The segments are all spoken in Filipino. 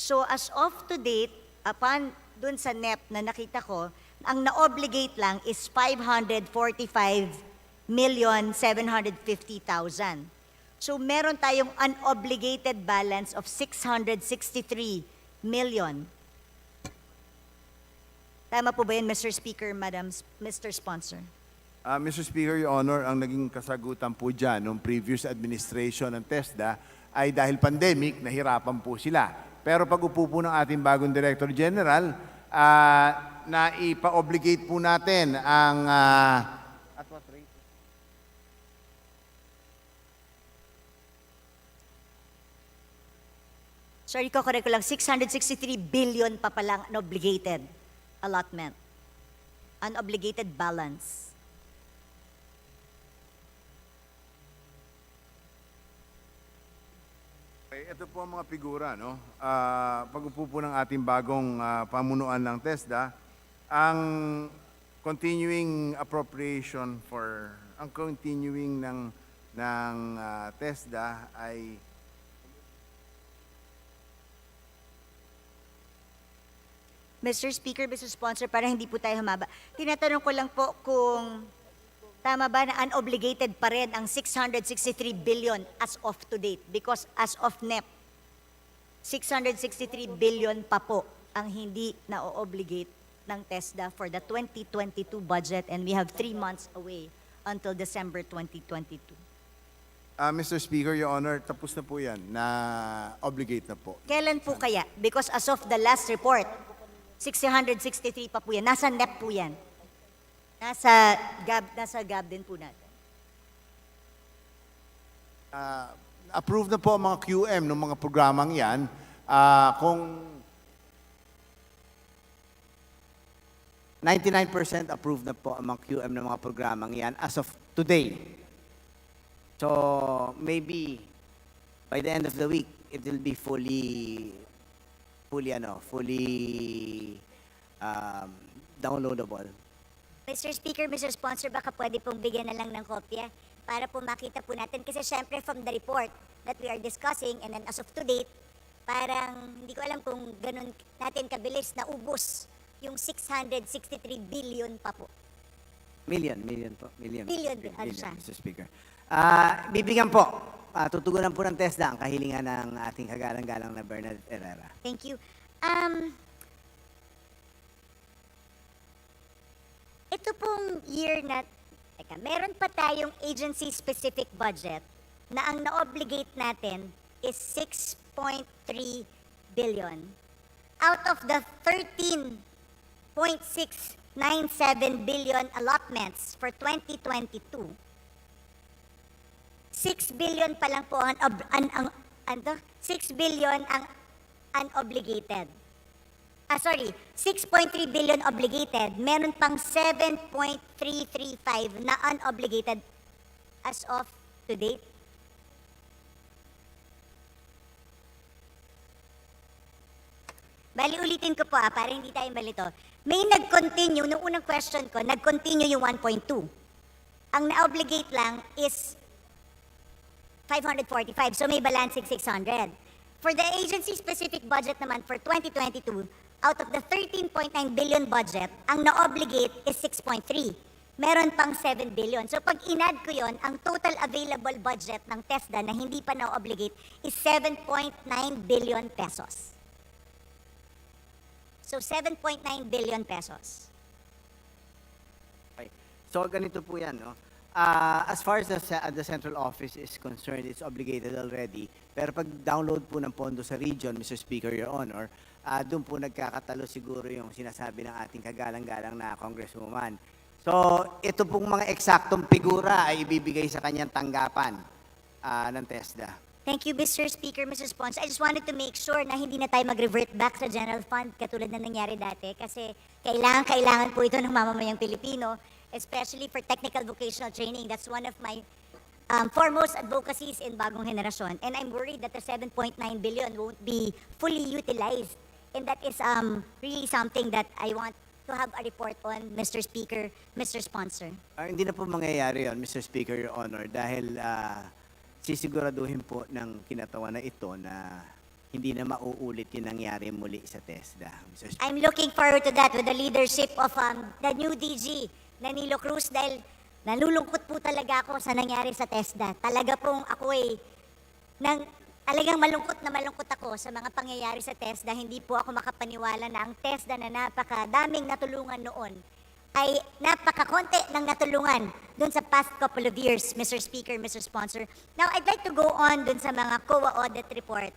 So as of to date, upon dun sa NEP na nakita ko, ang na-obligate lang is 545,750,000. So meron tayong unobligated balance of 663 million. Tama po ba yun, Mr. Speaker, Mr. Sponsor? Mr. Speaker, Your Honor, ang naging kasagutan po dyan ng previous administration ng TESDA ay dahil pandemic, nahirapan po sila. Pero pag-upo po ng ating bagong Director General, na ipa-obligate po natin ang at what rate? Sorry ko, correct ko lang, 663 billion pa palang unobligated allotment. Unobligated balance. Okay, ito po ang mga figura, no? Pag-upo po ng ating bagong pamunuan ng TESDA, ang continuing appropriation ang continuing ng TESDA ay Mr. Speaker, Mr. Sponsor, para hindi po tayo humaba, tinatanong ko lang po kung tama ba na unobligated pa rin ang 663 billion as of to date? Because as of NEP, 663 billion pa po ang hindi na-obligate ng TESDA for the 2022 budget, and we have 3 months away until December 2022. Mr. Speaker, Your Honor, tapos na po yan, na obligate na po. Kailan po kaya? Because as of the last report, 663 pa po yan. Nasa NEP po yan. Nasa GAB din po natin. Approve na po ang mga QM ng mga programang yan. Kung 99% approved na po ang mga QM ng mga programang yan as of today. So maybe by the end of the week, it will be fully downloadable. Mr. Speaker, Mr. Sponsor, baka pwede pong bigyan na lang ng kopya para po makita po natin. Kasi syempre from the report that we are discussing and then as of to date, parang hindi ko alam kung ganun natin kabilis na ubos yung 663 billion pa po. Million po. Million, siya. Mr. Speaker. Bibigyan po, tutugunan po ng TESDA ang kahilingan ng ating kagalang-galang na Bernadette Herrera. Thank you. Ito pong year na, meron pa tayong agency-specific budget na ang na-obligate natin is 6.3 billion. Out of the 13.697 billion allotments for 2022, 6 billion pa lang po ang 6 billion ang unobligated. 6.3 billion obligated, meron pang 7.335 na unobligated as of to date. Bali, ulitin ko po para hindi tayo malito. May nag-continue, nung unang question ko, nag-continue yung 1.2. Ang na-obligate lang is 545, so may balancing 600. For the agency-specific budget naman for 2022, out of the 13.9 billion budget, ang na-obligate is 6.3. Meron pang 7 billion. So pag inad ko yon, ang total available budget ng TESDA na hindi pa na-obligate is 7.9 billion pesos. So 7.9 billion pesos. Okay. So ganito po yan, no? As far as the central office is concerned, it's obligated already. Pero pag download po ng pondo sa region, Mr. Speaker, Your Honor, doon po nagkakatalo siguro yung sinasabi ng ating kagalang-galang na congresswoman. So, ito pong mga eksaktong figura ay ibibigay sa kanyang tanggapan ng TESDA. Thank you, Mr. Speaker, Mr. Sponsor. I just wanted to make sure na hindi na tayo mag-revert back sa general fund katulad na nangyari dati kasi kailangan po ito ng mamamayang Pilipino, especially for technical vocational training. That's one of my foremost advocacies in bagong henerasyon. And I'm worried that the 7.9 billion won't be fully utilized. And that is really something that I want to have a report on, Mr. Speaker, Mr. Sponsor. Hindi na po mangyayari yon, Mr. Speaker, Your Honor, dahil sisiguraduhin po ng kinatawan na ito na hindi na mauulit yung nangyari muli sa TESDA, Mr. Speaker. I'm looking forward to that with the leadership of the new DG, Danilo Cruz, dahil nalulungkot po talaga ako sa nangyari sa TESDA. Talaga pong ako talagang malungkot ako sa mga pangyayari sa TESDA. Hindi po ako makapaniwala na ang TESDA na napakadaming natulungan noon ay napakakonti ng natulungan dun sa past couple of years, Mr. Speaker, Mr. Sponsor. Now, I'd like to go on dun sa mga COA audit report.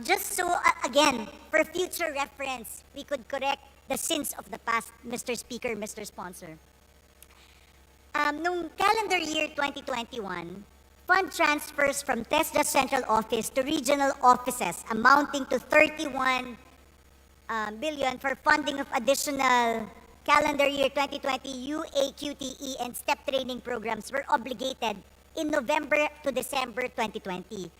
Just so, again, for future reference, we could correct the sins of the past, Mr. Speaker, Mr. Sponsor. Nung calendar year 2021, fund transfers from TESDA Central Office to regional offices amounting to 31 billion for funding of additional calendar year 2020 UAQTE and STEP training programs were obligated in November to December 2020.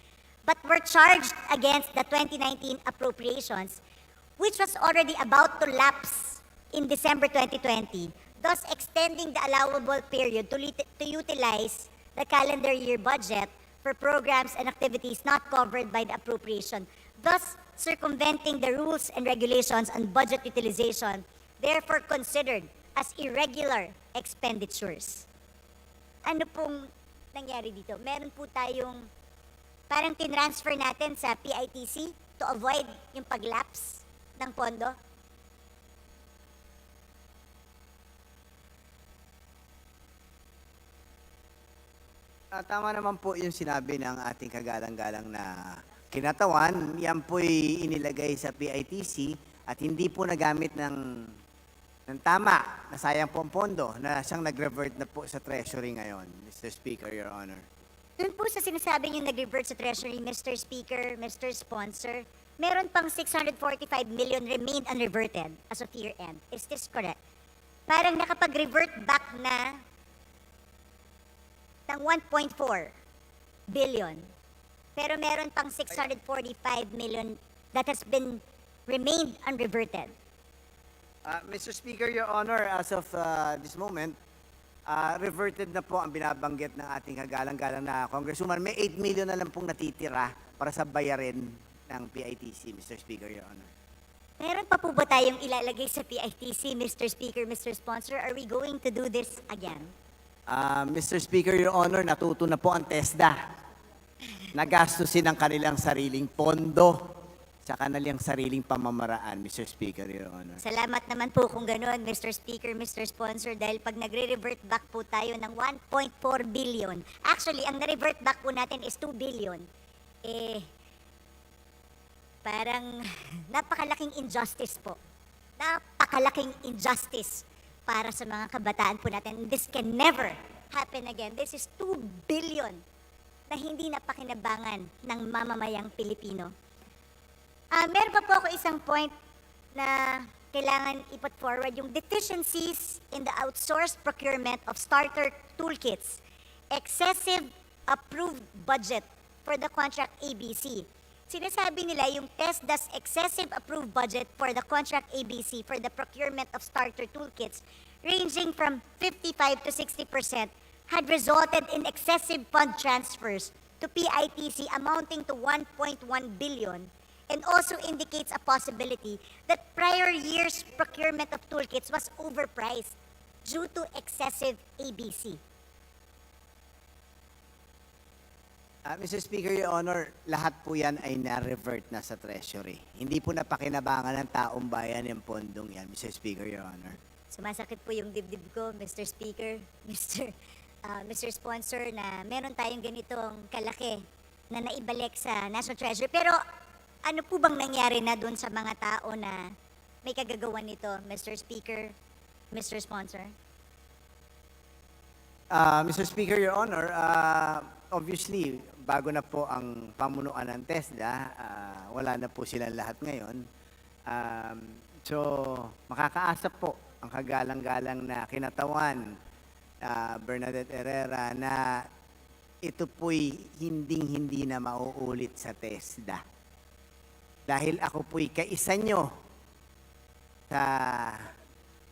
But were charged against the 2019 appropriations, which was already about to lapse in December 2020, thus extending the allowable period to utilize the calendar year budget for programs and activities not covered by the appropriation, thus circumventing the rules and regulations on budget utilization, therefore considered as irregular expenditures. Ano pong nangyari dito? Meron po tayong parang tinransfer natin sa PITC to avoid yung pag-lapse ng pondo? Tama naman po yung sinabi ng ating kagalang-galang na kinatawan. Yan po'y inilagay sa PITC at hindi po nagamit ng tama, nasayang po ang pondo na siyang nag-revert na po sa Treasury ngayon, Mr. Speaker, Your Honor. Doon po sa sinasabi niyo nag-revert sa Treasury, Mr. Speaker, Mr. Sponsor, meron pang 645 million remained unreverted as of year-end. Is this correct? Parang nakapag-revert back na ng 1.4 billion. Pero meron pang 645 million that has been remained unreverted. Mr. Speaker, Your Honor, as of this moment, reverted na po ang binabanggit ng ating kagalang-galang na Congresswoman. May 8 million na lang pong natitira para sa bayarin ng PITC, Mr. Speaker, Your Honor. Meron pa po ba tayong ilalagay sa PITC, Mr. Speaker, Mr. Sponsor? Are we going to do this again? Mr. Speaker, Your Honor, natuto na po ang TESDA. Nagastusin ang kanilang sariling pondo sa kanilang sariling pamamaraan, Mr. Speaker, Your Honor. Salamat naman po kung gano'n, Mr. Speaker, Mr. Sponsor, dahil pag nagre-revert back po tayo ng 1.4 billion, actually, ang na-revert back po natin is 2 billion, parang napakalaking injustice po. Napakalaking injustice para sa mga kabataan po natin. This can never happen again. This is 2 billion na hindi napakinabangan ng mamamayang Pilipino. Meron pa po ako isang point na kailangan iput forward, yung deficiencies in the outsourced procurement of starter toolkits, excessive approved budget for the contract ABC. Sinasabi nila yung TESDA's excessive approved budget for the contract ABC for the procurement of starter toolkits ranging from 55 to 60% had resulted in excessive fund transfers to PITC amounting to 1.1 billion and also indicates a possibility that prior year's procurement of toolkits was overpriced due to excessive ABC. Mr. Speaker, Your Honor, lahat po yan ay na-revert na sa Treasury. Hindi po napakinabangan ng taong bayan yung pondong yan, Mr. Speaker, Your Honor. Sumasakit po yung dibdib ko, Mr. Speaker, Mr. Sponsor, na meron tayong ganitong kalaki na naibalik sa National Treasury. Pero ano po bang nangyari na doon sa mga tao na may kagagawan nito, Mr. Speaker, Mr. Sponsor? Mr. Speaker, Your Honor, obviously, bago na po ang pamunuan ng TESDA, wala na po silang lahat ngayon. So, makakaasa po ang kagalang-galang na kinatawan Bernadette Herrera na ito po'y hinding-hindi na mauulit sa TESDA. Dahil ako po'y kaisa nyo sa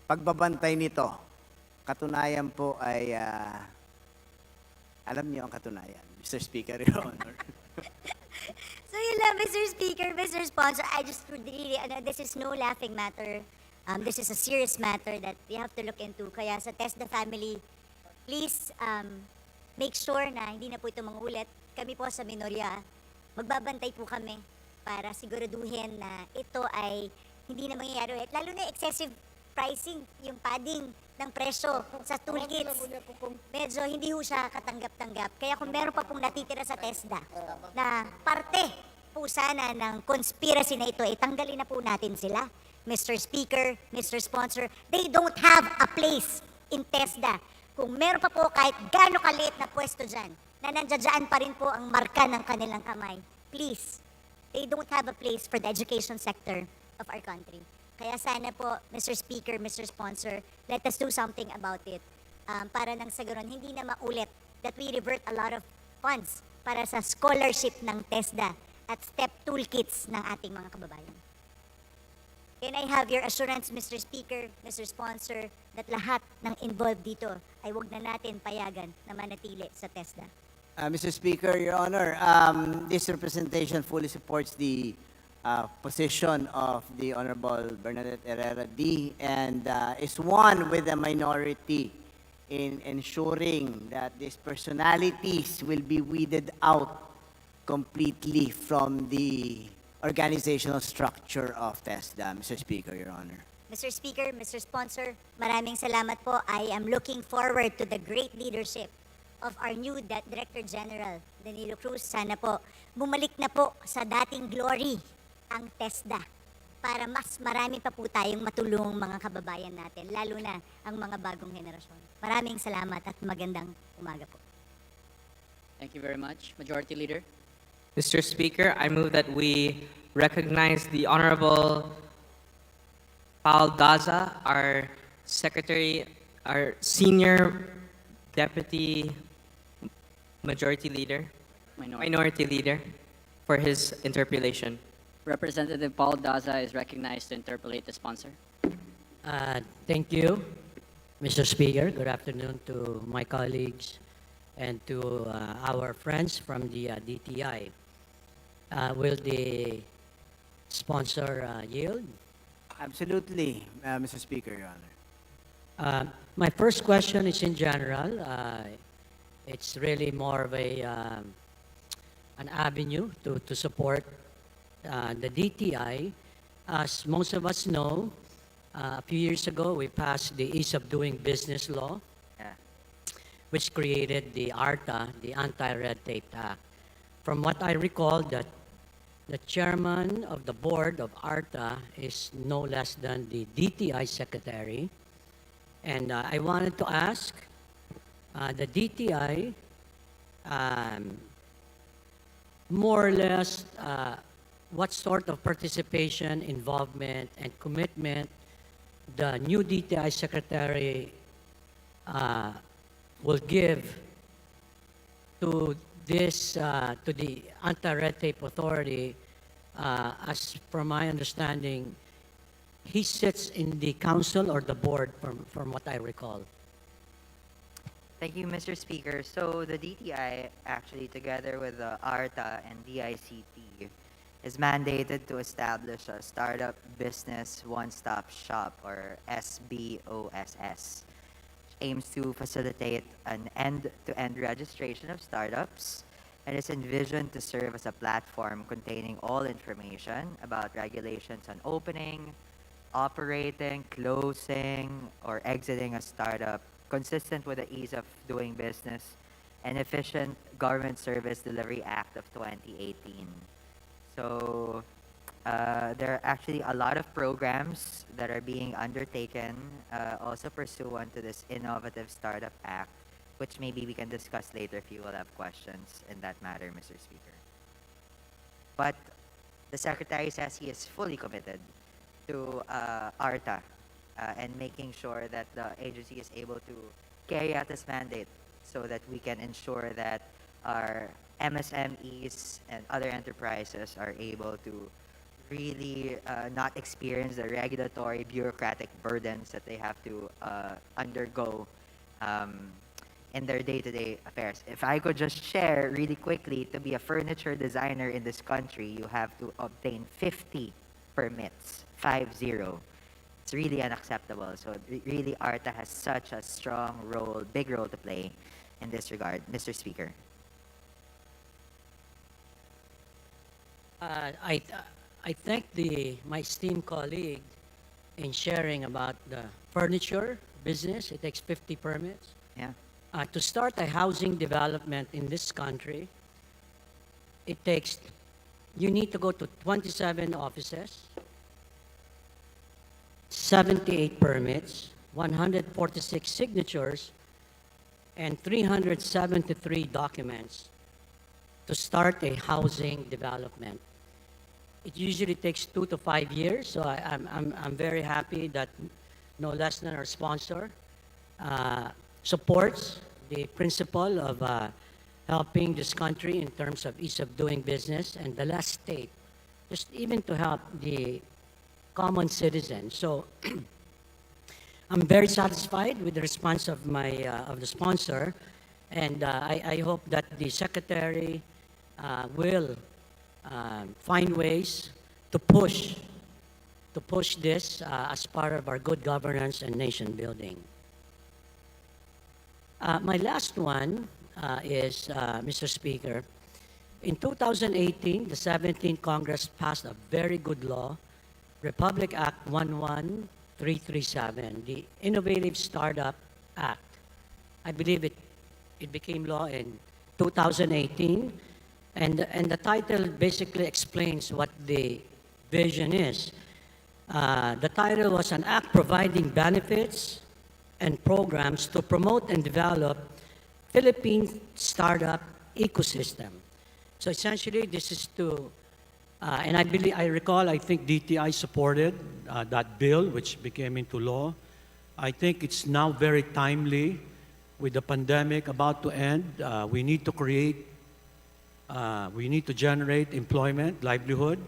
pagbabantay nito. Katunayan po ay, alam niyo ang katunayan, Mr. Speaker, Your Honor. So yun lang, Mr. Speaker, Mr. Sponsor. I just really, this is no laughing matter. This is a serious matter that we have to look into. Kaya sa TESDA family, please make sure na hindi na po ito mangulit. Kami po sa Minorya, magbabantay po kami para siguraduhin na ito ay hindi na mangyayari ulit. Lalo na excessive pricing, yung padding ng presyo sa toolkits. Medyo hindi ho siya katanggap-tanggap. Kaya kung meron pa pong natitira sa TESDA na parte po sana ng conspiracy na ito, tanggalin na po natin sila. Mr. Speaker, Mr. Sponsor, they don't have a place in TESDA. Kung meron pa po kahit gaano kaliit na pwesto dyan, na nandiyan pa rin po ang marka ng kanilang kamay, please, they don't have a place for the education sector of our country. Kaya sana po, Mr. Speaker, Mr. Sponsor, let us do something about it. Para nang sa ganun, hindi na maulit that we revert a lot of funds para sa scholarship ng TESDA at STEP toolkits ng ating mga kababayan. Can I have your assurance, Mr. Speaker, Mr. Sponsor, that lahat ng involved dito ay wag na natin payagan na manatili sa TESDA? Mr. Speaker, Your Honor, this representation fully supports the position of the Honorable Bernadette Herrera D. and is one with the minority in ensuring that these personalities will be weeded out completely from the organizational structure of TESDA. Mr. Speaker, Your Honor. Mr. Speaker, Mr. Sponsor, maraming salamat po. I am looking forward to the great leadership of our new Director General, Danilo Cruz. Sana po, bumalik na po sa dating glory ang TESDA para mas marami pa po tayong matulong mga kababayan natin, lalo na ang mga bagong henerasyon. Maraming salamat at magandang umaga po. Thank you very much. Majority Leader. Mr. Speaker, I move that we recognize the Honorable Paul Daza, our Secretary, our Senior Deputy Majority Leader, Minority Leader, for his interpellation. Representative Paul Daza is recognized to interpolate the sponsor. Thank you, Mr. Speaker. Good afternoon to my colleagues and to our friends from the DTI. Will the sponsor yield? Absolutely, Mr. Speaker, Your Honor. My first question is in general. It's really more of an avenue to support the DTI. As most of us know, a few years ago, we passed the Ease of Doing Business law, which created the ARTA, the Anti-Red Tape Act. From what I recall, that the chairman of the board of ARTA is no less than the DTI secretary. And I wanted to ask the DTI, more or less, what sort of participation, involvement, and commitment the new DTI secretary will give to this, to the Anti-Red Tape Authority. As from my understanding, he sits in the council or the board, from what I recall. Thank you, Mr. Speaker. So the DTI, actually, together with the ARTA and DICT, is mandated to establish a Startup Business One-Stop Shop, or SBOSS, which aims to facilitate an end-to-end registration of startups, and is envisioned to serve as a platform containing all information about regulations on opening, operating, closing, or exiting a startup, consistent with the Ease of Doing Business and Efficient Government Service Delivery Act of 2018. So there are actually a lot of programs that are being undertaken also pursuant to this innovative Startup Act, which maybe we can discuss later if you will have questions in that matter, Mr. Speaker. But the Secretary says he is fully committed to ARTA and making sure that the agency is able to carry out this mandate so that we can ensure that our MSMEs and other enterprises are able to really not experience the regulatory bureaucratic burdens that they have to undergo in their day-to-day affairs. If I could just share really quickly, to be a furniture designer in this country, you have to obtain 50 permits, 50. It's really unacceptable. So really, ARTA has such a strong role, big role to play in this regard, Mr. Speaker. I thank my esteemed colleague in sharing about the furniture business. It takes 50 permits. Yeah. To start a housing development in this country, you need to go to 27 offices, 78 permits, 146 signatures, and 373 documents to start a housing development. It usually takes 2 to 5 years, so I'm very happy that no less than our sponsor supports the principle of helping this country in terms of ease of doing business, and the last state, just even to help the common citizen. So I'm very satisfied with the response of the sponsor, and I hope that the secretary will find ways to push this as part of our good governance and nation building. My last one is, Mr. Speaker, in 2018, the 17th Congress passed a very good law, Republic Act 11337, the Innovative Startup Act. I believe it became law in 2018, and the title basically explains what the vision is. The title was an act providing benefits and programs to promote and develop Philippine startup ecosystem. So essentially, this is to, and I think DTI supported that bill, which became into law. I think it's now very timely with the pandemic about to end. We need to generate employment, livelihood,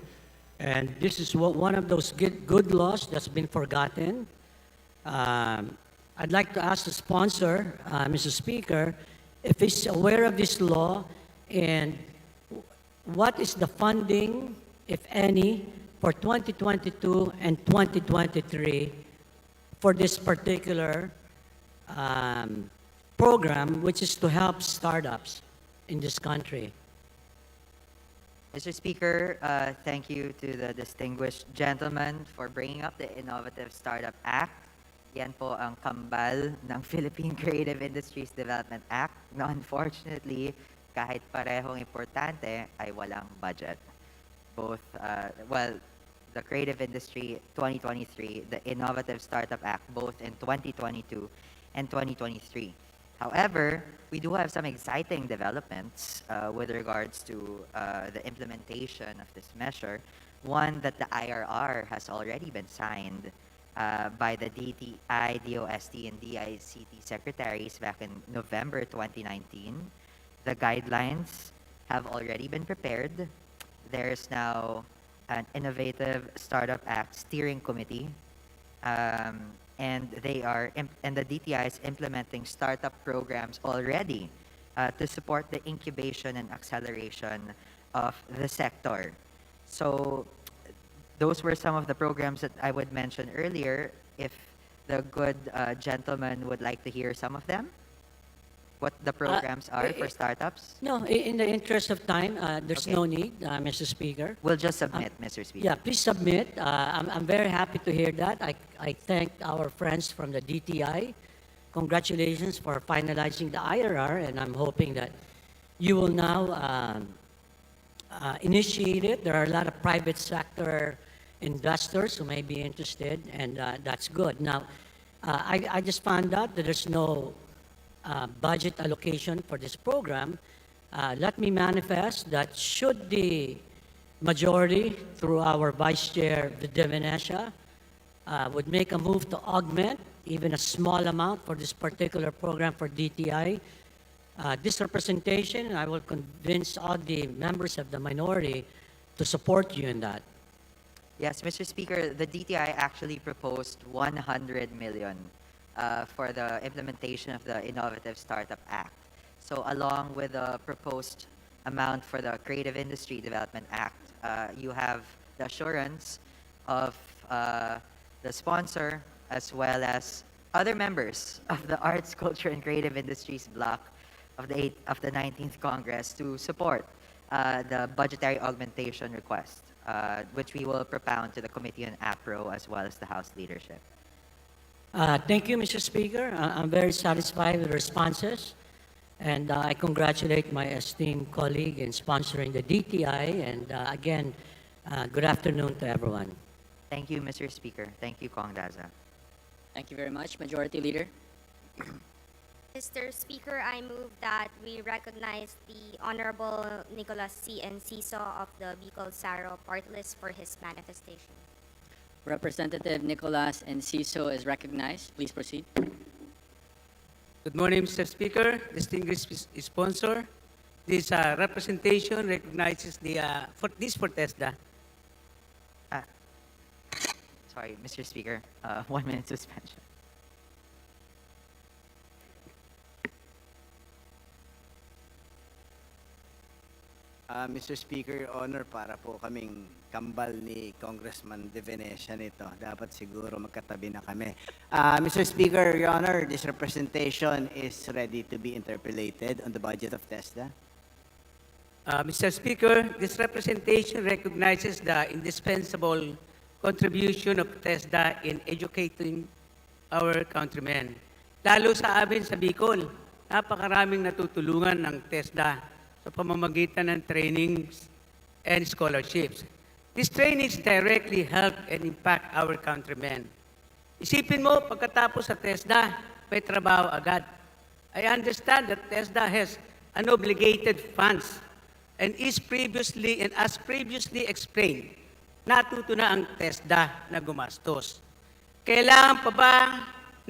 and this is one of those good laws that's been forgotten. I'd like to ask the sponsor, Mr. Speaker, if he's aware of this law and what is the funding, if any, for 2022 and 2023 for this particular program, which is to help startups in this country. Mr. Speaker, thank you to the distinguished gentleman for bringing up the Innovative Startup Act. Yan po ang kambal ng Philippine Creative Industries Development Act na unfortunately, kahit parehong importante, ay walang budget. Both, the Creative Industry 2023, the Innovative Startup Act, both in 2022 and 2023. However, we do have some exciting developments with regards to the implementation of this measure. One, that the IRR has already been signed by the DTI, DOST, and DICT secretaries back in November 2019. The guidelines have already been prepared. There's now an Innovative Startup Act Steering Committee, and the DTI is implementing startup programs already to support the incubation and acceleration of the sector. So those were some of the programs that I would mention earlier. If the good gentleman would like to hear some of them, what the programs are for startups. No, in the interest of time, there's no need, Mr. Speaker. We'll just submit, Mr. Speaker. Yeah, please submit. I'm very happy to hear that. I thank our friends from the DTI. Congratulations for finalizing the IRR, and I'm hoping that you will now initiate it. There are a lot of private sector investors who may be interested, and that's good. Now, I just found out that there's no budget allocation for this program. Let me manifest that should the majority, through our Vice Chair, Venesha, would make a move to augment even a small amount for this particular program for DTI, this representation, I will convince all the members of the minority to support you in that. Yes, Mr. Speaker, the DTI actually proposed 100 million for the implementation of the Innovative Startup Act. So along with the proposed amount for the Creative Industry Development Act, you have the assurance of the sponsor as well as other members of the Arts, Culture, and Creative Industries block of the 19th Congress to support the budgetary augmentation request, which we will propound to the Committee on APRO as well as the House leadership. Thank you, Mr. Speaker. I'm very satisfied with the responses, and I congratulate my esteemed colleague in sponsoring the DTI, and again, good afternoon to everyone. Thank you, Mr. Speaker. Thank you, Kong Daza. Thank you very much, Majority Leader. Mr. Speaker, I move that we recognize the Honorable Nicholas C. Enciso of the Bicol Saro Party List for his manifestation. Representative Nicolas Enciso is recognized. Please proceed. Good morning, Mr. Speaker, distinguished sponsor. This representation recognizes the for TESDA. Sorry, Mr. Speaker, 1 minute suspension. Mr. Speaker, Your Honor, para po kaming kambal ni Congressman De Venecia nito. Dapat siguro magkatabi na kami. Mr. Speaker, Your Honor, this representation is ready to be interpolated on the budget of TESDA. Mr. Speaker, this representation recognizes the indispensable contribution of TESDA in educating our countrymen. Lalo sa amin sa Bicol, napakaraming natutulungan ng TESDA sa pamamagitan ng trainings and scholarships. These trainings directly help and impact our countrymen. Isipin mo, pagkatapos sa TESDA, may trabaho agad. I understand that TESDA has unobligated funds and is previously, and as previously explained, natuto na ang TESDA na gumastos. Kailangan pa ba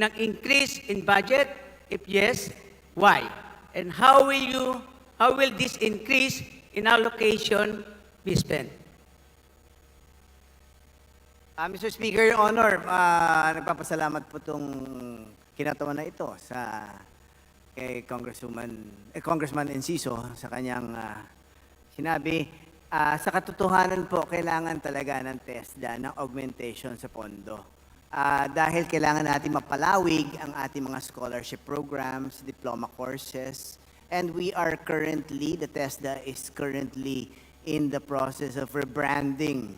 ng increase in budget? If yes, why? And how will this increase in allocation be spent? Mr. Speaker, Your Honor, nagpapasalamat po itong kinatawan na ito sa kay Congressman Enciso sa kanyang sinabi. Sa katotohanan po, kailangan talaga ng TESDA ng augmentation sa pondo. Dahil kailangan natin mapalawig ang ating mga scholarship programs, diploma courses, and we are currently, the TESDA is currently in the process of rebranding.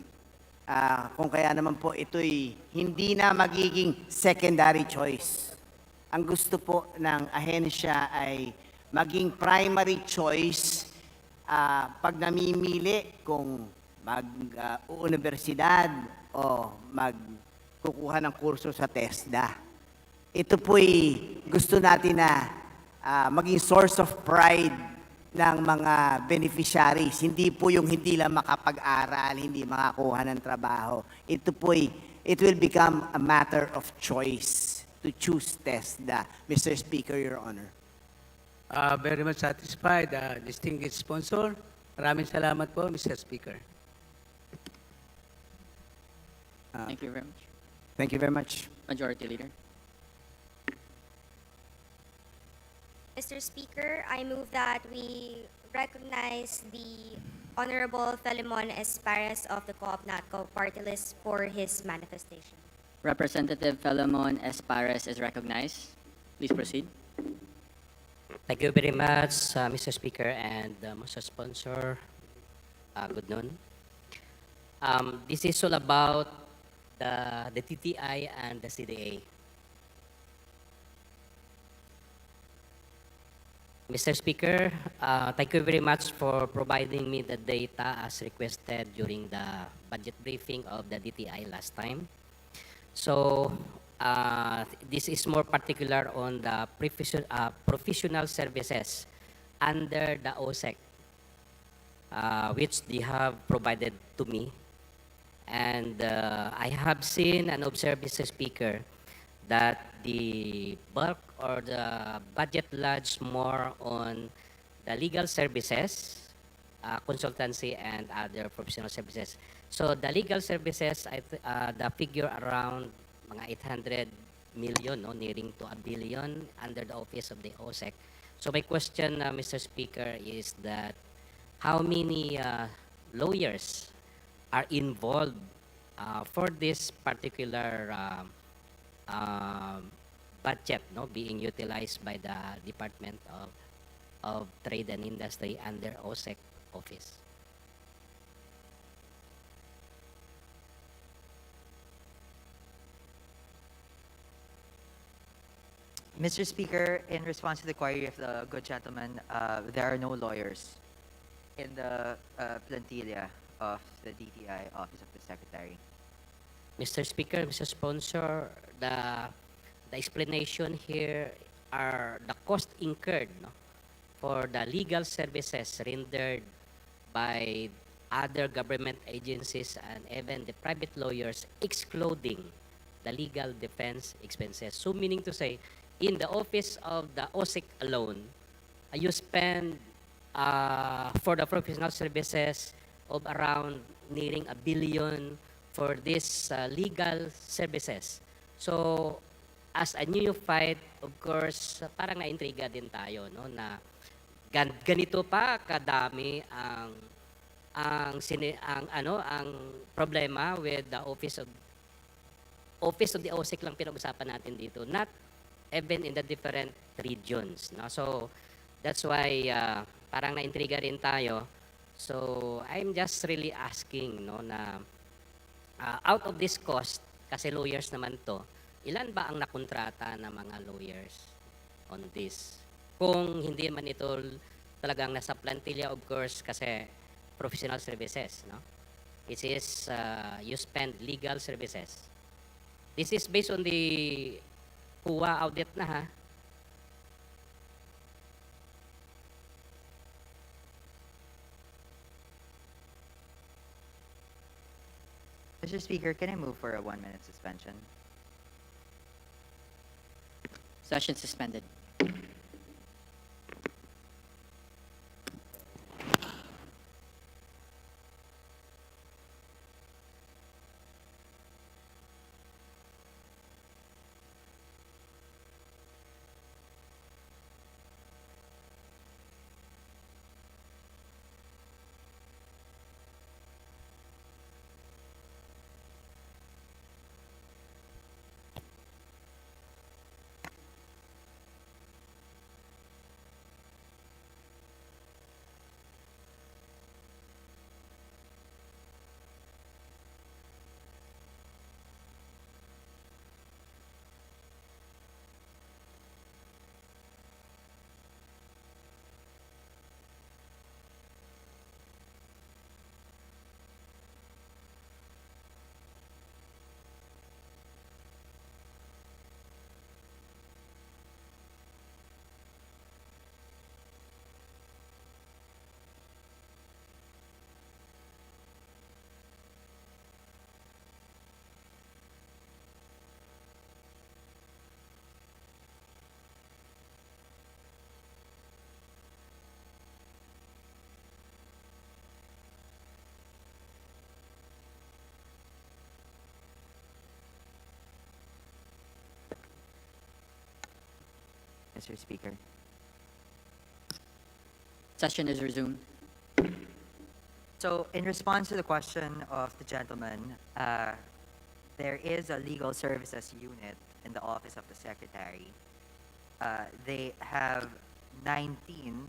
Kung kaya naman po ito'y hindi na magiging secondary choice. Ang gusto po ng ahensya ay maging primary choice pag namimili kung mag-universidad o magkukuha ng kurso sa TESDA. Ito po'y gusto natin na maging source of pride ng mga beneficiaries. Hindi po yung hindi lang makapag-aral, hindi makakuha ng trabaho. Ito po'y, it will become a matter of choice to choose TESDA. Mr. Speaker, Your Honor. Very much satisfied, distinguished sponsor. Maraming salamat po, Mr. Speaker. Thank you very much. Thank you very much. Majority Leader. Mr. Speaker, I move that we recognize the Honorable Philemon Espares of the Co-op NATCO Party List for his manifestation. Representative Philemon Espares is recognized. Please proceed. Thank you very much, Mr. Speaker and Mr. Sponsor. Good noon. This is all about the TTI and the CDA. Mr. Speaker, thank you very much for providing me the data as requested during the budget briefing of the DTI last time. So, this is more particular on the professional services under the OSEC, which they have provided to me. And I have seen and observed, Mr. Speaker, that the bulk or the budget lies more on the legal services, consultancy, and other professional services. So the legal services, the figure around mga million, no, nearing to a billion under the office of the OSEC. So my question, Mr. Speaker, is that how many lawyers are involved for this particular budget, no, being utilized by the Department of Trade and Industry under OSEC office? Mr. Speaker, in response to the query of the good gentleman, there are no lawyers in the plantilla of the DTI Office of the Secretary. Mr. Speaker, Mr. Sponsor, the explanation here are the cost incurred, no, for the legal services rendered by other government agencies and even the private lawyers, excluding the legal defense expenses. So meaning to say, in the office of the OSEC alone, you spend for the professional services of around nearing a billion for these legal services. So, as a neophyte, of course, parang na-intriga din tayo, no, na ganito pa kadami ang problema with the office of the OSEC lang pinag-usapan natin dito, not even in the different regions, no. So that's why parang na-intriga rin tayo. So I'm just really asking, no, na out of this cost, kasi lawyers naman to, ilan ba ang nakontrata na mga lawyers on this? Kung hindi man ito talagang nasa plantilla, of course, kasi professional services, no? It is you spend legal services. This is based on the CUA audit na, ha? Mr. Speaker, can I move for a 1-minute suspension? Session suspended. Mr. Speaker. Session is resumed. So, in response to the question of the gentleman, there is a legal services unit in the Office of the Secretary. They have 19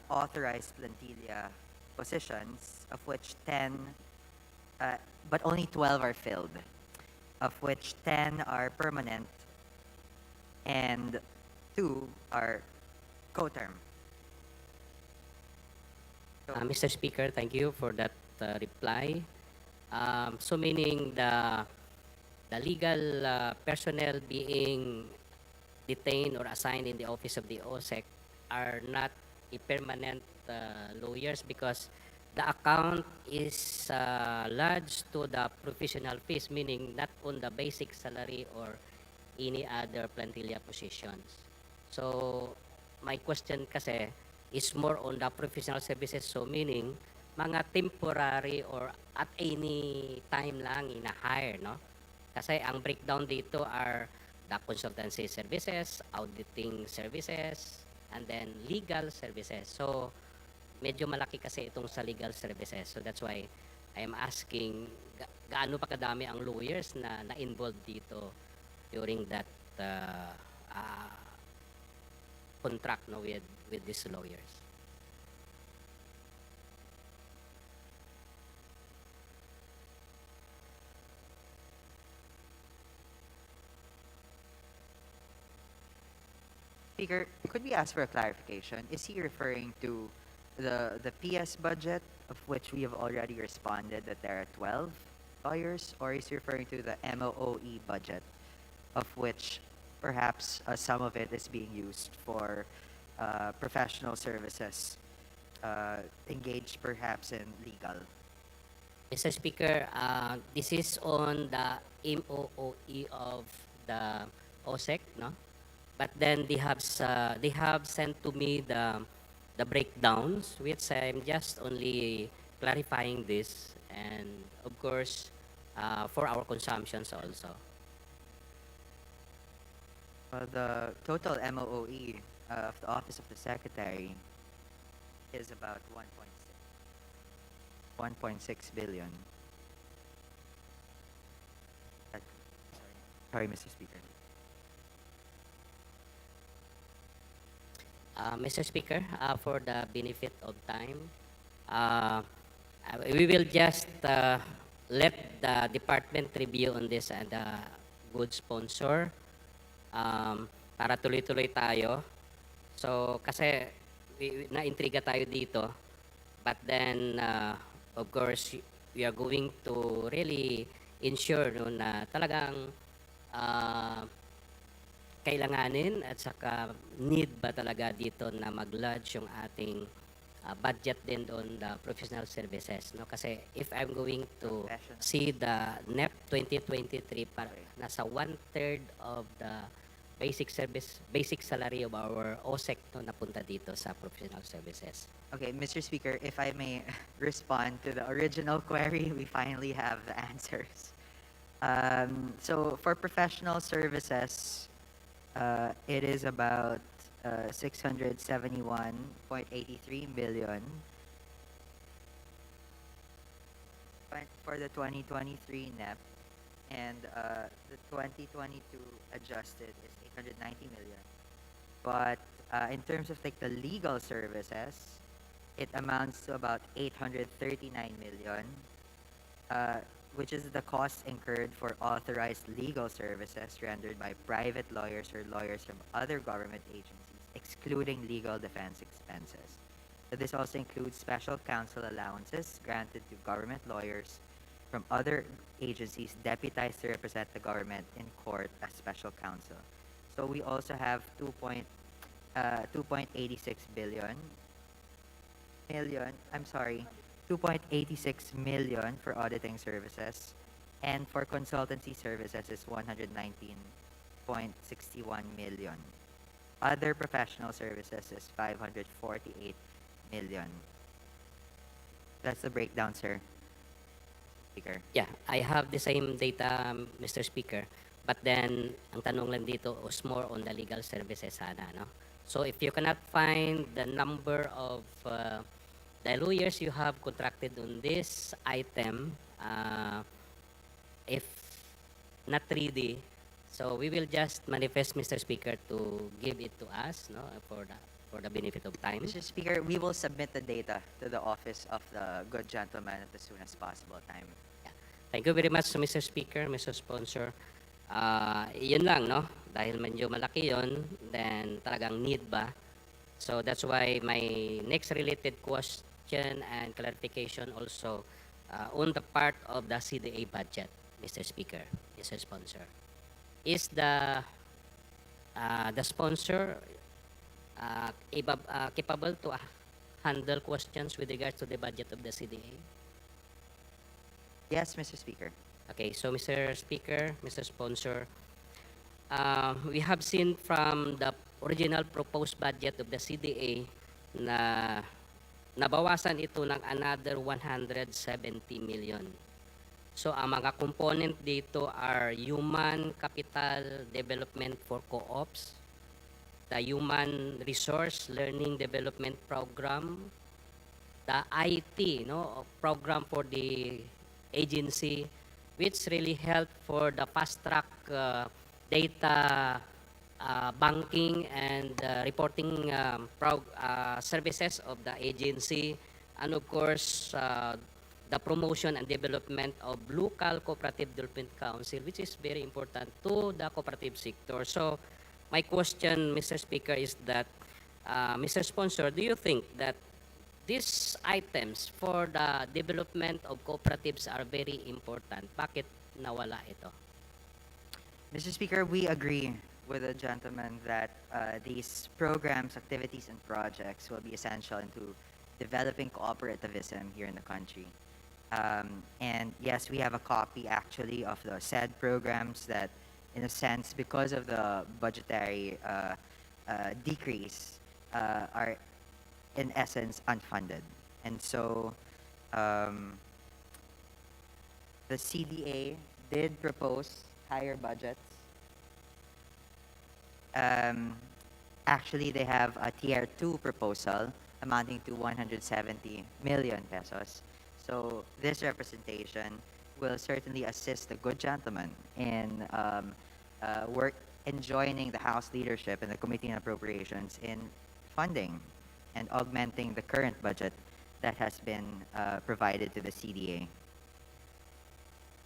authorized plantilla positions, of which 10, but only 12 are filled, of which 10 are permanent and 2 are co-term. Mr. Speaker, thank you for that reply. So meaning the legal personnel being detained or assigned in the office of the OSEC are not a permanent lawyers, because the account is lodged to the professional fees, meaning not on the basic salary or any other plantilla positions. So my question kasi is more on the professional services, so meaning mga temporary or at any time lang ina-hire, no? Kasi ang breakdown dito are the consultancy services, auditing services, and then legal services. So, medyo malaki kasi itong sa legal services. So, that's why I am asking, gaano pa kadami ang lawyers na na-involved dito during that contract with these lawyers. Speaker, could we ask for a clarification? Is he referring to the PS budget, of which we have already responded that there are 12 lawyers, or is he referring to the MOOE budget, of which perhaps some of it is being used for professional services engaged perhaps in legal? Mr. Speaker, this is on the MOOE of the OSEC, no? But then they have sent to me the breakdowns, which I'm just only clarifying this, and of course for our consumptions also. The total MOOE of the Office of the Secretary is about 1.6 billion. Sorry, Mr. Speaker. Mr. Speaker, for the benefit of time, we will just let the department review on this and the good sponsor para tuloy-tuloy tayo. So, kasi na-intriga tayo dito. But then, of course, we are going to really ensure no, na talagang kailanganin at saka need ba talaga dito na mag-lodge yung ating budget din on the professional services, no? Kasi if I'm going to see the NEP 2023, nasa 1/3 of the basic salary of our OSEC no, napunta dito sa professional services. Okay, Mr. Speaker, if I may respond to the original query, we finally have the answers. So for professional services, it is about 671.83 billion for the 2023 NEP, and the 2022 adjusted is 890 million. But in terms of like the legal services, it amounts to about 839 million, which is the cost incurred for authorized legal services rendered by private lawyers or lawyers from other government agencies, excluding legal defense expenses. So this also includes special counsel allowances granted to government lawyers from other agencies deputized to represent the government in court as special counsel. So we also have 2.86 2.86 million for auditing services, and for consultancy services is 119.61 million. Other professional services is 548 million. That's the breakdown, sir. Speaker. Yeah, I have the same data, Mr. Speaker. But then, ang tanong lang dito is more on the legal services sana, no? So if you cannot find the number of the lawyers you have contracted on this item, if not ready, so we will just manifest, Mr. Speaker, to give it to us, no, for the benefit of time. Mr. Speaker, we will submit the data to the office of the good gentleman at the soonest possible time. Yeah. Thank you very much, Mr. Speaker, Mr. Sponsor. Yun lang, no? Dahil medyo malaki yun, then talagang need ba? So that's why my next related question and clarification also on the part of the CDA budget, Mr. Speaker, Mr. Sponsor. Is the sponsor capable to handle questions with regards to the budget of the CDA? Yes, Mr. Speaker. Okay, so Mr. Speaker, Mr. Sponsor, we have seen from the original proposed budget of the CDA na nabawasan ito ng another 170 million. So ang mga component dito are human capital development for co-ops, the human resource learning development program, the IT program for the agency, which really help for the fast track data banking and reporting services of the agency, and of course the promotion and development of local cooperative development council, which is very important to the cooperative sector. So my question, Mr. Speaker, is that Mr. Sponsor, do you think that these items for the development of cooperatives are very important? Bakit nawala ito? Mr. Speaker, we agree with the gentleman that these programs, activities, and projects will be essential into developing cooperativism here in the country. And yes, we have a copy actually of the said programs that, in a sense, because of the budgetary decrease, are in essence unfunded. And so the CDA did propose higher budgets. Actually, they have a tier 2 proposal amounting to 170 million pesos. So this representation will certainly assist the good gentleman in work in joining the House leadership and the Committee on Appropriations in funding and augmenting the current budget that has been provided to the CDA.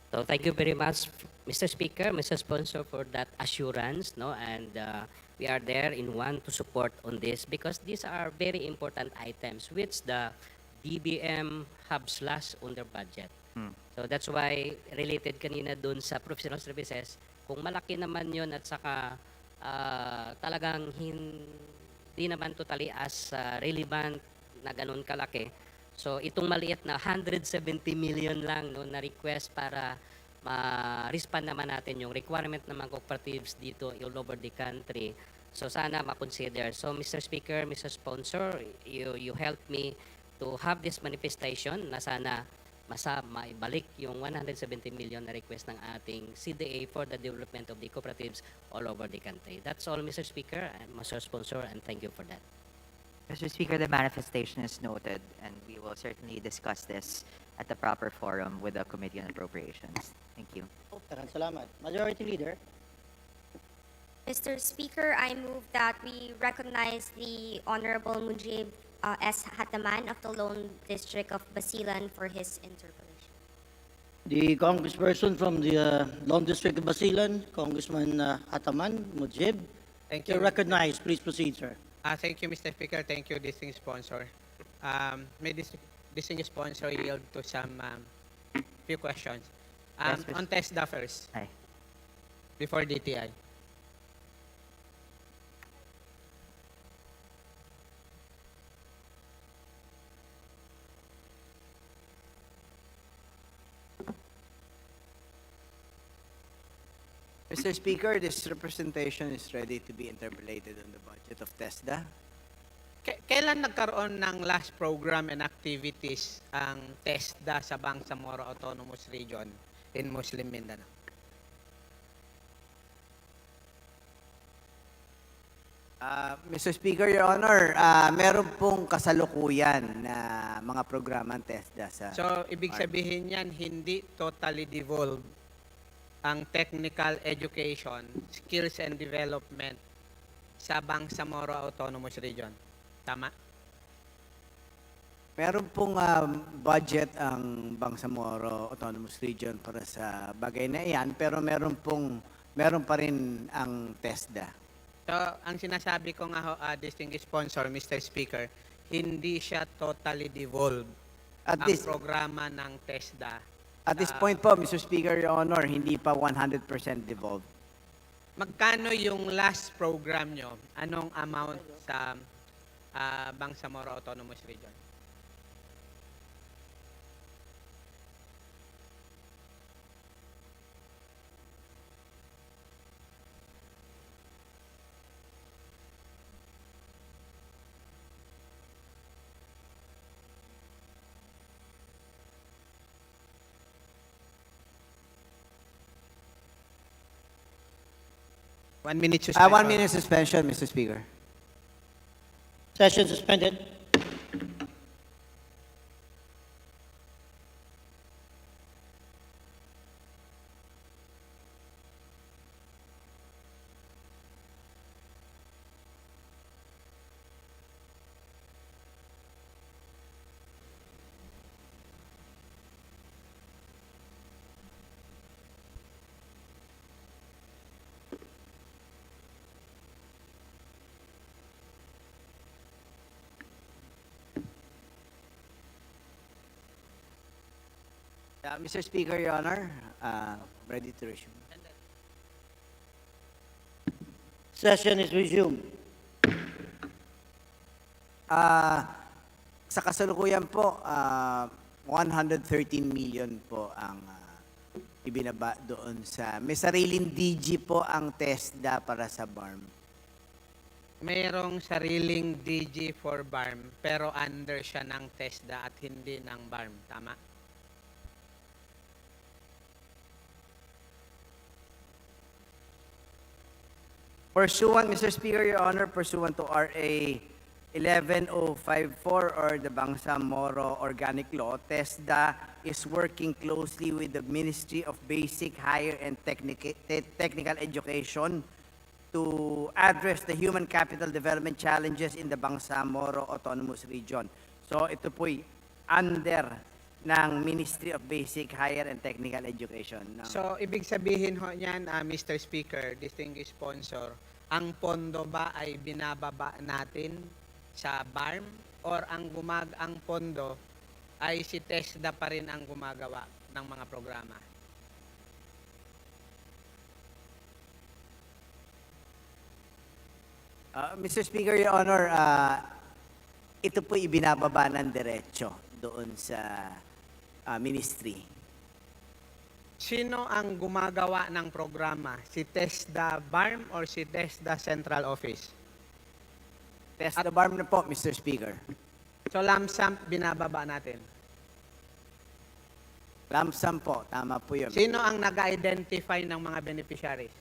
So thank you very much, Mr. Speaker, Mr. Sponsor, for that assurance, and we are there in one to support on this because these are very important items which the DBM have slashed on their budget. So that's why related kanina dun sa professional services, kung malaki naman yon at saka talagang hindi naman totally as relevant na ganun kalaki. So itong maliit na 170 million lang na request para ma-respond naman natin yung requirement ng mga cooperatives dito all over the country. So sana ma-consider. So Mr. Speaker, Mr. Sponsor, you help me to have this manifestation na sana maibalik yung 170 million na request ng ating CDA for the development of the cooperatives all over the country. That's all, Mr. Speaker and Mr. Sponsor, and thank you for that. Mr. Speaker, the manifestation is noted, and we will certainly discuss this at the proper forum with the Committee on Appropriations. Thank you. Salamat. Majority Leader. Mr. Speaker, I move that we recognize the Honorable Mujib S. Hataman of the Lone District of Basilan for his interpellation. The Congressperson from the Lone District of Basilan, Congressman Hataman Mujib. Thank You're you. recognized. Please proceed, sir. Thank you, Mr. Speaker. Thank you, distinguished sponsor. May distinguished sponsor yield to some few questions. Yes, Mr. On TESDA first, Aye. before DTI. Mr. Speaker, this representation is ready to be interpolated on the budget of TESDA. Kailan nagkaroon ng last program and activities ang TESDA sa Bangsamoro Autonomous Region in Muslim Mindanao? Mr. Speaker, Your Honor, meron pong kasalukuyan na mga programa ng TESDA sa... So, ibig sabihin yan, hindi totally devolved ang technical education, skills and development sa Bangsamoro Autonomous Region. Tama? Meron pong budget ang Bangsamoro Autonomous Region para sa bagay na iyan, pero meron pa rin ang TESDA. So, ang sinasabi ko nga, distinguished sponsor, Mr. Speaker, hindi siya totally devolved ang programa ng TESDA. At this point po, Mr. Speaker, Your Honor, hindi pa 100% devolved. Magkano yung last program nyo? Anong amount sa Bangsamoro Autonomous Region? 1 minute suspension. 1 minute suspension, Mr. Speaker. Session suspended. Mr. Speaker, Your Honor, ready to resume. Session is resumed. Sa kasalukuyan po, 113 million po ang ibinaba doon sa... May sariling DG po ang TESDA para sa BARM. Mayroong sariling DG for BARM, pero under siya ng TESDA at hindi ng BARM. Tama? Pursuant, Mr. Speaker, Your Honor, pursuant to RA 11054 or the Bangsamoro Organic Law, TESDA is working closely with the Ministry of Basic, Higher, and Technical Education to address the human capital development challenges in the Bangsamoro Autonomous Region. So ito po'y under ng Ministry of Basic, Higher, and Technical Education. So, ibig sabihin ho niyan, Mr. Speaker, distinguished sponsor, ang pondo ba ay binababa natin sa BARM or ang pondo ay si TESDA pa rin ang gumagawa ng mga programa? Mr. Speaker, Your Honor, ito po ibinababa ng diretso doon sa ministry. Sino ang gumagawa ng programa? Si TESDA BARM or si TESDA Central Office? TESDA BARM na po, Mr. Speaker. So, lump sum, binababa natin. Lump sum po, tama po yun. Sino ang nag-identify ng mga beneficiaries?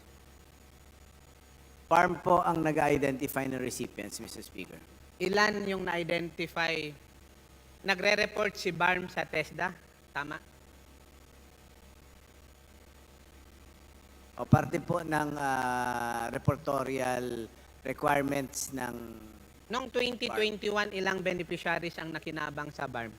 BARM po ang nag-identify ng recipients, Mr. Speaker. Ilan yung na-identify? Nagre-report si BARM sa TESDA? Tama? O parte po ng reportorial requirements ng... Noong 2021, ilang beneficiaries ang nakinabang sa BARM?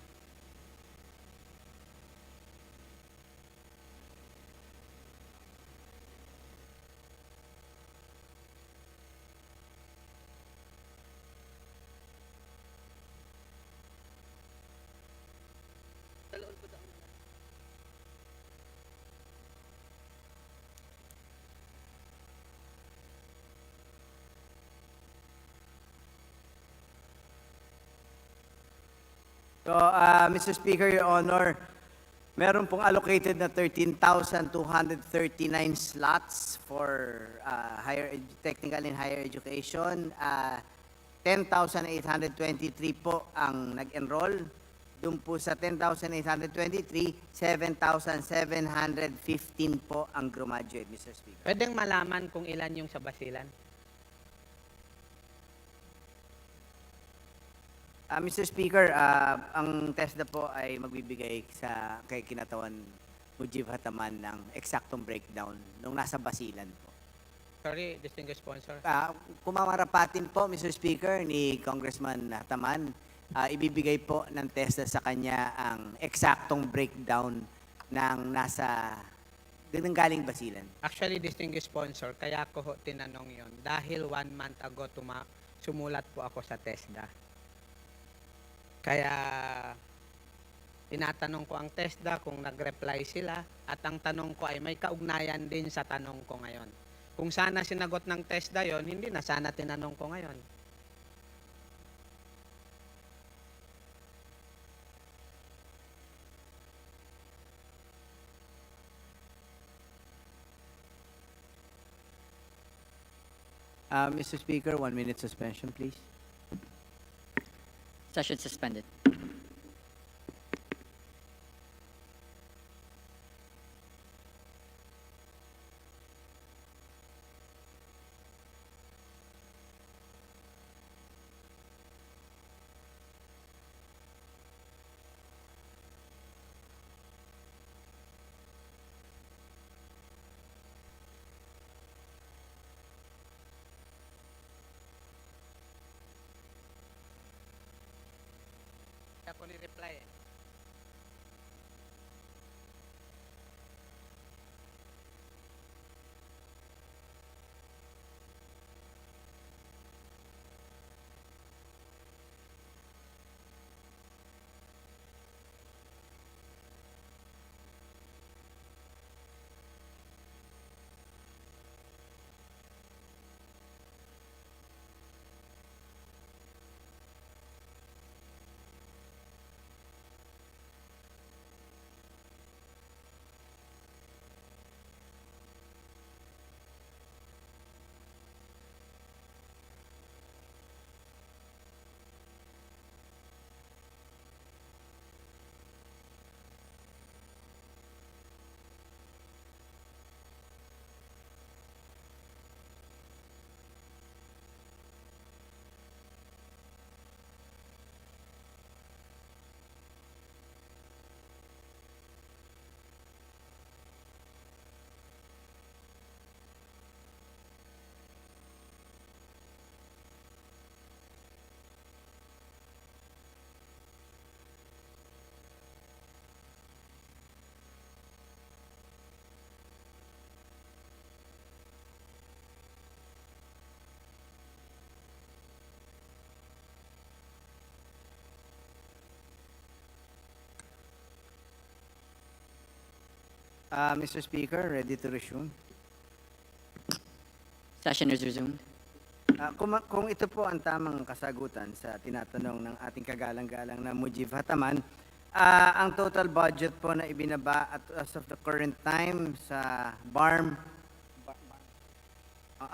So, Mr. Speaker, Your Honor, meron pong allocated na 13,239 slots for technical and higher education. 10,823 po ang nag-enroll. Doon po sa 10,823, 7,715 po ang graduate, Mr. Speaker. Pwedeng malaman kung ilan yung sa Basilan? Mr. Speaker, ang TESDA po ay magbibigay kay Kinatawan Mujib Hataman ng eksaktong breakdown nung nasa Basilan po. Sorry, distinguished sponsor. Kung mamarapatin po, Mr. Speaker, ni Congressman Hataman, ibibigay po ng TESDA sa kanya ang eksaktong breakdown ng galing Basilan. Actually, distinguished sponsor, kaya ko ho tinanong yon dahil 1 month ago sumulat po ako sa TESDA. Kaya tinatanong ko ang TESDA kung nag-reply sila at ang tanong ko ay may kaugnayan din sa tanong ko ngayon. Kung sana sinagot ng TESDA yon, hindi na sana tinanong ko ngayon. Mr. Speaker, 1 minute suspension, please. Session suspended. Mr. Speaker, ready to resume. Session is resumed. Kung ito po ang tamang kasagutan sa tinatanong ng ating kagalang-galang na Mujib Hataman, ang total budget po na ibinaba at as of the current time sa BARM,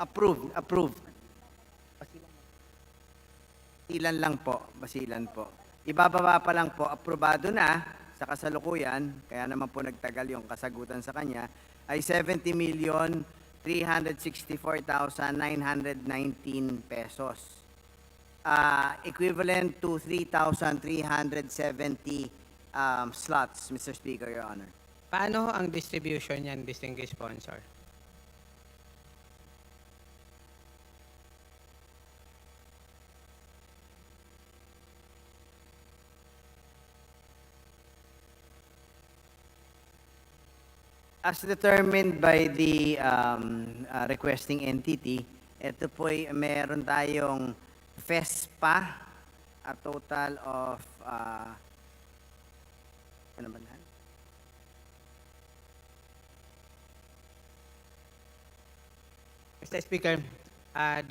approved. Basilan po. Ibababa pa lang po, aprobado na sa kasalukuyan, kaya naman po nagtagal yung kasagutan sa kanya, ay 70,364,919 pesos. Equivalent to 3,370 slots, Mr. Speaker, Your Honor. Paano ang distribution niyan, distinguished sponsor? As determined by the requesting entity, ito po ay meron tayong FESPA, a total of ano ba na? Mr. Speaker,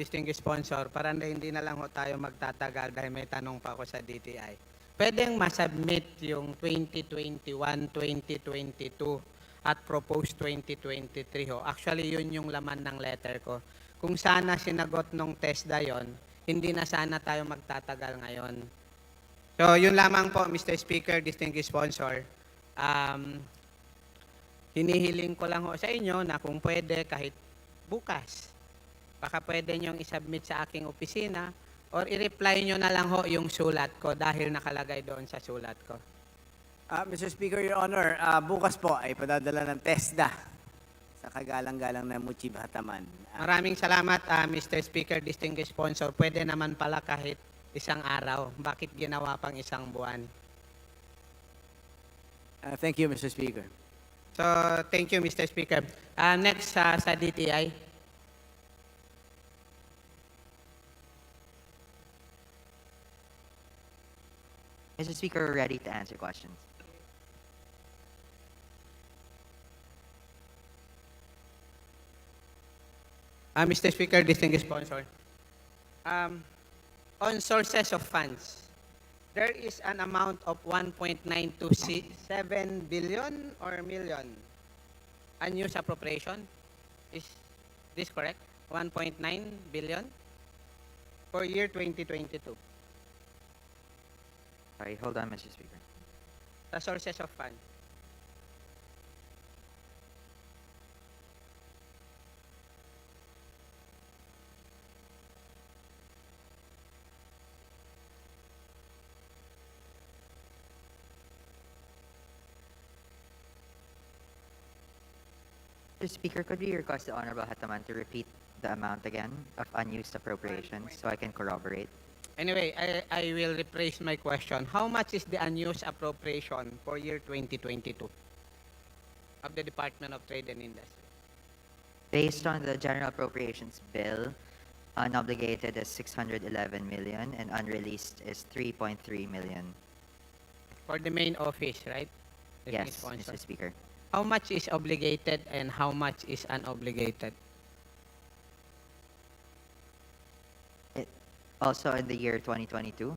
distinguished sponsor, para hindi na lang ho tayo magtatagal dahil may tanong pa ako sa DTI. Pwedeng masubmit yung 2021, 2022 at proposed 2023 ho. Actually, yun yung laman ng letter ko. Kung sana sinagot nung TESDA yon, hindi na sana tayo magtatagal ngayon. So, yun lamang po, Mr. Speaker, distinguished sponsor. Hinihiling ko lang ho sa inyo na kung pwede kahit bukas, baka pwede nyong isubmit sa aking opisina or i-reply nyo na lang ho yung sulat ko dahil nakalagay doon sa sulat ko. Mr. Speaker, Your Honor, bukas po ay padadala ng TESDA sa kagalang-galang na Mujib Hataman. Maraming salamat, Mr. Speaker, distinguished sponsor. Pwede naman pala kahit isang araw. Bakit ginawa pang isang buwan? Thank you, Mr. Speaker. So, thank you, Mr. Speaker. Next, sa DTI. Mr. Speaker, we're ready to answer questions. Mr. Speaker, distinguished sponsor. On sources of funds, there is an amount of 1.927 billion or million. Unused appropriation. Is this correct? 1.9 billion for year 2022. Sorry, hold on, Mr. Speaker. The sources of funds. Mr. Speaker, could we request the Honorable Hataman to repeat the amount again of unused appropriations so I can corroborate? Anyway, I will rephrase my question. How much is the unused appropriation for year 2022 of the Department of Trade and Industry? Based on the General Appropriations Bill, unobligated is 611 million and unreleased is 3.3 million. For the main office, right? Yes, Sponsor. Mr. Speaker. How much is obligated and how much is unobligated? Also in the year 2022,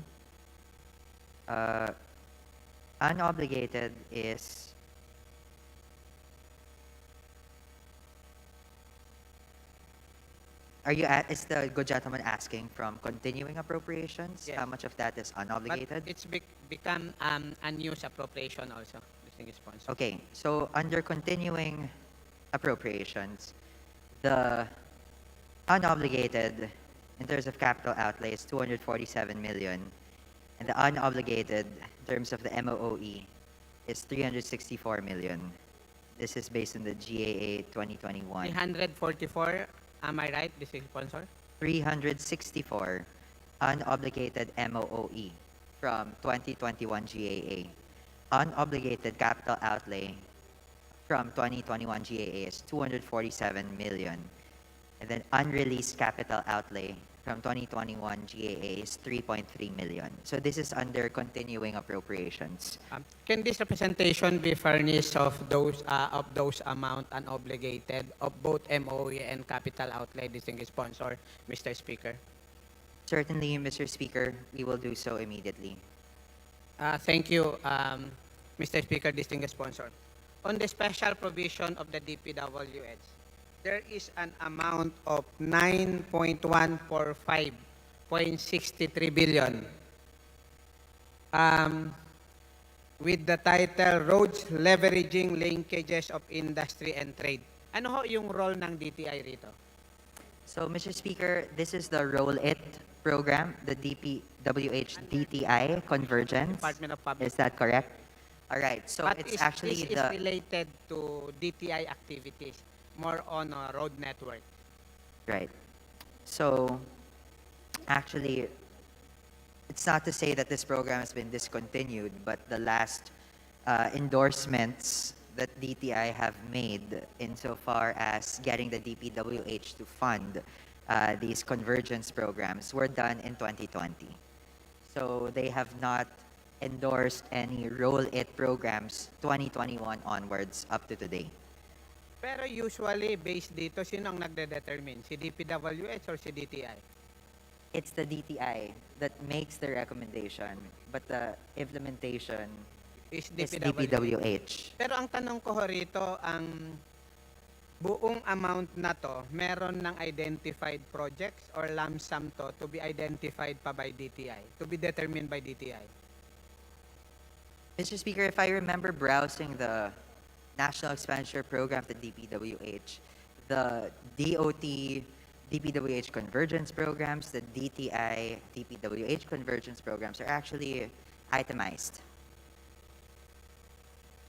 unobligated is is the good gentleman asking from continuing appropriations? Yes. How much of that is unobligated? But it's become unused appropriation also, distinguished sponsor. Okay, so under continuing appropriations, the unobligated in terms of capital outlay is 247 million, and the unobligated in terms of the MOOE is 364 million. This is based on the GAA 2021. 344, am I right, distinguished sponsor? 364 unobligated MOOE from 2021 GAA. Unobligated capital outlay from 2021 GAA is 247 million. And then unreleased capital outlay from 2021 GAA is 3.3 million. So this is under continuing appropriations. Can this representation be furnished of those amount unobligated of both MOE and capital outlay, distinguished sponsor, Mr. Speaker? Certainly, Mr. Speaker, we will do so immediately. Thank you, Mr. Speaker, distinguished sponsor. On the special provision of the DPWH, there is an amount of 9.145.63 billion with the title Roads Leveraging Linkages of Industry and Trade. Ano ho yung role ng DTI rito? So, Mr. Speaker, this is the Roll It program, the DPWH DTI Convergence. Department of Public. Is that correct? All right. So But it's actually this is related to DTI activities, more on a road network. right. So actually, it's not to say that this program has been discontinued, but the last endorsements that DTI have made insofar as getting the DPWH to fund these convergence programs were done in 2020. So they have not endorsed any Roll It programs 2021 onwards up to today. Pero usually, based dito, sino ang nagde-determine? Si DPWH or si DTI? It's the DTI that makes the recommendation, but the implementation Is is DPWH. DPWH. Pero ang tanong ko ho rito, ang buong amount na to, meron ng identified projects or lump sum to be identified pa by DTI, to be determined by DTI? Mr. Speaker, if I remember browsing the National Expenditure Program to DPWH, the DOT, DPWH convergence programs, the DTI, DPWH convergence programs are actually itemized.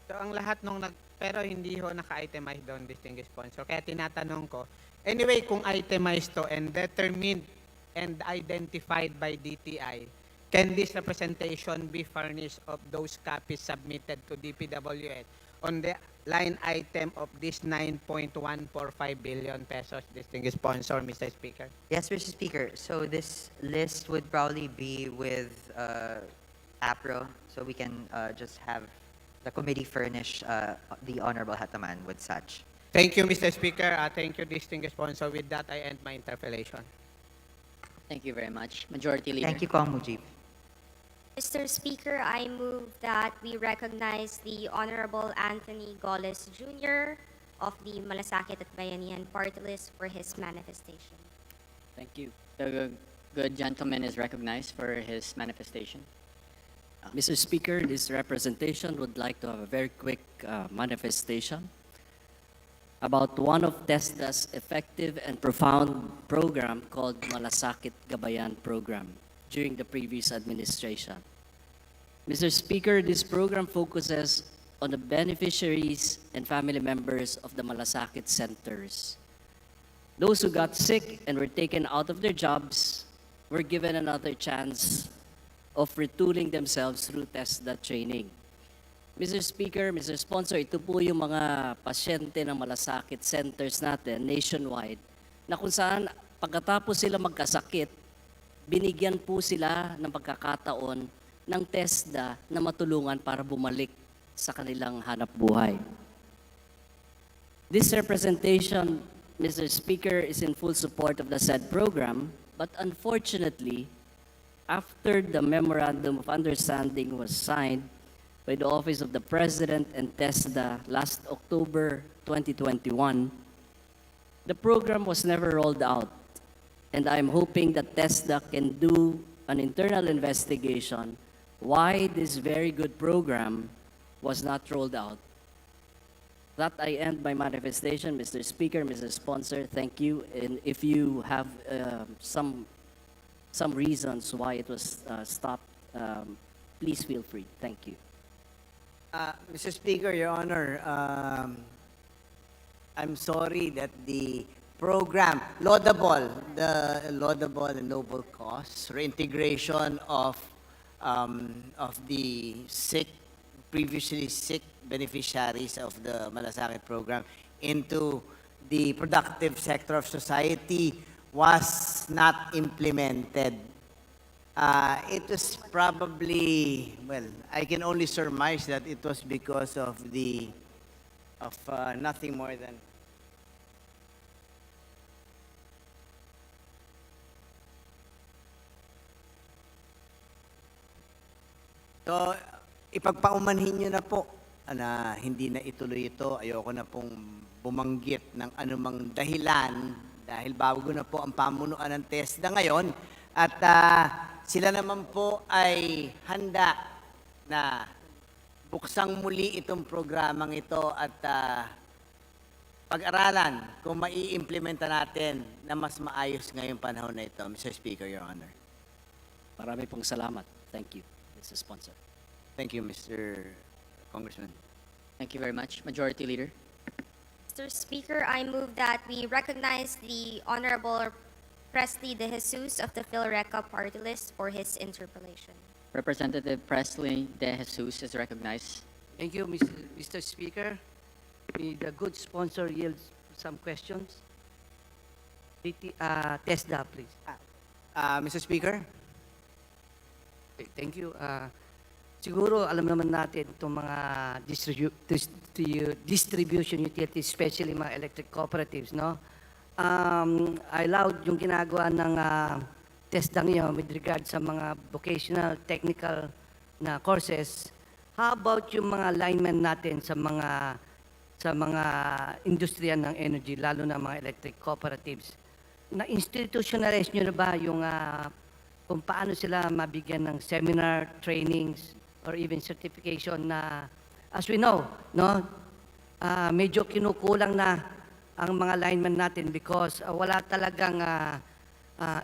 So ang lahat nung pero hindi ho naka-itemize doon, distinguished sponsor. Kaya tinatanong ko, anyway, kung itemized to and determined and identified by DTI, can this representation be furnished of those copies submitted to DPWH on the line item of this 9.145 billion pesos, distinguished sponsor, Mr. Speaker? Yes, Mr. Speaker. So this list would probably be with APRO, so we can just have the committee furnish the Honorable Hataman with such. Thank you, Mr. Speaker. Thank you, distinguished sponsor. With that, I end my interpellation. Thank you very much. Majority Leader. Thank you, Kong Mujib. Mr. Speaker, I move that we recognize the Honorable Anthony Goles Jr. of the Malasakit at Bayanihan Party List for his manifestation. Thank you. The good gentleman is recognized for his manifestation. Mr. Speaker, this representation would like to have a very quick manifestation about one of TESDA's effective and profound program called Malasakit Gabayan Program during the previous administration. Mr. Speaker, this program focuses on the beneficiaries and family members of the Malasakit centers. Those who got sick and were taken out of their jobs were given another chance of retooling themselves through TESDA training. Mr. Speaker, Mr. Sponsor, ito po yung mga pasyente ng malasakit centers natin nationwide na kung saan pagkatapos sila magkasakit, binigyan po sila ng pagkakataon ng TESDA na matulungan para bumalik sa kanilang hanap buhay. This representation, Mr. Speaker, is in full support of the said program, but unfortunately, after the Memorandum of Understanding was signed by the Office of the President and TESDA last October 2021, the program was never rolled out, and I'm hoping that TESDA can do an internal investigation why this very good program was not rolled out. That I end my manifestation, Mr. Speaker, Mr. Sponsor, thank you. And if you have some reasons why it was stopped, please feel free. Thank you. Mr. Speaker, Your Honor, I'm sorry that the program, the laudable and noble cause, reintegration of the sick, previously sick beneficiaries of the Malasakit program into the productive sector of society was not implemented. It was probably, well, I can only surmise that it was because of nothing more than So, ipagpaumanhin nyo na po na hindi na ituloy ito. Ayoko na pong bumanggit ng anumang dahilan dahil bago na po ang pamunuan ng TESDA ngayon. At sila naman po ay handa na buksang muli itong programang ito at pag-aralan kung mai-implementa natin na mas maayos ngayong panahon na ito. Mr. Speaker, Your Honor. Marami pong salamat. Thank you, Mr. Sponsor. Thank you, Mr. Congressman. Thank you very much. Majority Leader. Mr. Speaker, I move that we recognize the Honorable Presley De Jesus of the PhilReca party list for his interpellation. Representative Presley De Jesus is recognized. Thank you, Mr. Speaker. May the good sponsor yields some questions. TESDA, please. Mr. Speaker? Thank you. Siguro alam naman natin itong mga distribution utilities, especially mga electric cooperatives, no? I allowed yung ginagawa ng TESDA ngayon with regard sa mga vocational, technical na courses. How about yung mga linemen natin sa mga industriya ng energy, lalo na mga electric cooperatives? Na-institutionalize nyo na ba yung kung paano sila mabigyan ng seminar, trainings, or even certification na, as we know, no, medyo kinukulang na ang mga linemen natin because wala talagang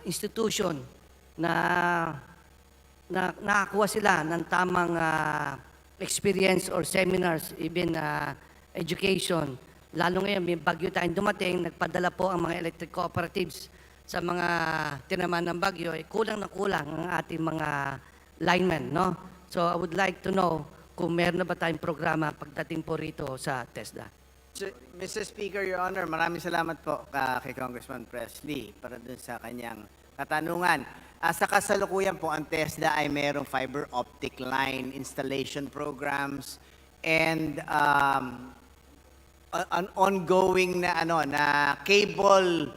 institution na nakakuha sila ng tamang experience or seminars, even education. Lalo ngayon, may bagyo tayong dumating, nagpadala po ang mga electric cooperatives sa mga tinaman ng bagyo, kulang na kulang ang ating mga linemen, no? So I would like to know kung meron na ba tayong programa pagdating po rito sa TESDA. Mr. Speaker, Your Honor, maraming salamat po kay Congressman Presley para dun sa kanyang katanungan. Sa kasalukuyan po, ang TESDA ay merong fiber optic line installation programs and an ongoing na cable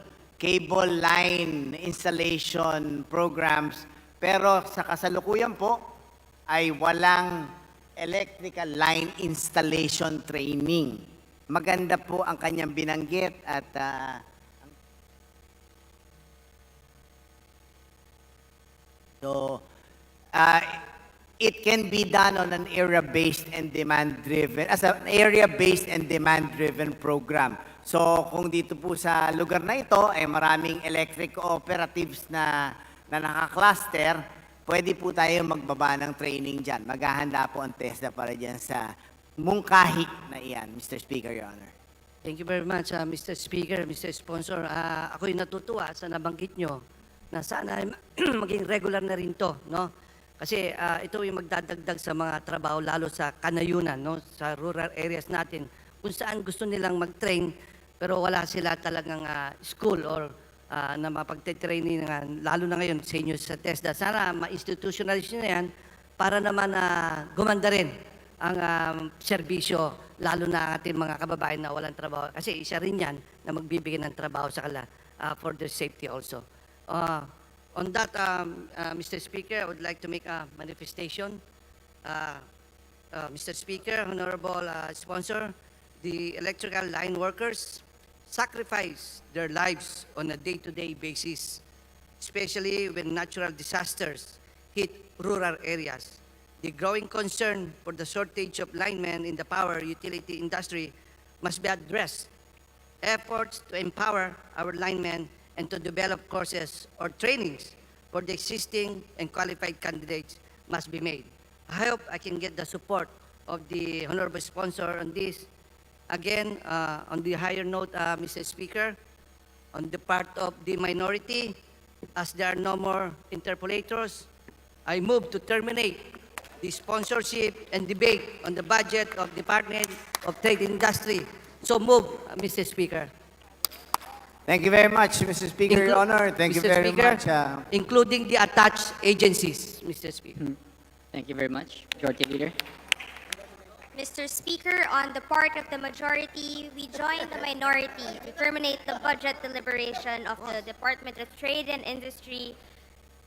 line installation programs. Pero sa kasalukuyan po ay walang electrical line installation training. Maganda po ang kanyang binanggit at it can be done on an area-based and demand-driven, as an area-based and demand-driven program. So kung dito po sa lugar na ito ay maraming electric cooperatives na naka-cluster, pwede po tayo magbaba ng training dyan. Maghahanda po ang TESDA para dyan sa mungkahi na iyan, Mr. Speaker, Your Honor. Thank you very much, Mr. Speaker, Mr. Sponsor. Ako'y natutuwa sa nabanggit nyo na sana maging regular na rin to, no? Kasi ito yung magdadagdag sa mga trabaho, lalo sa kanayunan, no? Sa rural areas natin, kung saan gusto nilang mag-train, pero wala sila talagang school or na mapagte-training lalo na ngayon sa inyo sa TESDA. Sana ma-institutionalize nyo na yan para naman gumanda rin ang serbisyo, lalo na ating mga kababayan na walang trabaho. Kasi isa rin yan na magbibigay ng trabaho sa kanila for their safety also. On that, Mr. Speaker, I would like to make a manifestation. Mr. Speaker, Honorable Sponsor, the electrical line workers sacrifice their lives on a day-to-day basis, especially when natural disasters hit rural areas. The growing concern for the shortage of linemen in the power utility industry must be addressed. Efforts to empower our linemen and to develop courses or trainings for the existing and qualified candidates must be made. I hope I can get the support of the Honorable Sponsor on this. Again, on the higher note, Mr. Speaker, on the part of the minority, as there are no more interpolators, I move to terminate the sponsorship and debate on the budget of Department of Trade and Industry. So move, Mr. Speaker. Thank you very much, Mr. Speaker, Your Honor. Thank you Mr. very Speaker, much. including the attached agencies, Mr. Speaker. Thank you very much. Majority Leader. Mr. Speaker, on the part of the majority, we join the minority to terminate the budget deliberation of the Department of Trade and Industry,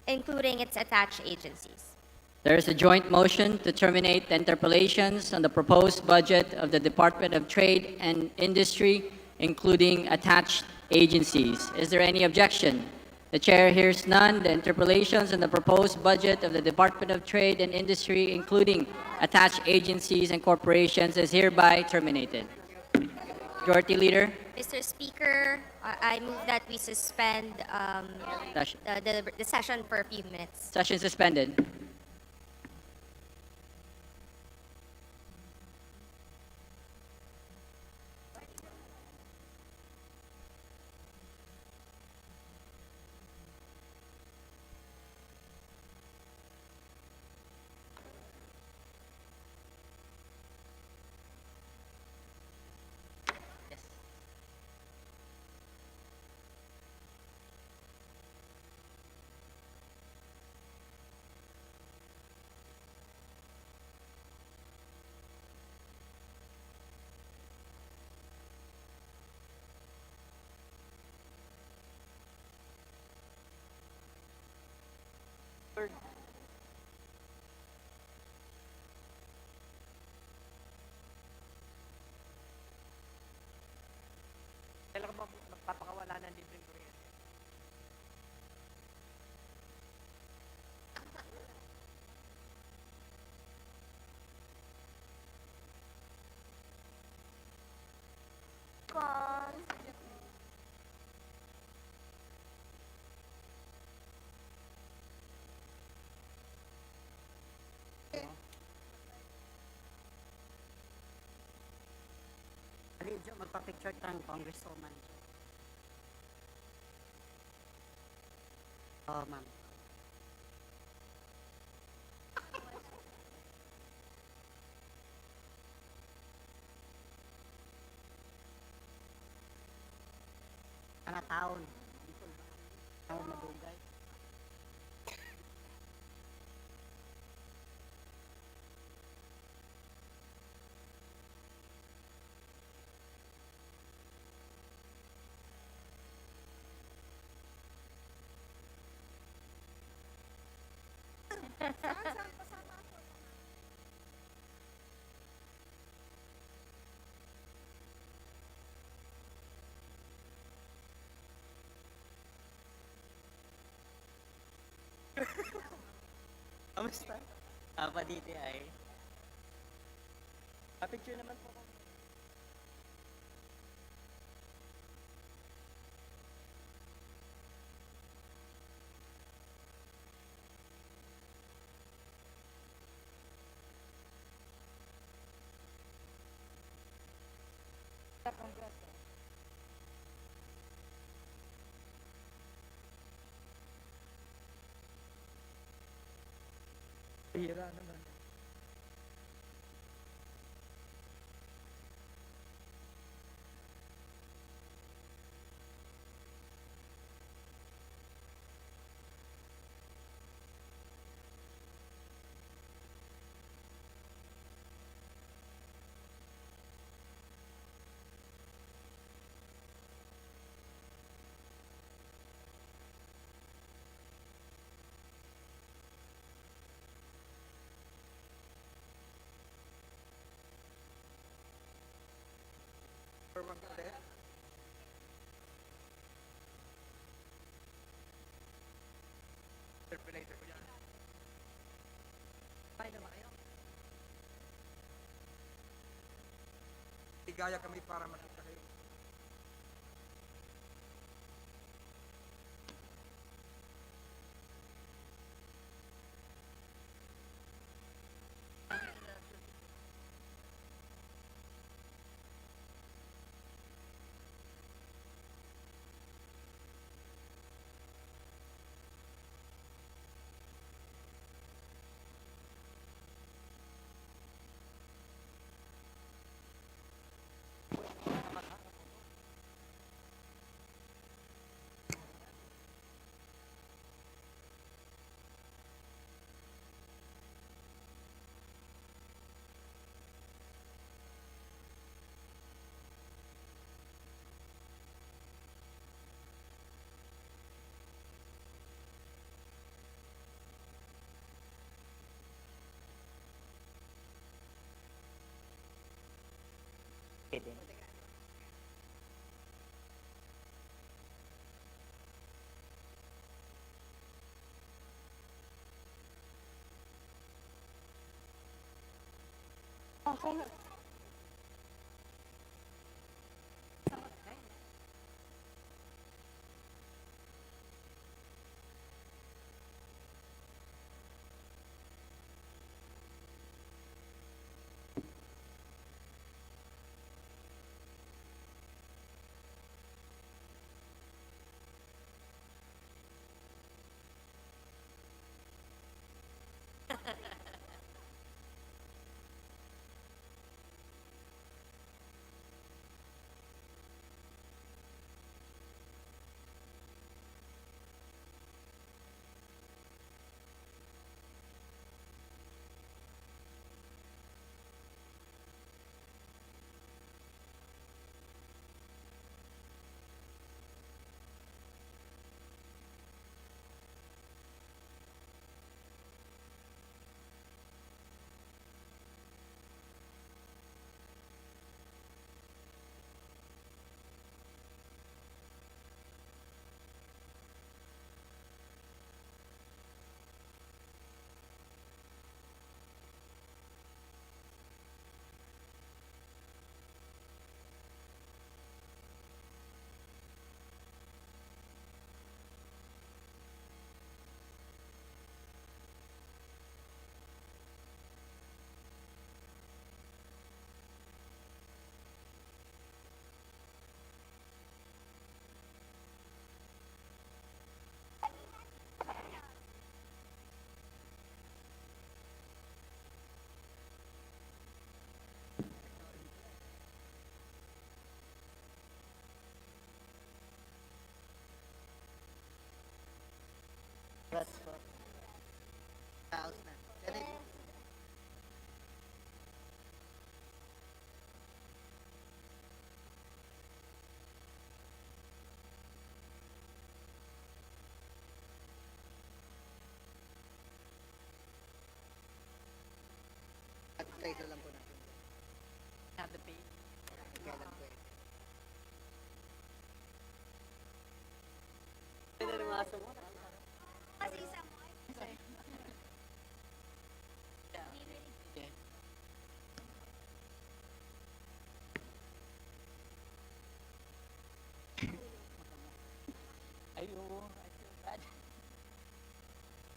including its attached agencies. There is a joint motion to terminate the interpolations on the proposed budget of the Department of Trade and Industry, including attached agencies. Is there any objection? The chair hears none. The interpolations on the proposed budget of the Department of Trade and Industry, including attached agencies and corporations, is hereby terminated. Majority Leader. Mr. Speaker, I move that we suspend Session. the session for a few minutes. Session suspended. Kailan ka ba magpapakawala ng libreng kuryente? Magpa-picture tayong congresswoman. Oh, ma'am. Taon. Taon madugay. Kamusta? Apa dito ay? Picture naman po. Hira naman. Interpolator ko yan. Ay naman kayo. Igaya kami para makita kayo. Kidding.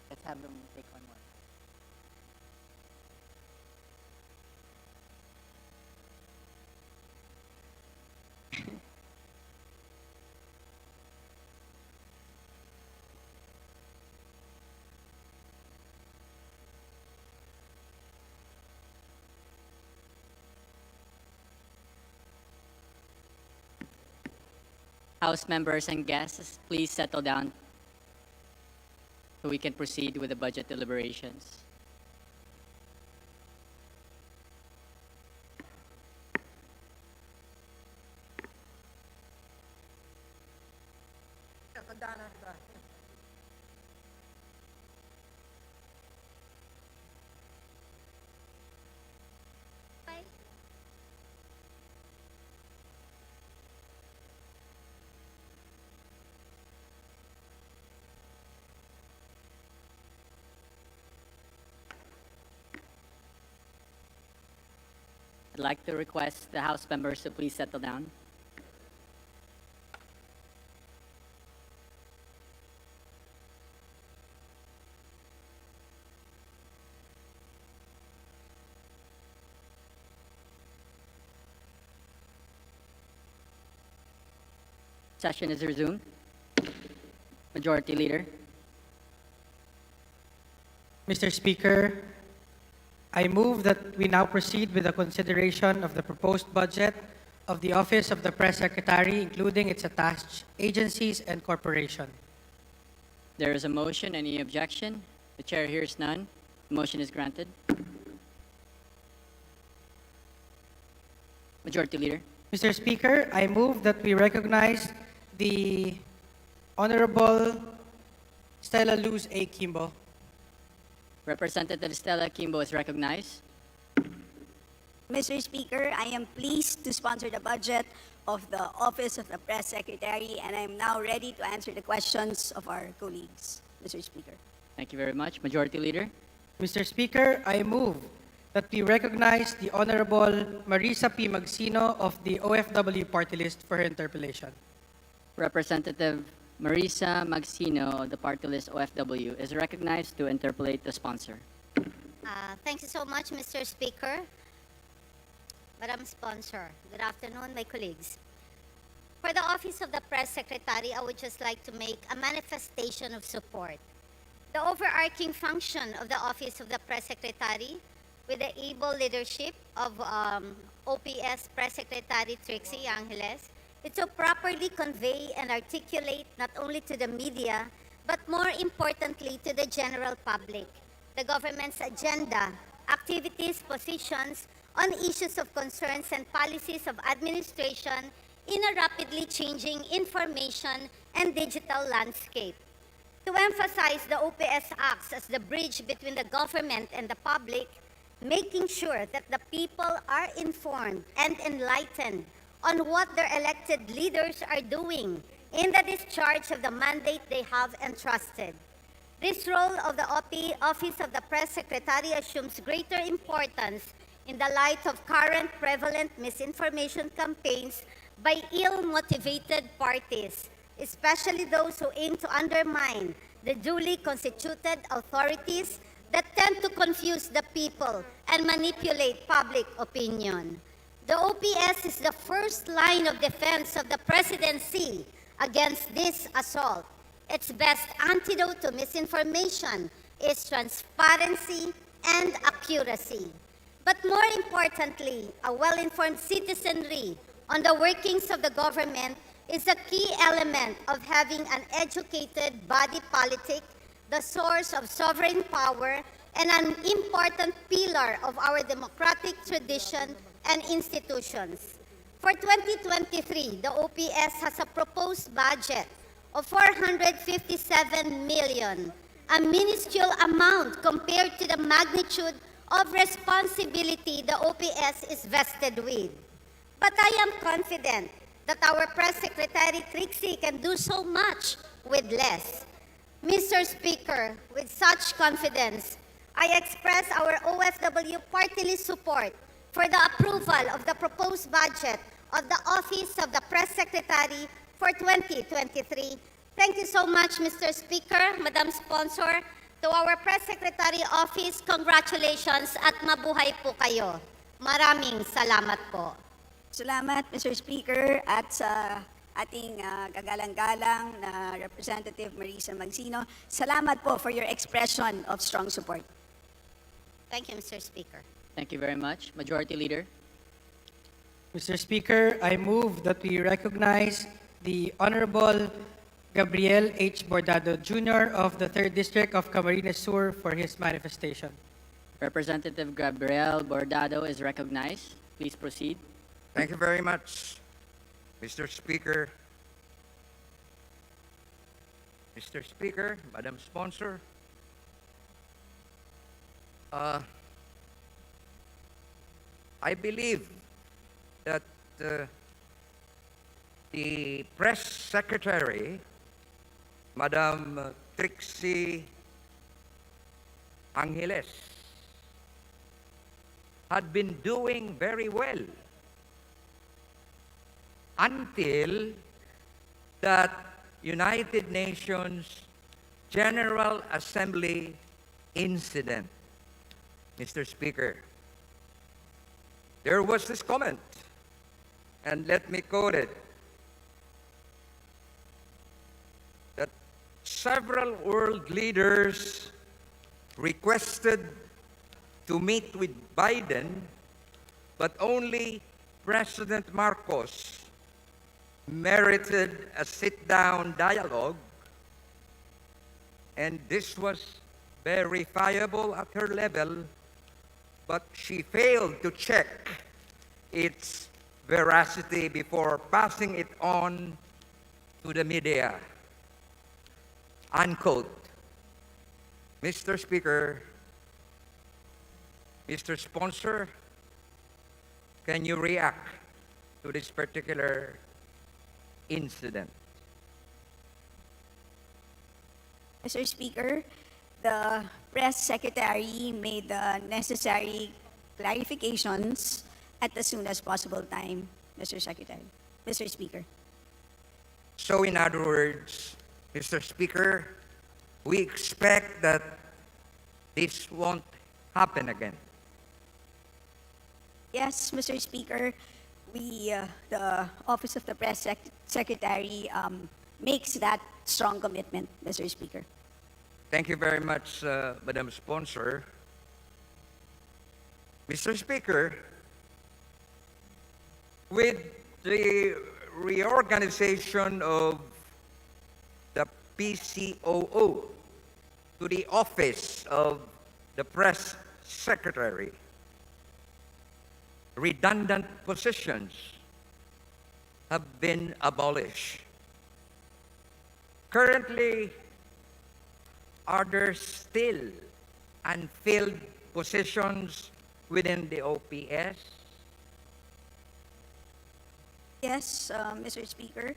Let's have them take one more. House members and guests, please settle down so we can proceed with the budget deliberations. I'd like to request the House members to please settle down. Session is resumed. Majority Leader. Mr. Speaker, I move that we now proceed with the consideration of the proposed budget of the Office of the Press Secretary, including its attached agencies and corporation. There is a motion. Any objection? The chair hears none. The motion is granted. Majority Leader. Mr. Speaker, I move that we recognize the Honorable Stella Luz A. Kimbo. Representative Stella Kimbo is recognized. Mr. Speaker, I am pleased to sponsor the budget of the Office of the Press Secretary, and I'm now ready to answer the questions of our colleagues, Mr. Speaker. Thank you very much. Majority Leader. Mr. Speaker, I move that we recognize the Honorable Marisa P. Magsino of the OFW Party List for her interpellation. Representative Marisa Magsino of the party list OFW is recognized to interpolate the sponsor. Thank you so much, Mr. Speaker. Madam Sponsor, good afternoon, my colleagues. For the Office of the Press Secretary, I would just like to make a manifestation of support. The overarching function of the Office of the Press Secretary, with the able leadership of OPS Press Secretary Trixie Angeles, is to properly convey and articulate not only to the media, but more importantly to the general public, the government's agenda, activities, positions on issues of concerns and policies of administration in a rapidly changing information and digital landscape. To emphasize, the OPS acts as the bridge between the government and the public, making sure that the people are informed and enlightened on what their elected leaders are doing in the discharge of the mandate they have entrusted. This role of the Office of the Press Secretary assumes greater importance in the light of current prevalent misinformation campaigns by ill-motivated parties, especially those who aim to undermine the duly constituted authorities that tend to confuse the people and manipulate public opinion. The OPS is the first line of defense of the presidency against this assault. Its best antidote to misinformation is transparency and accuracy. But more importantly, a well-informed citizenry on the workings of the government is a key element of having an educated body politic, the source of sovereign power, and an important pillar of our democratic tradition and institutions. For 2023, the OPS has a proposed budget of 457 million, a minuscule amount compared to the magnitude of responsibility the OPS is vested with. But I am confident that our Press Secretary Trixie can do so much with less. Mr. Speaker, with such confidence, I express our OFW party list support for the approval of the proposed budget of the Office of the Press Secretary for 2023. Thank you so much, Mr. Speaker, Madam Sponsor. To our Press Secretary Office, congratulations at mabuhay po kayo. Maraming salamat po. Salamat, Mr. Speaker, at sa ating kagalang-galang na Representative Marisa Magsino. Salamat po for your expression of strong support. Thank you, Mr. Speaker. Thank you very much. Majority Leader. Mr. Speaker, I move that we recognize the Honorable Gabriel H. Bordado Jr. of the 3rd District of Camarines Sur for his manifestation. Representative Gabriel Bordado is recognized. Please proceed. Thank you very much, Mr. Speaker. Mr. Speaker, Madam Sponsor, I believe that the Press Secretary, Madam Trixie Angeles, had been doing very well until that United Nations General Assembly incident. Mr. Speaker, there was this comment, and let me quote it, that several world leaders requested to meet with Biden, but only President Marcos merited a sit-down dialogue, and this was verifiable at her level, but she failed to check its veracity before passing it on to the media. Unquote. Mr. Speaker, Mr. Sponsor, can you react to this particular incident? Mr. Speaker, the press secretary made the necessary clarifications at the soonest possible time, Mr. Secretary. Mr. Speaker. So in other words, Mr. Speaker, we expect that this won't happen again. Yes, Mr. Speaker, the Office of the Press Secretary makes that strong commitment, Mr. Speaker. Thank you very much, Madam Sponsor. Mr. Speaker, with the reorganization of the PCOO to the Office of the Press Secretary, redundant positions have been abolished. Currently, are there still unfilled positions within the OPS? Yes, Mr. Speaker.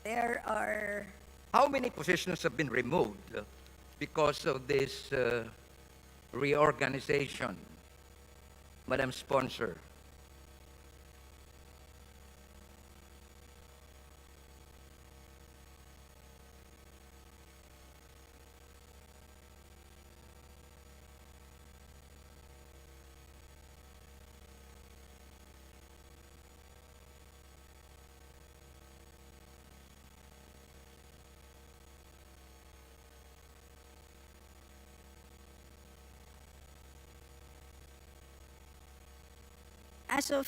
There are... How many positions have been removed because of this reorganization, Madam Sponsor? As of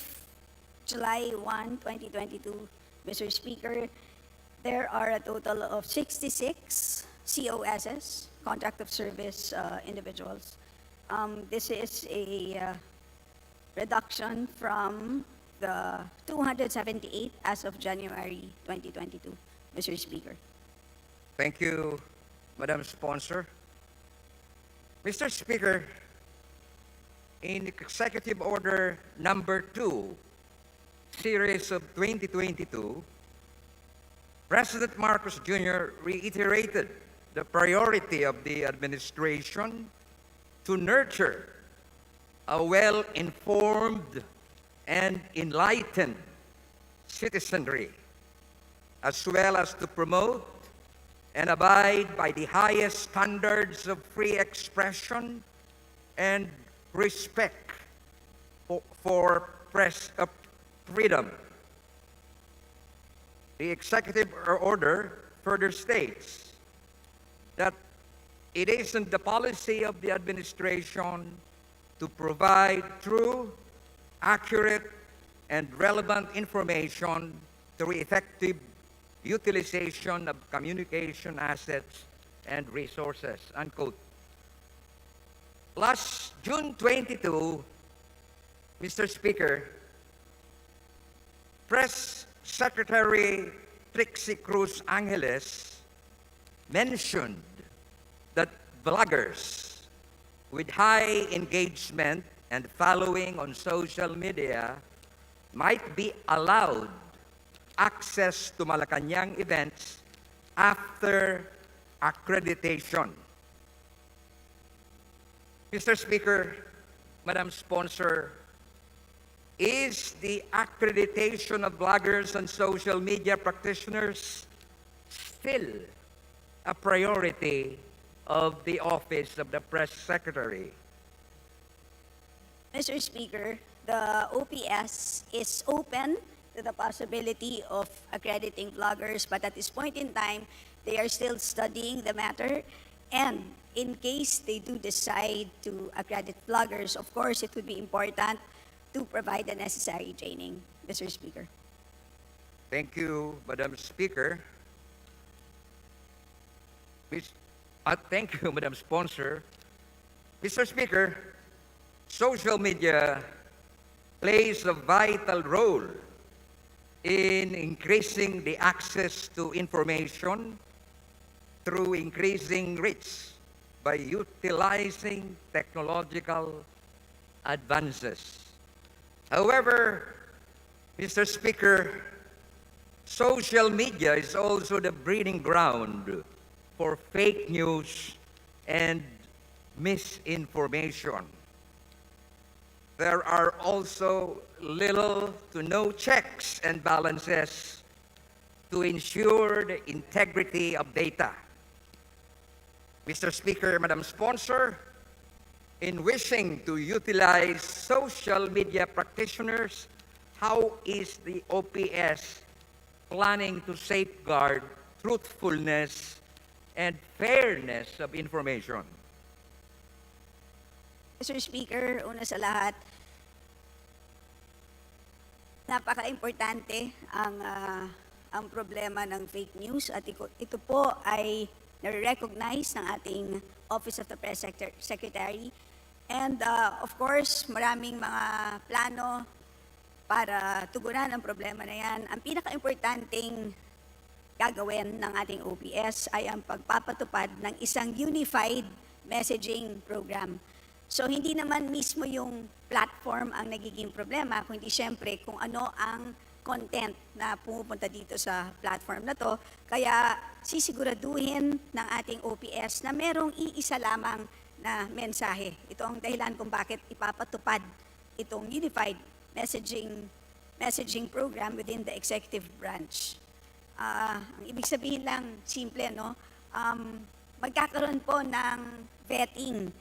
July 1, 2022, Mr. Speaker, there are a total of 66 COSs, contract of service individuals. This is a reduction from the 278 as of January 2022, Mr. Speaker. Thank you, Madam Sponsor. Mr. Speaker, in Executive Order Number 2, Series of 2022, President Marcos Jr. reiterated the priority of the administration to nurture a well-informed and enlightened citizenry, as well as to promote and abide by the highest standards of free expression and respect for press freedom. The executive order further states that it isn't the policy of the administration to provide true, accurate, and relevant information through effective utilization of communication assets and resources, unquote. Last June 22, Mr. Speaker, Press Secretary Trixie Cruz Angeles mentioned that bloggers with high engagement and following on social media might be allowed access to Malacanang events after accreditation. Mr. Speaker, Madam Sponsor, is the accreditation of bloggers and social media practitioners still a priority of the Office of the Press Secretary? Mr. Speaker, the OPS is open to the possibility of accrediting bloggers, but at this point in time, they are still studying the matter. And in case they do decide to accredit bloggers, of course, it would be important to provide the necessary training, Mr. Speaker. Thank you, Madam Speaker. Thank you, Madam Sponsor. Mr. Speaker, social media plays a vital role in increasing the access to information through increasing reach by utilizing technological advances. However, Mr. Speaker, social media is also the breeding ground for fake news and misinformation. There are also little to no checks and balances to ensure the integrity of data. Mr. Speaker, Madam Sponsor, in wishing to utilize social media practitioners, how is the OPS planning to safeguard truthfulness and fairness of information? Mr. Speaker, una sa lahat, napaka-importante ang problema ng fake news at ito po ay na-recognize ng ating Office of the Press Secretary. And of course, maraming mga plano para tugunan ang problema na yan. Ang pinaka-importanting gagawin ng ating OPS ay ang pagpapatupad ng isang unified messaging program. So hindi naman mismo yung platform ang nagiging problema, kundi siyempre kung ano ang content na pumupunta dito sa platform na to. Kaya sisiguraduhin ng ating OPS na merong iisa lamang na mensahe. Ito ang dahilan kung bakit ipapatupad itong unified messaging program within the executive branch. Ang ibig sabihin lang, simple, no? Magkakaroon po ng vetting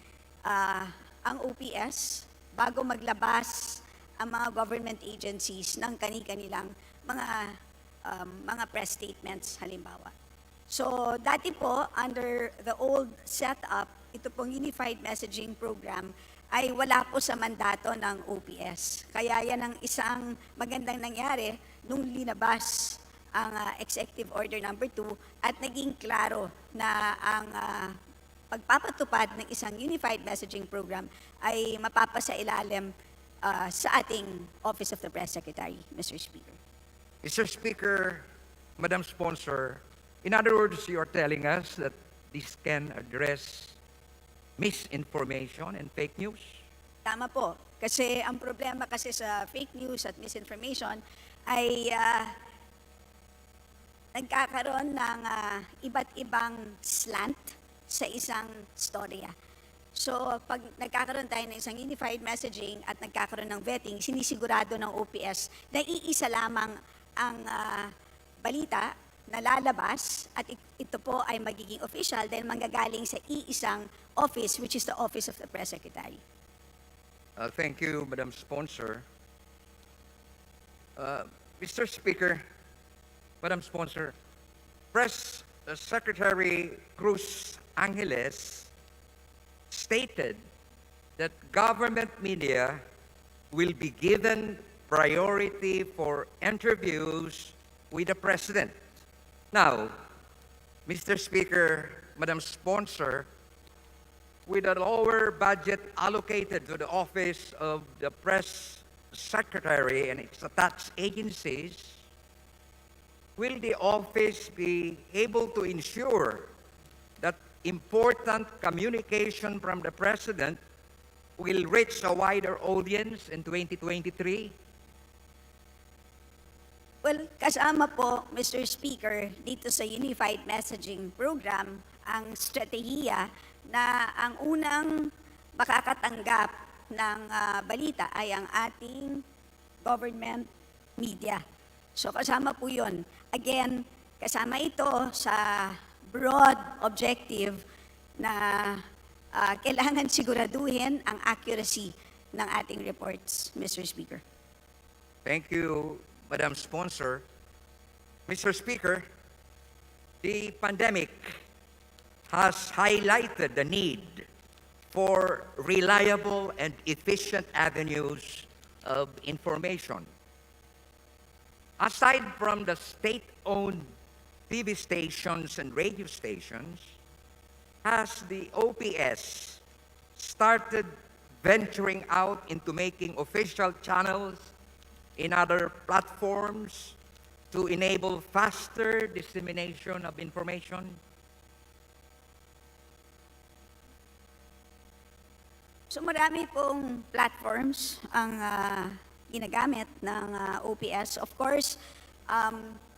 ang OPS bago maglabas ang mga government agencies ng kani-kanilang mga press statements halimbawa. So dati po, under the old setup, ito pong Unified Messaging Program ay wala po sa mandato ng OPS. Kaya yan ang isang magandang nangyari nung linabas ang Executive Order number 2 at naging klaro na ang pagpapatupad ng isang Unified Messaging Program ay mapapasailalim sa ating Office of the Press Secretary, Mr. Speaker. Mr. Speaker, Madam Sponsor, in other words, you are telling us that this can address misinformation and fake news? Tama po. Kasi ang problema kasi sa fake news at misinformation ay nagkakaroon ng iba't ibang slant sa isang storya. So, pag nagkakaroon tayo ng isang unified messaging at nagkakaroon ng vetting, sinisigurado ng OPS na iisa lamang ang balita na lalabas at ito po ay magiging official dahil manggagaling sa iisang office, which is the Office of the Press Secretary. Thank you, Madam Sponsor. Mr. Speaker, Madam Sponsor, Press Secretary Cruz Angeles stated that government media will be given priority for interviews with the President. Now, Mr. Speaker, Madam Sponsor, with a lower budget allocated to the Office of the Press Secretary and its attached agencies, will the office be able to ensure that important communication from the President will reach a wider audience in 2023? Well, kasama po, Mr. Speaker, dito sa Unified Messaging Program, ang strategiya na ang unang makakatanggap ng balita ay ang ating government media. So kasama po yun. Again, kasama ito sa broad objective na kailangan siguraduhin ang accuracy ng ating reports, Mr. Speaker. Thank you, Madam Sponsor. Mr. Speaker, the pandemic has highlighted the need for reliable and efficient avenues of information. Aside from the state-owned TV stations and radio stations, has the OPS started venturing out into making official channels in other platforms to enable faster dissemination of information? So marami pong platforms ang ginagamit ng OPS. Of course,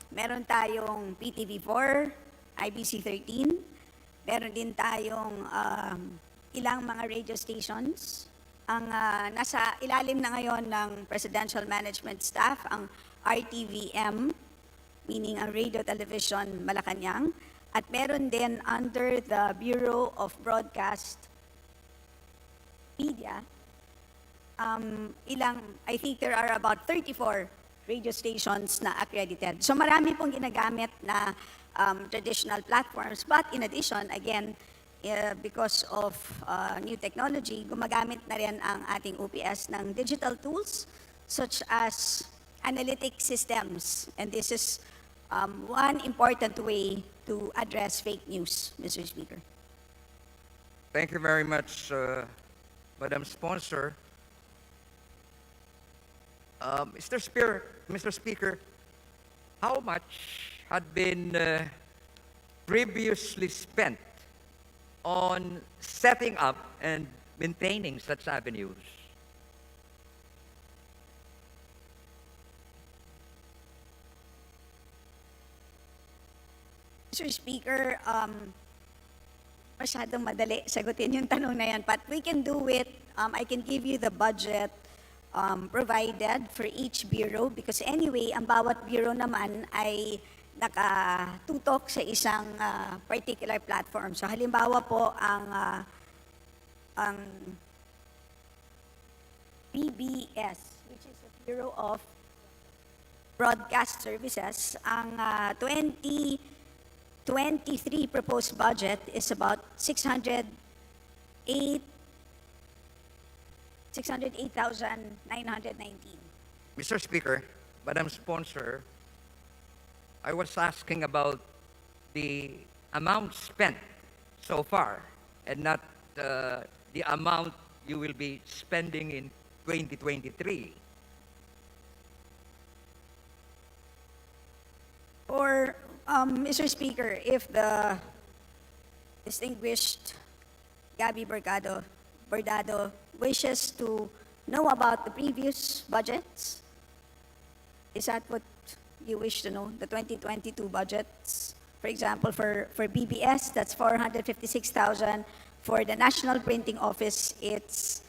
meron tayong PTV4, IBC13, meron din tayong ilang mga radio stations. Ang nasa ilalim na ngayon ng Presidential Management Staff, ang RTVM, meaning ang Radio Television Malacanang, at meron din under the Bureau of Broadcast Media, I think there are about 34 radio stations na accredited. So marami pong ginagamit na traditional platforms, but in addition, again, because of new technology, gumagamit na rin ang ating OPS ng digital tools such as analytic systems. And this is one important way to address fake news, Mr. Speaker. Thank you very much, Madam Sponsor. Mr. Speaker, how much had been previously spent on setting up and maintaining such avenues? Mr. Speaker, masyadong madali sagutin yung tanong na yan, but we can do it. I can give you the budget provided for each bureau because anyway, ang bawat bureau naman ay nakatutok sa isang particular platform. So halimbawa po ang BBS, which is the Bureau of Broadcast Services, ang 2023 proposed budget is about 608,919. Mr. Speaker, Madam Sponsor, I was asking about the amount spent so far and not the amount you will be spending in 2023. Or, Mr. Speaker, if the distinguished Gabby Bordado wishes to know about the previous budgets, is that what you wish to know? The 2022 budgets, for example, for BBS, that's 456,000. For the National Printing Office, it's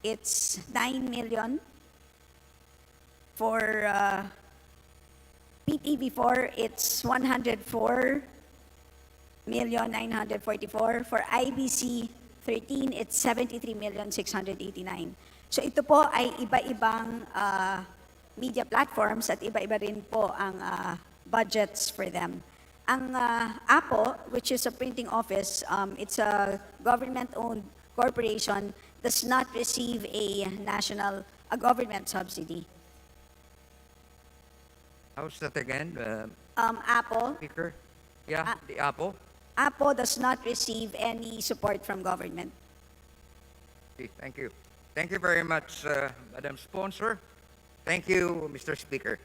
9 million. For PTV4, it's 104,944,000. For IBC 13, it's 73,689,000. So ito po ay iba-ibang media platforms at iba-iba rin po ang budgets for them. Ang APO, which is a printing office, it's a government-owned corporation, does not receive a government subsidy. How's that again, APO, Speaker? Yeah, the Apple. APO does not receive any support from government. Okay, thank you. Thank you very much, Madam Sponsor. Thank you, Mr. Speaker.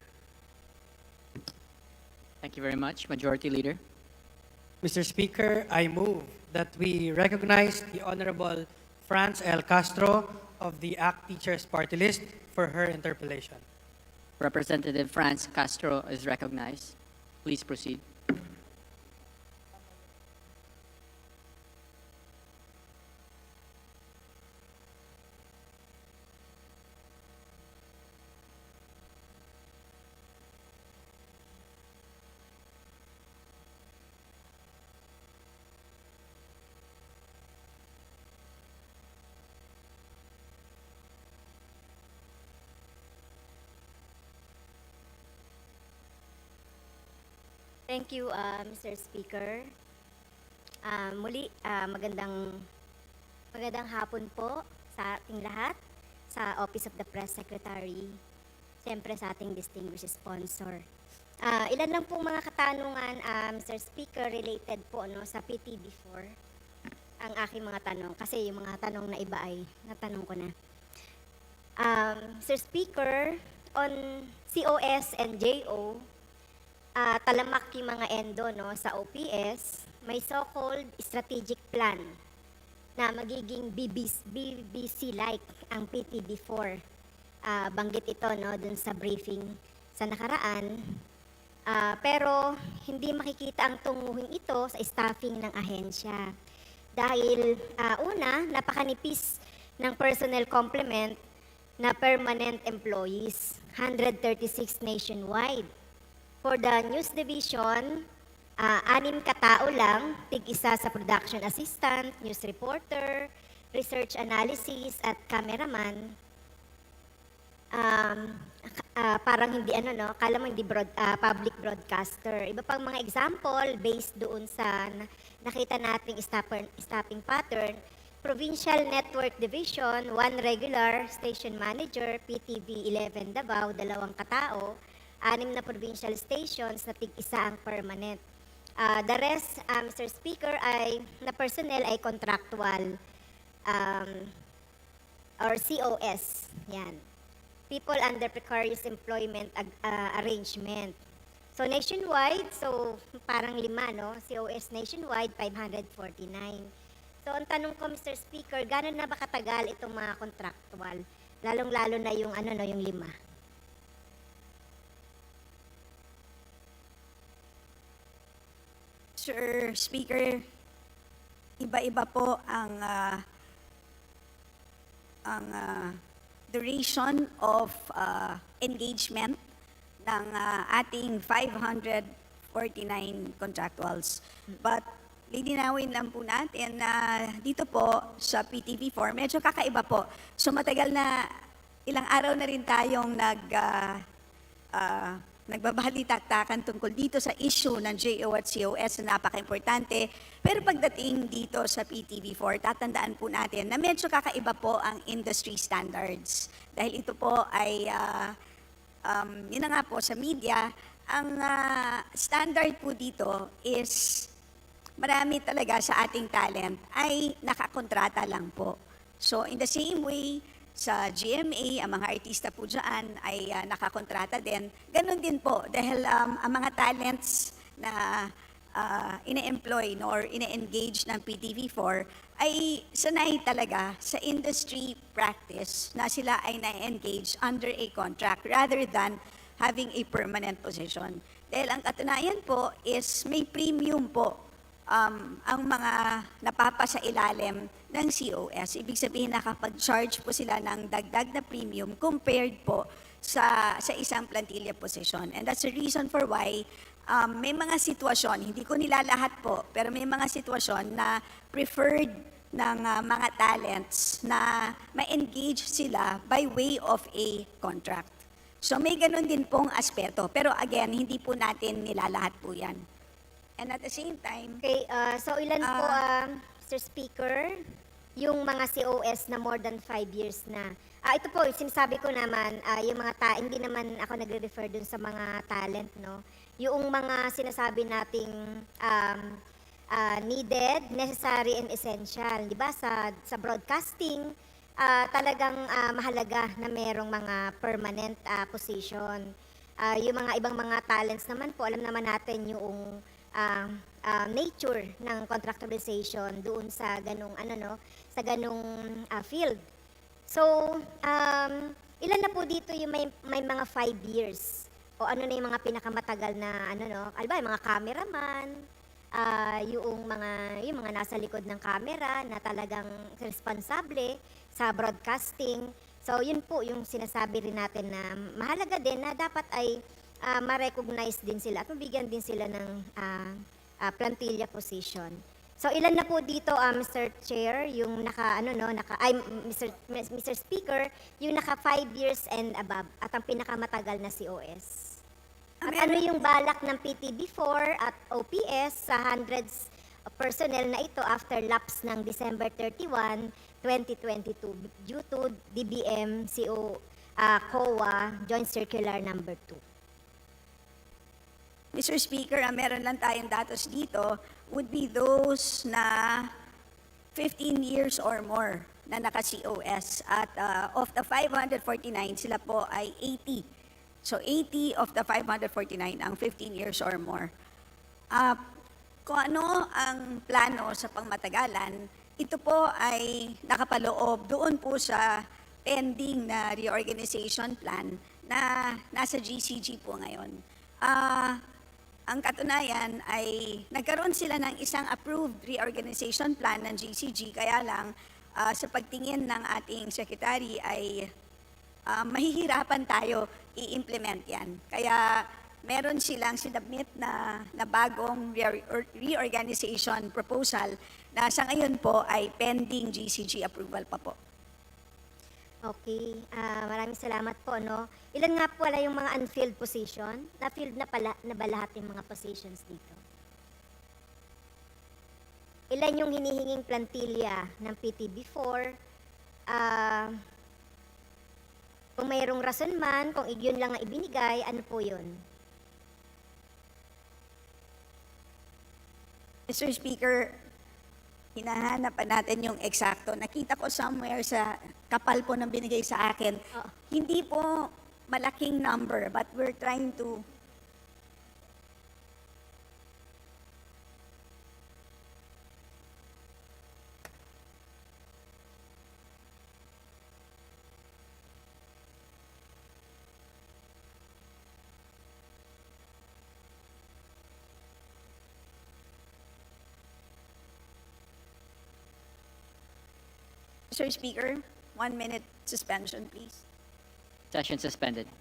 Thank you very much, Majority Leader. Mr. Speaker, I move that we recognize the Honorable Franz L. Castro of the ACT Teachers Party List for her interpellation. Representative Franz Castro is recognized. Please proceed. Thank you, Mr. Speaker. Muli, magandang hapon po sa ating lahat, sa Office of the Press Secretary, siyempre sa ating distinguished sponsor. Ilan lang pong mga katanungan, Mr. Speaker, related po sa PTV4, ang aking mga tanong, kasi yung mga tanong na iba ay natanong ko na. Mr. Speaker, on COS and JO, talamak yung mga endo sa OPS, may so-called strategic plan na magiging BBC-like ang PTV4. Banggit ito no, dun sa briefing sa nakaraan. Pero hindi makikita ang tunguhing ito sa staffing ng ahensya. Dahil una, napakanipis ng personnel complement na permanent employees, 136 nationwide. For the news division, 6 katao lang, tig-isa sa production assistant, news reporter, research analysis, at cameraman. Parang hindi kala mo hindi public broadcaster. Iba pang mga example based doon sa nakita nating staffing pattern. Provincial Network Division, 1 regular station manager, PTV 11 Davao, 2 katao, 6 na provincial stations na tig-isa ang permanent. The rest, Mr. Speaker, na personnel ay contractual or COS. Yan. People under precarious employment arrangement. So nationwide, parang 5, no? COS nationwide, 549. So ang tanong ko, Mr. Speaker, gano'n na ba katagal itong mga contractual? Lalong-lalo na yung yung 5. Sir Speaker, iba-iba po ang duration of engagement ng ating 549 contractuals. But lilinawin lang po natin na dito po sa PTV4, medyo kakaiba po. So matagal na, ilang araw na rin tayong nagbabalitaktakan tungkol dito sa issue ng JO at COS na napaka-importante. Pero pagdating dito sa PTV4, tatandaan po natin na medyo kakaiba po ang industry standards. Dahil ito po ay, yun na nga po sa media, ang standard po dito is marami talaga sa ating talent ay nakakontrata lang po. So in the same way, sa GMA, ang mga artista po dyan ay nakakontrata din. Ganon din po, dahil ang mga talents na ine-employ or ine-engage ng PTV4 ay sanay talaga sa industry practice na sila ay na-engage under a contract rather than having a permanent position. Dahil ang katunayan po is may premium po ang mga napapasa ilalim ng COS. Ibig sabihin nakapag-charge po sila ng dagdag na premium compared po sa isang plantilla position. And that's the reason for why may mga sitwasyon, hindi ko nilalahat po, pero may mga sitwasyon na preferred ng mga talents na ma-engage sila by way of a contract. So may ganun din pong aspeto. Pero again, hindi po natin nilalahat po yan. And at the same time... Okay, so ilan po, Mr. Speaker, yung mga COS na more than 5 years na? Ito po, sinasabi ko naman, yung mga hindi naman ako nagre-refer dun sa mga talent, no? Yung mga sinasabi nating needed, necessary, and essential. Di ba? Sa broadcasting, talagang mahalaga na merong mga permanent position. Yung mga ibang mga talents naman po, alam naman natin yung nature ng contractualization doon sa ganung sa ganung field. So, ilan na po dito yung may mga 5 years? O ano na yung mga pinakamatagal na yung mga cameraman, yung mga nasa likod ng camera na talagang responsable sa broadcasting. So, yun po yung sinasabi rin natin na mahalaga din na dapat ay ma-recognize din sila at mabigyan din sila ng plantilla position. So ilan na po dito, Mr. Chair, yung Mr. Speaker, yung naka 5 years and above at ang pinakamatagal na COS. At ano yung balak ng PTV4 at OPS sa hundreds of personnel na ito after lapse ng December 31, 2022 due to DBM COA Joint Circular number 2. Mr. Speaker, meron lang tayong datos dito would be those na 15 years or more na naka-COS. At of the 549, sila po ay 80. So 80 of the 549 ang 15 years or more. Kung ano ang plano sa pangmatagalan, ito po ay nakapaloob doon po sa pending na reorganization plan na nasa GCG po ngayon. Ang katunayan ay nagkaroon sila ng isang approved reorganization plan ng GCG, kaya lang sa pagtingin ng ating secretary ay mahihirapan tayo i-implement yan. Kaya meron silang sinubmit na bagong reorganization proposal na sa ngayon po ay pending GCG approval pa po. Okay, maraming salamat po, no? Ilan nga po wala yung mga unfilled position? Na-filled na ba lahat yung mga positions dito? Ilan yung hinihinging plantilla ng PTV4? Kung mayroong rason man, kung yun lang ang ibinigay, ano po yun? Mr. Speaker, hinahanap pa natin yung eksakto. Nakita ko somewhere sa kapal po ng binigay sa akin. Hindi po malaking number, but we're trying to Mr. Speaker, 1 minute suspension, please. Session suspended.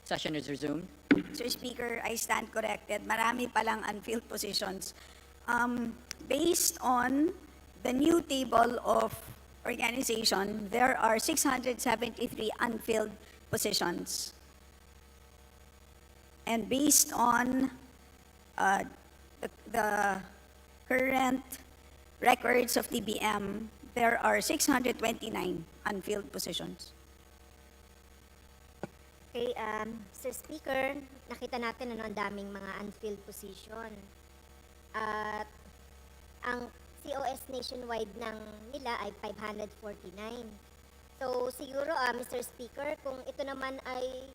Session is resumed. Mr. Speaker, I stand corrected. Marami palang unfilled positions. Based on the new table of organization, there are 673 unfilled positions. And based on the current records of TBM, there are 629 unfilled positions. Okay, Sir Speaker, nakita natin ang daming mga unfilled position. At ang COS nationwide ng nila ay 549. So siguro, Mr. Speaker, kung ito naman ay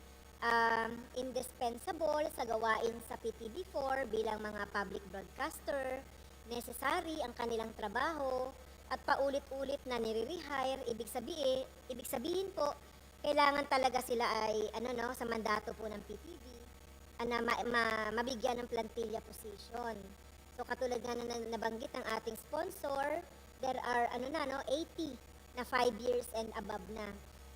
indispensable sa gawain sa PTV4 bilang mga public broadcaster, necessary ang kanilang trabaho, at paulit-ulit na nire-rehire, ibig sabihin po, kailangan talaga sila ay sa mandato po ng PTV na mabigyan ng plantilla position. So katulad nga na nabanggit ng ating sponsor, there are 80 na 5 years and above na.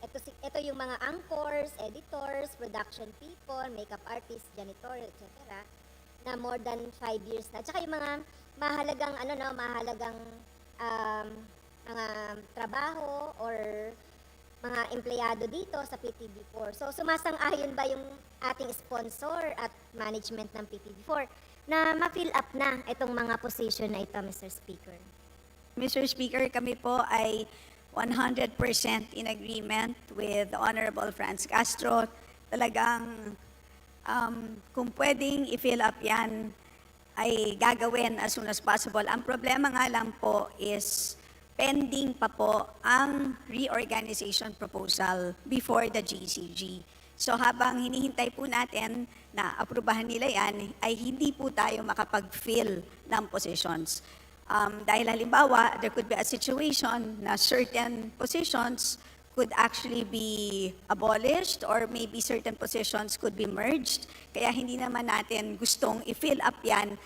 Ito yung mga anchors, editors, production people, makeup artists, janitor, etc. na more than 5 years na. Tsaka yung mga mahalagang mga trabaho or mga empleyado dito sa PTV4. So, sumasang-ayon ba yung ating sponsor at management ng PTV4 na ma-fill up na itong mga position na ito, Mr. Speaker? Mr. Speaker, kami po ay 100% in agreement with the Honorable Franz Castro. Talagang kung pwedeng i-fill up yan, ay gagawin as soon as possible. Ang problema nga lang po is pending pa po ang reorganization proposal before the GCG. So habang hinihintay po natin na aprubahan nila yan, ay hindi po tayo makapag-fill ng positions. Dahil halimbawa, there could be a situation na certain positions could actually be abolished or maybe certain positions could be merged. Kaya hindi naman natin gustong i-fill up yan.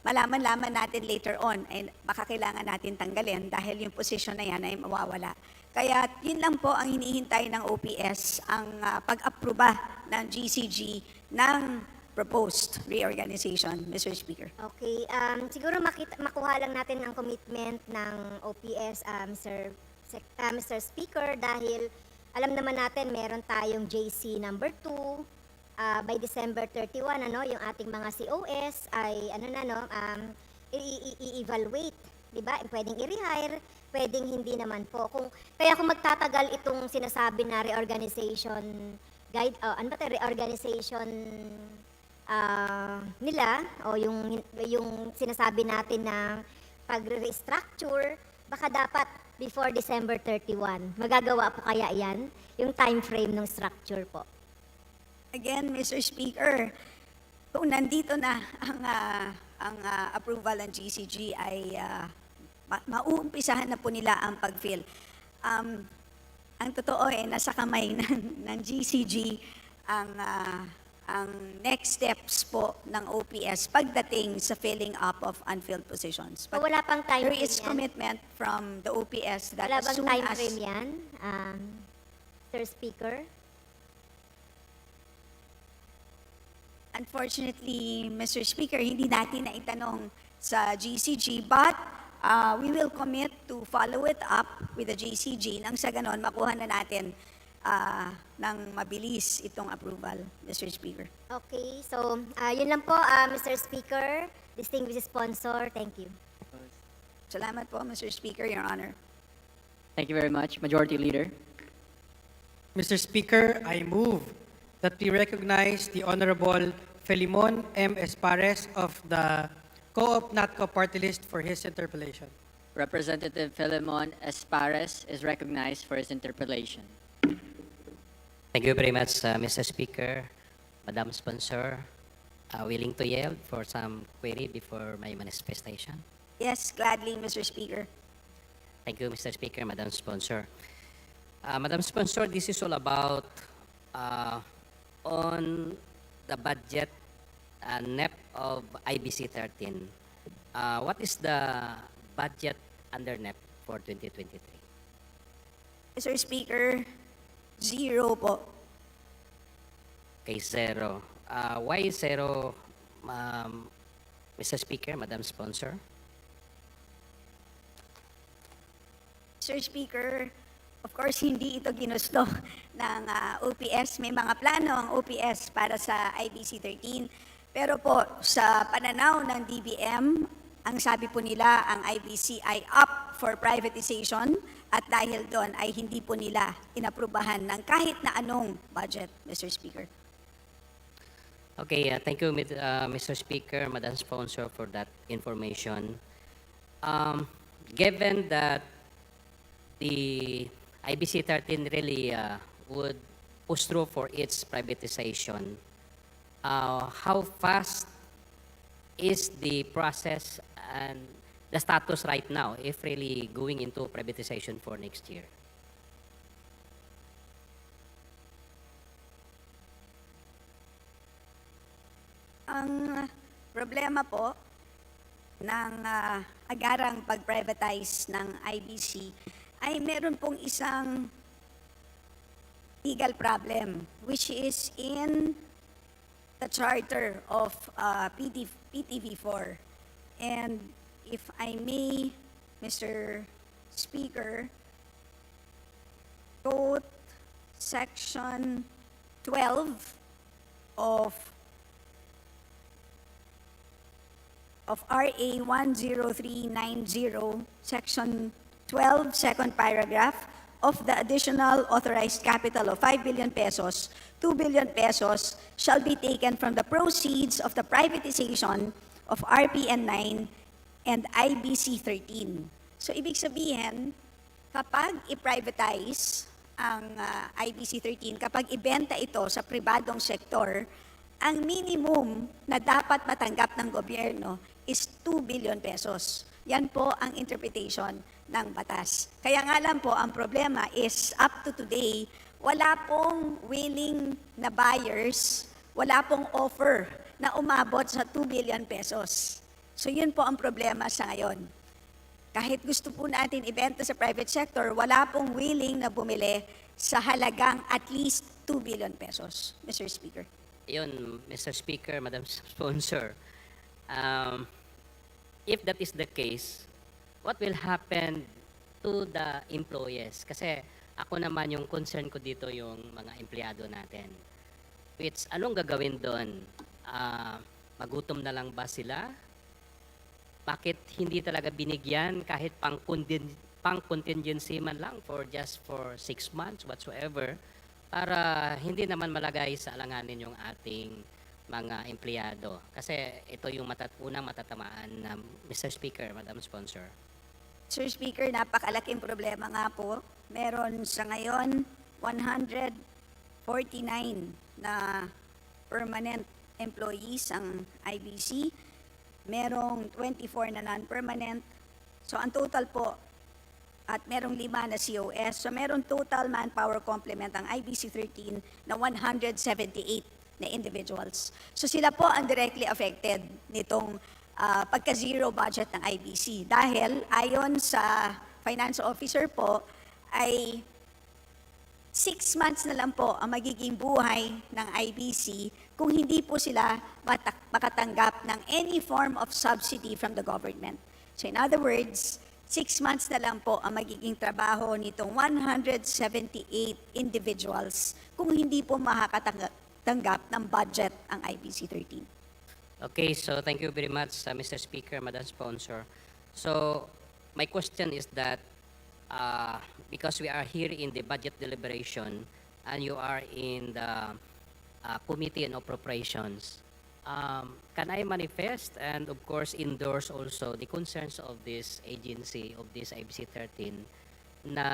Malaman-laman natin later on ay baka kailangan natin tanggalin dahil yung position na yan ay mawawala. Kaya yun lang po ang hinihintay ng OPS, ang pag-aproba ng GCG ng proposed reorganization, Mr. Speaker. Okay, siguro makuha lang natin ang commitment ng OPS, Mr. Speaker, dahil alam naman natin meron tayong JC number 2, by December 31, yung ating mga COS ay i-evaluate, di ba? Pwedeng i-rehire, pwedeng hindi naman po. Kaya kung magtatagal itong sinasabi na reorganization reorganization nila o yung sinasabi natin na pag-restructure, baka dapat before December 31. Magagawa po kaya yan? Yung time frame ng structure po. Again, Mr. Speaker, kung nandito na ang approval ng GCG ay mauumpisahan na po nila ang pag-fill. Ang totoo nasa kamay ng GCG ang next steps po ng OPS pagdating sa filling up of unfilled positions. But wala pang time there frame is yan? commitment from the OPS that Wala as bang soon time as... frame yan, Mr. Speaker? Unfortunately, Mr. Speaker, hindi natin na itanong sa GCG, but we will commit to follow it up with the GCG nang sa ganon makuha na natin ng mabilis itong approval, Mr. Speaker. Okay, so yun lang po, Mr. Speaker, distinguished sponsor, thank you. Salamat po, Mr. Speaker, Your Honor. Thank you very much. Majority Leader. Mr. Speaker, I move that we recognize the Honorable Felimon M. Espares of the Co-op NATCO party list for his interpellation. Representative Philemon Espares is recognized for his interpellation. Thank you very much, Mr. Speaker. Madam Sponsor, willing to yield for some query before my manifestation? Yes, gladly, Mr. Speaker. Thank you, Mr. Speaker, Madam Sponsor. Madam Sponsor, this is all about on the budget NEP of IBC 13. What is the budget under NEP for 2023? Mr. Speaker, 0 po. Okay, 0. Why 0, Mr. Speaker, Madam Sponsor? Mr. Speaker, of course, hindi ito ginusto ng OPS. May mga plano ang OPS para sa IBC 13. Pero po, sa pananaw ng DBM, ang sabi po nila, ang IBC ay up for privatization at dahil doon ay hindi po nila inaprubahan ng kahit na anong budget, Mr. Speaker. Okay, thank you, Mr. Speaker, Madam Sponsor, for that information. Given that the IBC 13 really would push through for its privatization, how fast is the process and the status right now if really going into privatization for next year? Ang problema po ng agarang pag-privatize ng IBC ay meron pong isang legal problem which is in the charter of PTV4. And if I may, Mr. Speaker, quote section 12 of RA 10390, section 12, second paragraph, of the additional authorized capital of 5 billion pesos, 2 billion pesos shall be taken from the proceeds of the privatization of RPN 9 and IBC 13. So, ibig sabihin, kapag i-privatize ang IBC 13 kapag ibenta ito sa pribadong sektor, ang minimum na dapat matanggap ng gobyerno is 2 billion pesos. Yan po ang interpretation ng batas. Kaya nga lang po, ang problema is up to today, wala pong willing na buyers, wala pong offer na umabot sa 2 billion pesos. So yun po ang problema sa ngayon. Kahit gusto po natin ibenta sa private sector, wala pong willing na bumili sa halagang at least 2 billion pesos, Mr. Speaker. Yun, Mr. Speaker, Madam Sponsor. If that is the case, what will happen to the employees? Kasi ako naman yung concern ko dito yung mga empleyado natin. Which, anong gagawin doon? Magutom na lang ba sila? Bakit hindi talaga binigyan kahit pang-contingency man lang for 6 months whatsoever para hindi naman malagay sa alanganin yung ating mga empleyado. Kasi ito yung unang matatamaan na Mr. Speaker, Madam Sponsor. Sir Speaker, napakalaking problema nga po. Meron sa ngayon 149 na permanent employees ang IBC. Merong 24 na non-permanent. So ang total po, at merong 5 na COS. So meron total manpower complement ang IBC 13 na 178 na individuals. So sila po ang directly affected nitong pagka-zero budget ng IBC. Dahil ayon sa finance officer po, ay 6 months na lang po ang magiging buhay ng IBC kung hindi po sila makatanggap ng any form of subsidy from the government. So in other words, 6 months na lang po ang magiging trabaho nitong 178 individuals kung hindi po makakatanggap ng budget ang IBC 13. Okay, so thank you very much, Mr. Speaker, Madam Sponsor. So my question is that because we are here in the budget deliberation and you are in the Committee on Appropriations, can I manifest and of course endorse also the concerns of this agency, of this IBC 13, na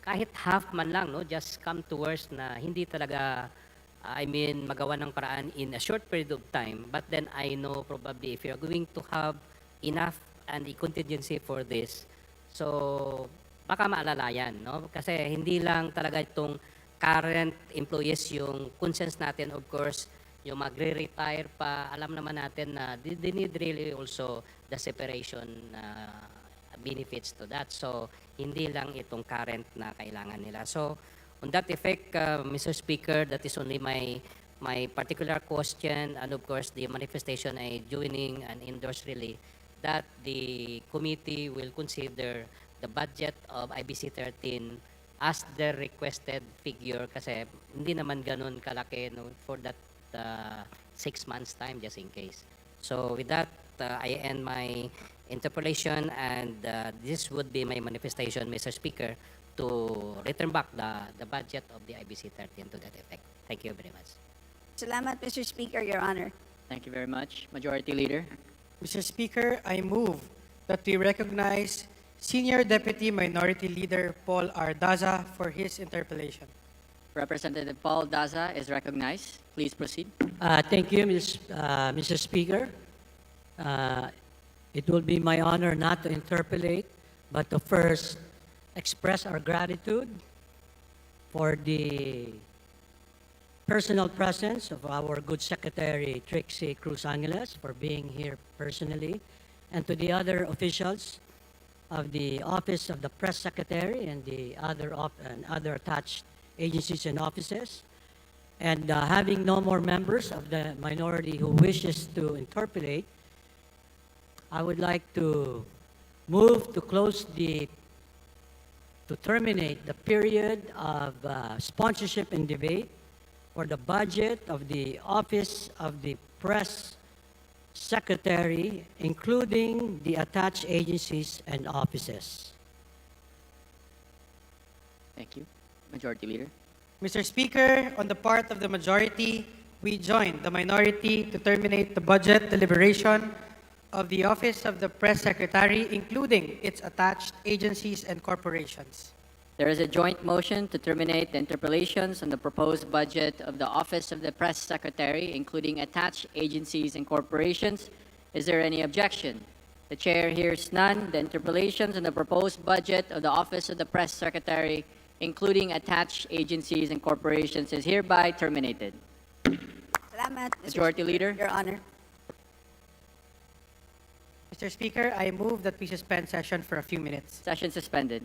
kahit half man lang, no, just come towards na hindi talaga, magawa ng paraan in a short period of time, but then I know probably if you're going to have enough and a contingency for this, so baka maalalayan, no? Kasi hindi lang talaga itong current employees yung concerns natin, of course, yung magre-retire pa, alam naman natin na they need really also the separation benefits to that. So, hindi lang itong current na kailangan nila. So, on that effect, Mr. Speaker, that is only my particular question, and of course, the manifestation ay joining and endorse really that the committee will consider the budget of IBC 13 as the requested figure kasi hindi naman ganun kalaki, no, for that 6 months time just in case. So with that, I end my interpolation and this would be my manifestation, Mr. Speaker, to return back the budget of the IBC 13 to that effect. Thank you very much. Salamat, Mr. Speaker, Your Honor. Thank you very much. Majority Leader. Mr. Speaker, I move that we recognize Senior Deputy Minority Leader Paul R. Daza for his interpellation. Representative Paul Daza is recognized. Please proceed. Thank you, Mr. Speaker. It will be my honor not to interpolate, but to first express our gratitude for the personal presence of our good Secretary Trixie Cruz Angeles for being here personally, and to the other officials of the Office of the Press Secretary and the other attached agencies and offices. And having no more members of the minority who wishes to interpolate, I would like to move to terminate the period of sponsorship and debate for the budget of the Office of the Press Secretary, including the attached agencies and offices. Thank you. Majority Leader. Mr. Speaker, on the part of the majority, we join the minority to terminate the budget deliberation of the Office of the Press Secretary, including its attached agencies and corporations. There is a joint motion to terminate the interpolations on the proposed budget of the Office of the Press Secretary, including attached agencies and corporations. Is there any objection? The chair hears none. The interpolations on the proposed budget of the Office of the Press Secretary, including attached agencies and corporations, is hereby terminated. Salamat, Mr. Majority Speaker, Leader. Your Honor. Mr. Speaker, I move that we suspend session for a few minutes. Session suspended.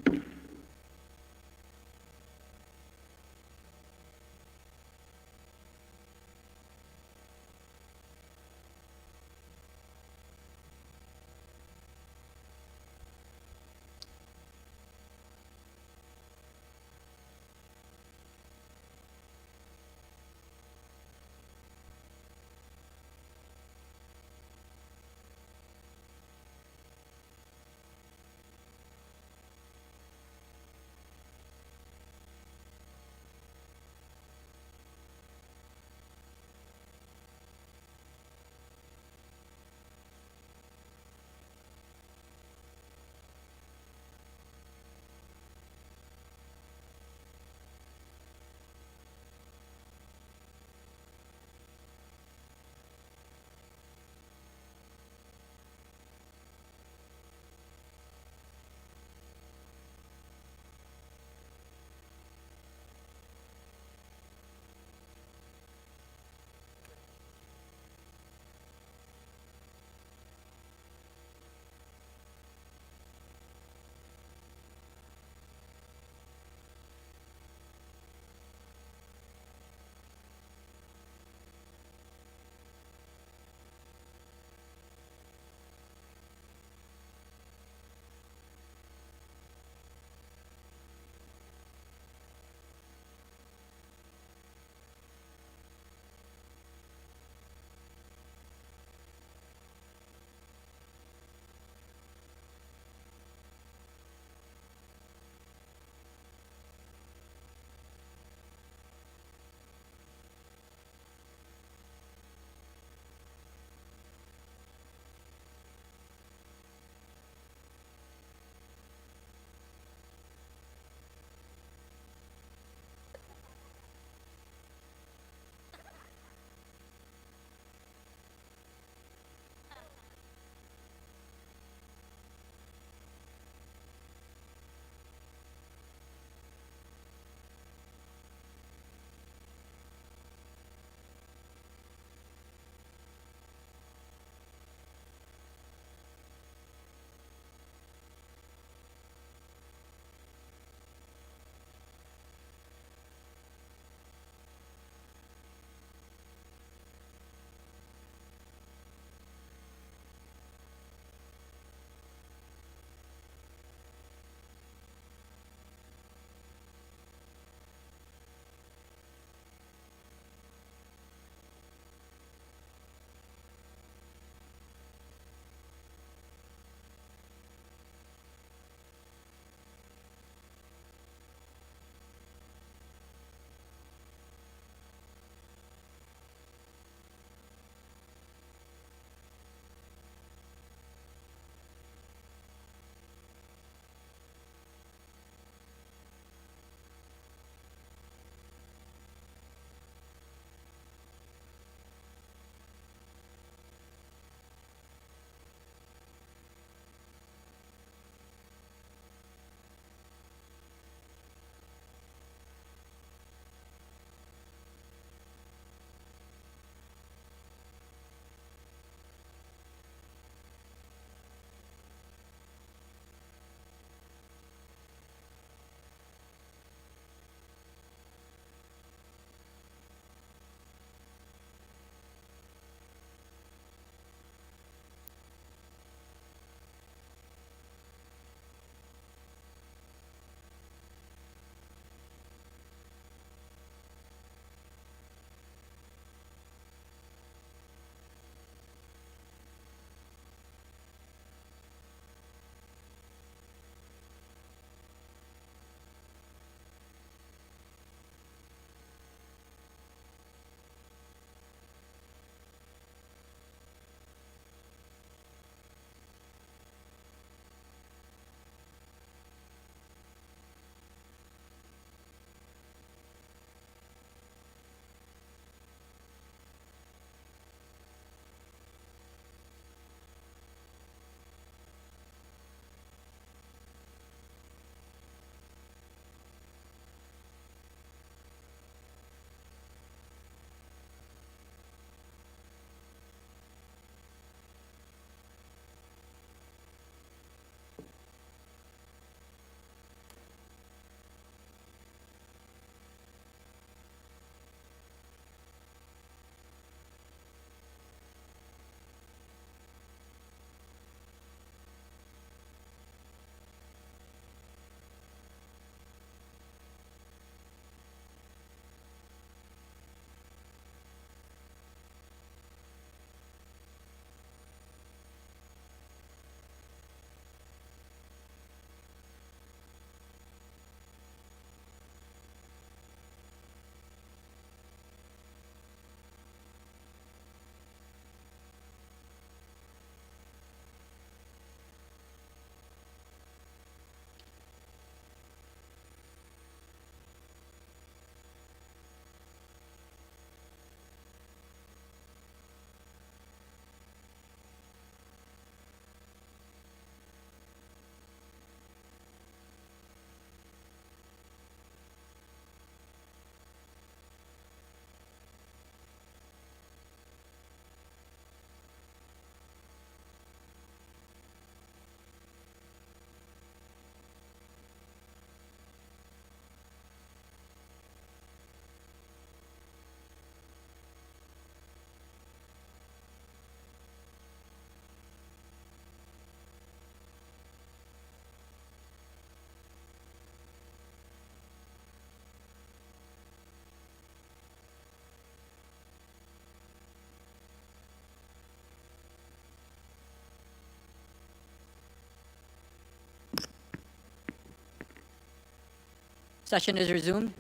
Session is resumed.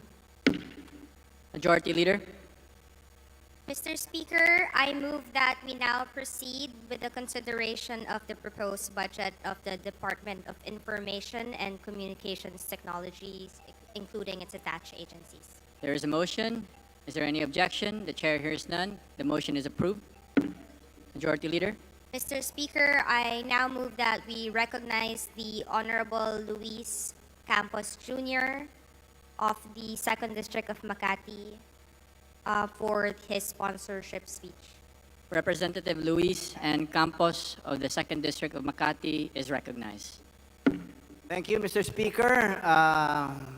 Majority Leader. Mr. Speaker, I move that we now proceed with the consideration of the proposed budget of the Department of Information and Communications Technologies, including its attached agencies. There is a motion. Is there any objection? The chair hears none. The motion is approved. Majority Leader. Mr. Speaker, I now move that we recognize the Honorable Luis Campos Jr. of the 2nd District of Makati for his sponsorship speech. Representative Luis and Campos of the 2nd District of Makati is recognized. Thank you, Mr. Speaker.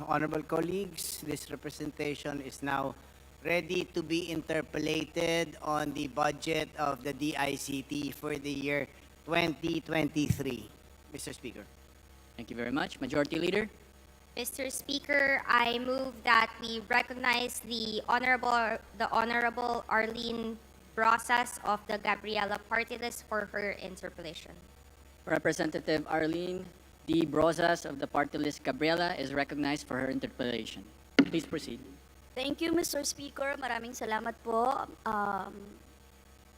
Honorable colleagues, this representation is now ready to be interpolated on the budget of the DICT for the year 2023. Mr. Speaker. Thank you very much. Majority Leader. Mr. Speaker, I move that we recognize the Honorable Arlene Brosas of the Gabriela Party List for her interpellation. Representative Arlene D. Brosas of the party list Gabriela is recognized for her interpellation. Please proceed. Thank you, Mr. Speaker. Maraming salamat po.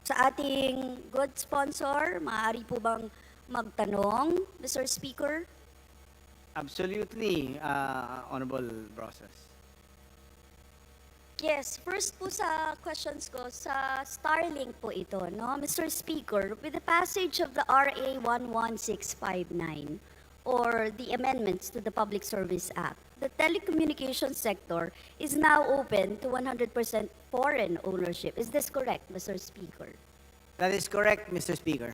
Sa ating good sponsor, maaari po bang magtanong, Mr. Speaker? Absolutely, Honorable Brosas. Yes, first po sa questions ko, sa Starlink po ito, no? Mr. Speaker, with the passage of the RA 11659 or the amendments to the Public Service Act, the telecommunications sector is now open to 100% foreign ownership. Is this correct, Mr. Speaker? That is correct, Mr. Speaker.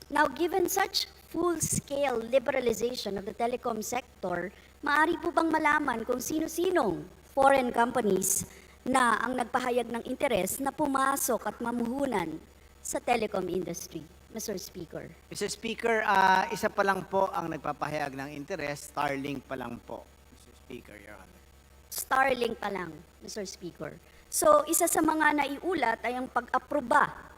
Now, given such full-scale liberalization of the telecom sector, maaari po bang malaman kung sino-sinong foreign companies na ang nagpahayag ng interes na pumasok at mamuhunan sa telecom industry, Mr. Speaker? Mr. Speaker, isa pa lang po ang nagpapahayag ng interes, Starlink pa lang po, Mr. Speaker, Your Honor. Starlink pa lang, Mr. Speaker. So, isa sa mga naiulat ay ang pag-aproba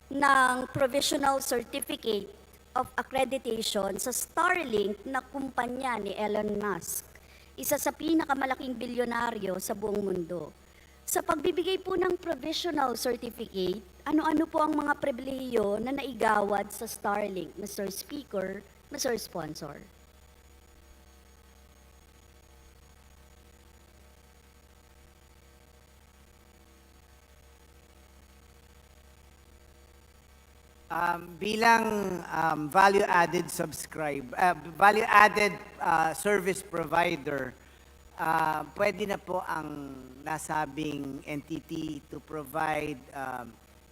ng Provisional Certificate of Accreditation sa Starlink na kumpanya ni Elon Musk, isa sa pinakamalaking bilyonaryo sa buong mundo. Sa pagbibigay po ng Provisional Certificate, ano-ano po ang mga pribilehiyo na naigawad sa Starlink, Mr. Speaker, Mr. Sponsor? Bilang value-added service provider, pwede na po ang nasabing entity to provide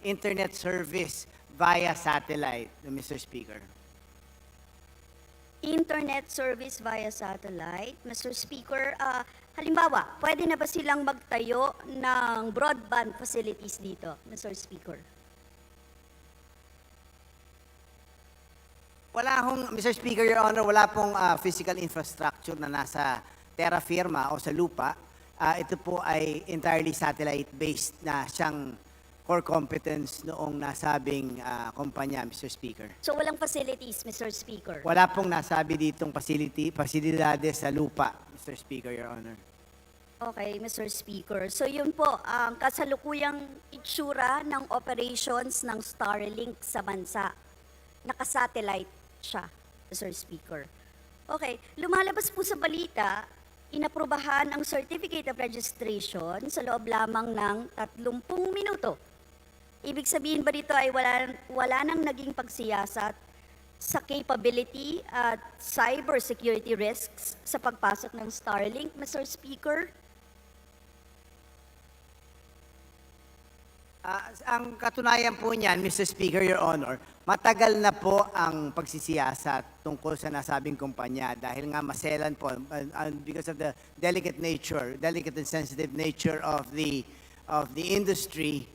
internet service via satellite, Mr. Speaker. Internet service via satellite, Mr. Speaker, halimbawa, pwede na ba silang magtayo ng broadband facilities dito, Mr. Speaker? Wala hong, Mr. Speaker, Your Honor, wala pong physical infrastructure na nasa terra firma o sa lupa. Ito po ay entirely satellite-based na siyang core competence noong nasabing kumpanya, Mr. Speaker. So walang facilities, Mr. Speaker? Wala pong nasabi ditong pasilidades sa lupa, Mr. Speaker, Your Honor. Okay, Mr. Speaker. So yun po, ang kasalukuyang itsura ng operations ng Starlink sa bansa. Naka-satellite siya, Mr. Speaker. Okay, lumalabas po sa balita, inaprubahan ang Certificate of Registration sa loob lamang ng 30 minuto. Ibig sabihin ba dito ay wala nang naging pagsiyasat sa capability at cyber security risks sa pagpasok ng Starlink, Mr. Speaker? Ang katunayan po niyan, Mr. Speaker, Your Honor, matagal na po ang pagsisiyasat tungkol sa nasabing kumpanya dahil nga maselan po because of the delicate and sensitive nature of the industry.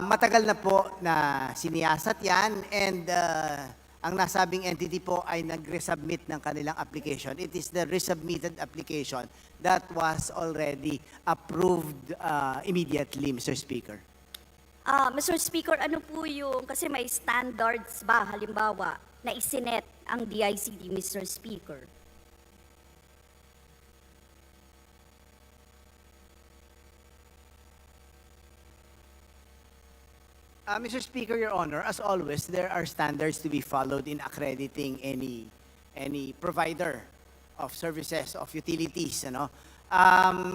Matagal na po na siniyasat yan and ang nasabing entity po ay nag-resubmit ng kanilang application. It is the resubmitted application that was already approved immediately, Mr. Speaker. Mr. Speaker, ano po yung, kasi may standards ba, halimbawa, na isinet ang DICT, Mr. Speaker? Mr. Speaker, Your Honor, as always, there are standards to be followed in accrediting any provider of services, of utilities. Ano?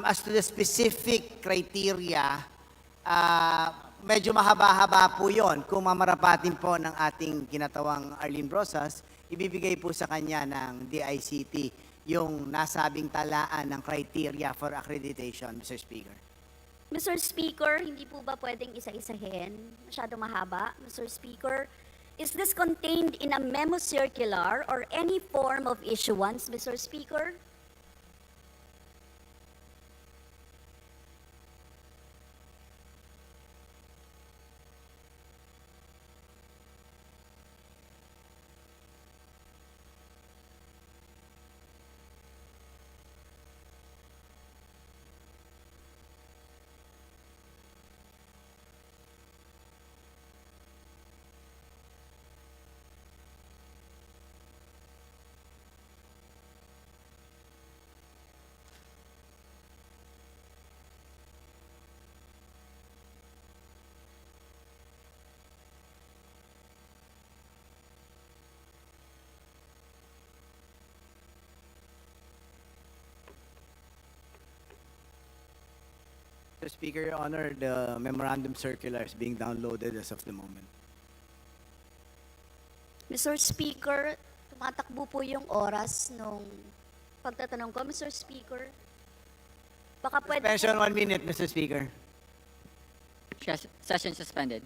As to the specific criteria, medyo mahaba-haba po yon. Kung mamarapatin po ng ating ginatawang Arlene Brosas, ibibigay po sa kanya ng DICT yung nasabing talaan ng criteria for accreditation, Mr. Speaker. Mr. Speaker, hindi po ba pwedeng isa-isahin? Masyado mahaba. Mr. Speaker, is this contained in a memo circular or any form of issuance, Mr. Speaker? Mr. Speaker, Your Honor, the memorandum circular is being downloaded as of the moment. Mr. Speaker, tumatakbo po yung oras nung pagtatanong ko, Mr. Speaker. Baka pwede Suspension 1 minute, Mr. Speaker. Session suspended.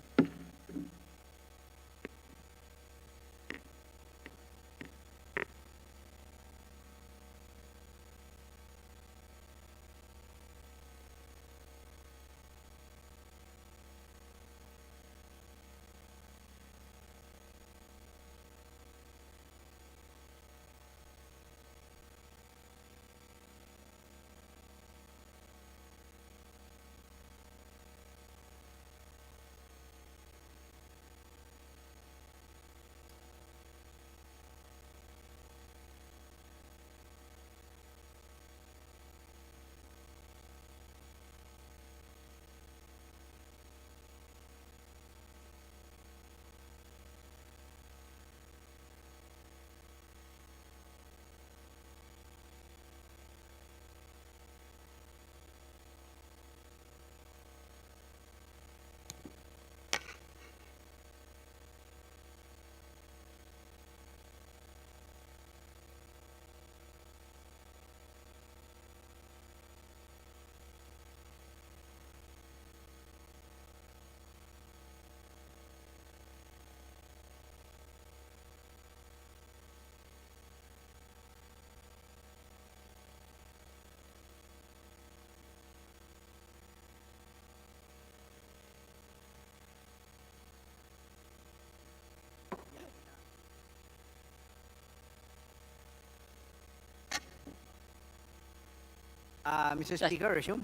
Mr. Speaker, resume.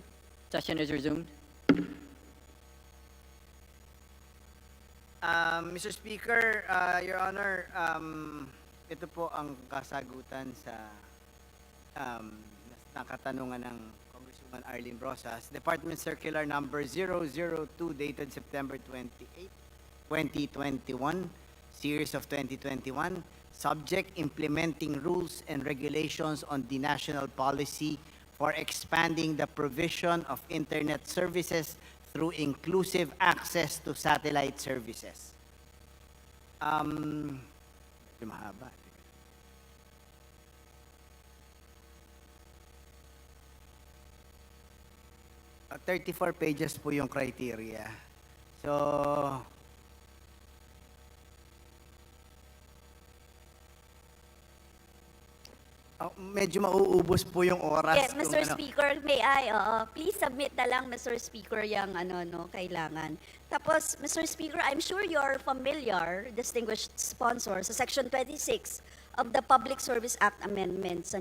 Session is resumed. Mr. Speaker, Your Honor, ito po ang kasagutan sa nakatanungan ng Congresswoman Arlene Brosas. Department Circular Number 002 dated September 28, 2021, Series of 2021, subject implementing rules and regulations on the national policy for expanding the provision of internet services through inclusive access to satellite services. Medyo mahaba. 34 pages po yung criteria. So, medyo mauubos po yung oras. Yes, Mr. Speaker, may I, please submit na lang, Mr. Speaker, yung kailangan. Tapos, Mr. Speaker, I'm sure you're familiar, distinguished sponsor, sa Section 26 of the Public Service Act Amendments,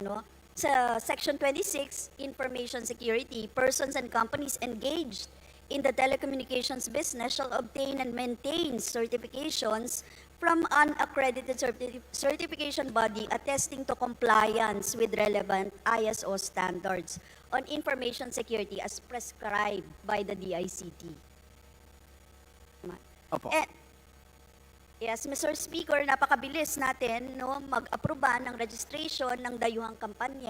Sa Section 26, Information Security, persons and companies engaged in the telecommunications business shall obtain and maintain certifications from an accredited certification body attesting to compliance with relevant ISO standards on information security as prescribed by the DICT. Opo. Yes, Mr. Speaker, napakabilis natin no, mag-aproba ng registration ng dayuhang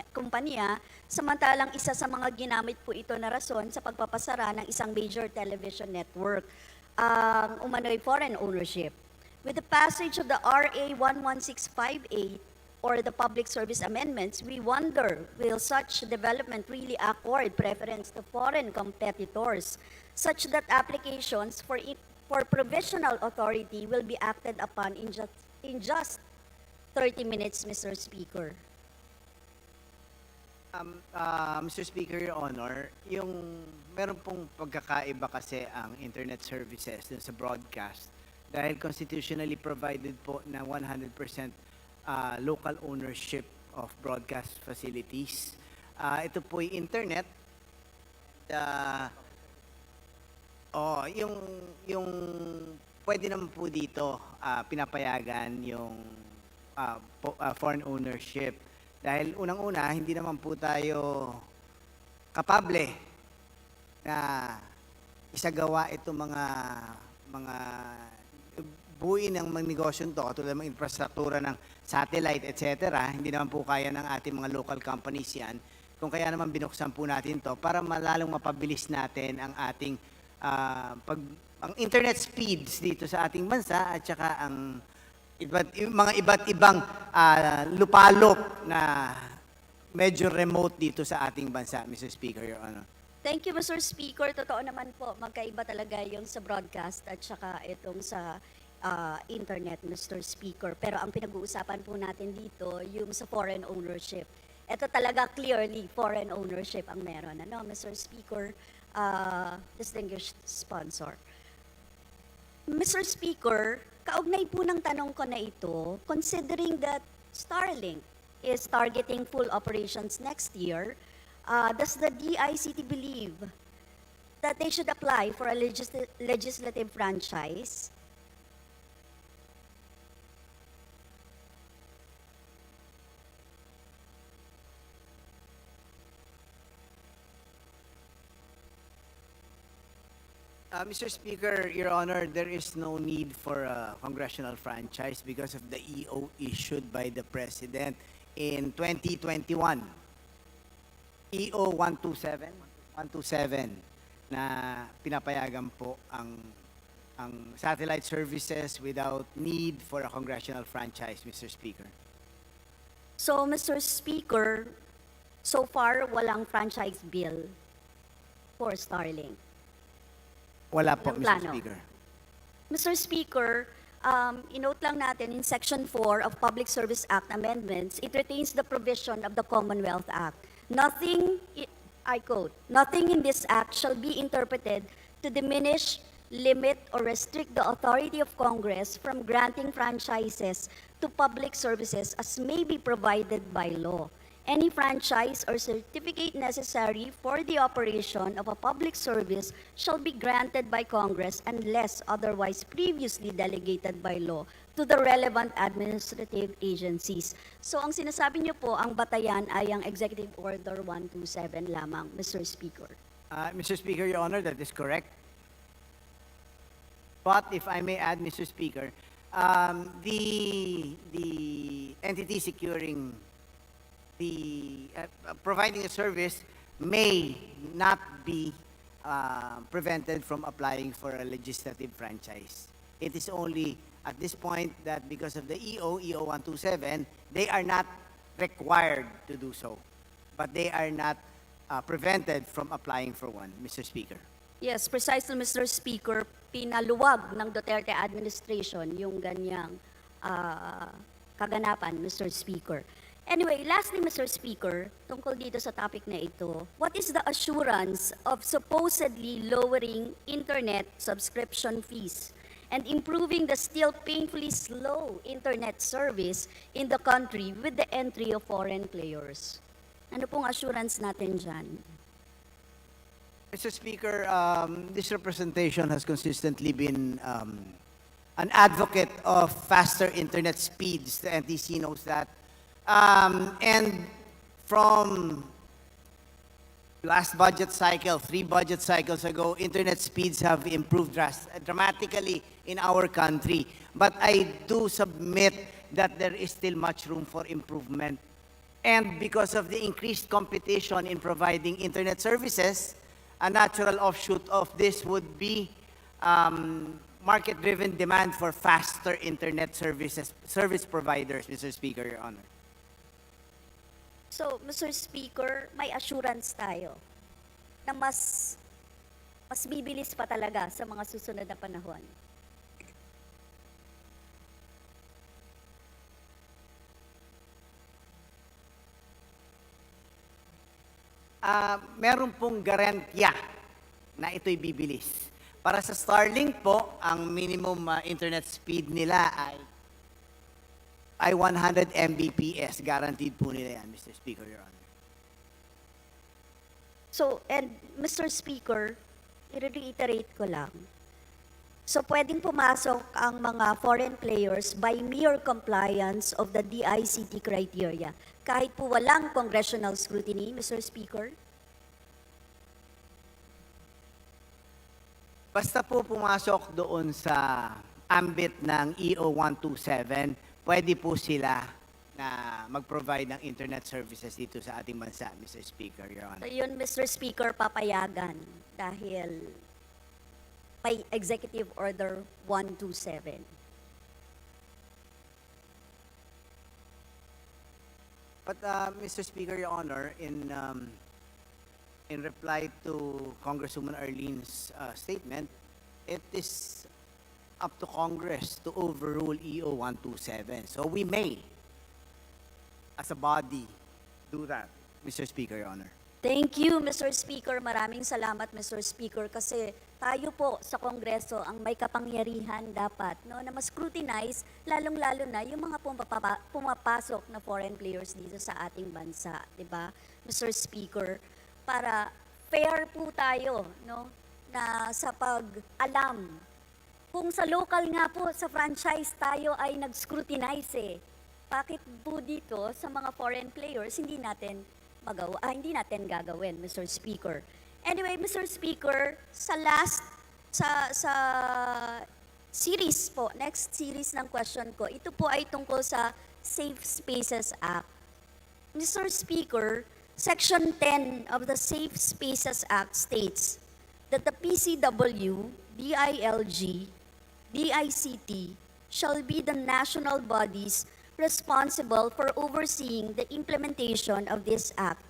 kumpanya, samantalang isa sa mga ginamit po ito na rason sa pagpapasara ng isang major television network, ang umano'y foreign ownership. With the passage of the RA 11658 or the Public Service Amendments, we wonder, will such development really accord preference to foreign competitors, such that applications for provisional authority will be acted upon in just 30 minutes, Mr. Speaker. Mr. Speaker, Your Honor, meron pong pagkakaiba kasi ang internet services dun sa broadcast dahil constitutionally provided po na 100% local ownership of broadcast facilities. Ito po yung internet. Yung pwede naman po dito pinapayagan yung foreign ownership. Dahil unang-una, hindi naman po tayo kapable na isagawa ito mga buuin ng mga negosyo to, tulad ng infrastruktura ng satellite, etc. Hindi naman po kaya ng ating mga local companies yan. Kung kaya naman binuksan po natin to para malalong mapabilis natin ang ating ang internet speeds dito sa ating bansa at saka ang mga iba't ibang lupalop na medyo remote dito sa ating bansa, Mr. Speaker, Your Honor. Thank you, Mr. Speaker. Totoo naman po, magkaiba talaga yung sa broadcast at saka itong sa internet, Mr. Speaker. Pero ang pinag-uusapan po natin dito, yung sa foreign ownership. Ito talaga clearly foreign ownership ang meron. Ano, Mr. Speaker, distinguished sponsor. Mr. Speaker, kaugnay po ng tanong ko na ito, considering that Starlink is targeting full operations next year, does the DICT believe that they should apply for a legislative franchise? Mr. Speaker, Your Honor, there is no need for a congressional franchise because of the EO issued by the President in 2021. EO 127 na pinapayagan po ang satellite services without need for a congressional franchise, Mr. Speaker. So, Mr. Speaker, so far, walang franchise bill for Starlink. Wala po, Walang Mr. plano. Speaker. Mr. Speaker, inote lang natin in Section 4 of Public Service Act Amendments, it retains the provision of the Commonwealth Act. Nothing, I quote, nothing in this act shall be interpreted to diminish, limit, or restrict the authority of Congress from granting franchises to public services as may be provided by law. Any franchise or certificate necessary for the operation of a public service shall be granted by Congress unless otherwise previously delegated by law to the relevant administrative agencies. So ang sinasabi niyo po, ang batayan ay ang Executive Order 127 lamang, Mr. Speaker. Mr. Speaker, Your Honor, that is correct. But if I may add, Mr. Speaker, the entity securing providing a service may not be prevented from applying for a legislative franchise. It is only at this point that because of the EO 127, they are not required to do so, but they are not prevented from applying for one, Mr. Speaker. Yes, precisely, Mr. Speaker, pinaluwag ng Duterte administration yung ganyang kaganapan, Mr. Speaker. Anyway, lastly, Mr. Speaker, tungkol dito sa topic na ito, what is the assurance of supposedly lowering internet subscription fees and improving the still painfully slow internet service in the country with the entry of foreign players? Ano pong assurance natin dyan? Mr. Speaker, this representation has consistently been an advocate of faster internet speeds. The NTC knows that. And from last budget cycle, 3 budget cycles ago, internet speeds have improved dramatically in our country. But I do submit that there is still much room for improvement. And because of the increased competition in providing internet services, a natural offshoot of this would be market-driven demand for faster internet service providers, Mr. Speaker, Your Honor. So, Mr. Speaker, may assurance tayo na mas bibilis pa talaga sa mga susunod na panahon. Meron pong garantiya na ito'y bibilis. Para sa Starlink po, ang minimum internet speed nila ay 100 Mbps. Guaranteed po nila yan, Mr. Speaker, Your Honor. So, and Mr. Speaker, i-reiterate ko lang. So, pwedeng pumasok ang mga foreign players by mere compliance of the DICT criteria, kahit po walang congressional scrutiny, Mr. Speaker? Basta po pumasok doon sa ambit ng EO 127, pwede po sila na mag-provide ng internet services dito sa ating bansa, Mr. Speaker, Your Honor. So, yun, Mr. Speaker, papayagan dahil may Executive Order 127. But Mr. Speaker, Your Honor, in reply to Congresswoman Arlene's statement, it is up to Congress to overrule EO 127. So we may, as a body, do that, Mr. Speaker, Your Honor. Thank you, Mr. Speaker. Maraming salamat, Mr. Speaker, kasi tayo po sa Kongreso ang may kapangyarihan dapat no, na mas scrutinize, lalong-lalo na yung mga pumapasok na foreign players dito sa ating bansa, di ba, Mr. Speaker? Para fair po tayo, no, na sa pag-alam. Kung sa local nga po, sa franchise tayo ay nag-scrutinize eh. Bakit po dito sa mga foreign players hindi natin gagawin, Mr. Speaker? Anyway, Mr. Speaker, sa series po, next series ng question ko, ito po ay tungkol sa Safe Spaces Act. Mr. Speaker, Section 10 of the Safe Spaces Act states that the PCW, DILG, DICT shall be the national bodies responsible for overseeing the implementation of this act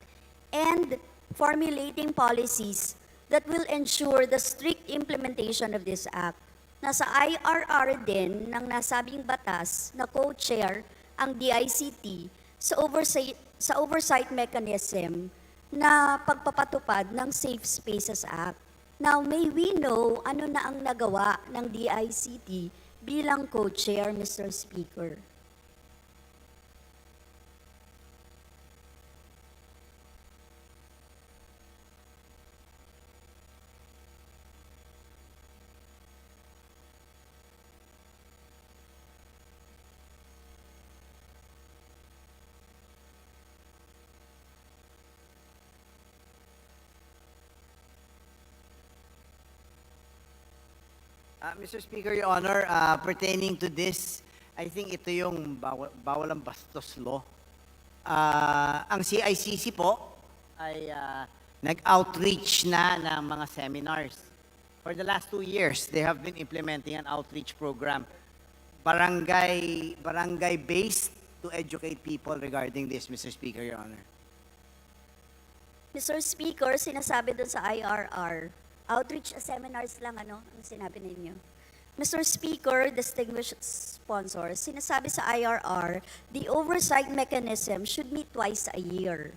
and formulating policies that will ensure the strict implementation of this act. Nasa IRR din ng nasabing batas na co-chair ang DICT sa oversight mechanism na pagpapatupad ng Safe Spaces Act. Now, may we know ano na ang nagawa ng DICT bilang co-chair, Mr. Speaker? Mr. Speaker, Your Honor, pertaining to this, I think ito yung bawal ang bastos law. Ang CICC po ay nag-outreach na ng mga seminars. For the last 2 years, they have been implementing an outreach program, barangay-based to educate people regarding this, Mr. Speaker, Your Honor. Mr. Speaker, sinasabi dun sa IRR, outreach seminars lang, ang sinabi ninyo. Mr. Speaker, distinguished sponsors, sinasabi sa IRR, the oversight mechanism should meet twice a year.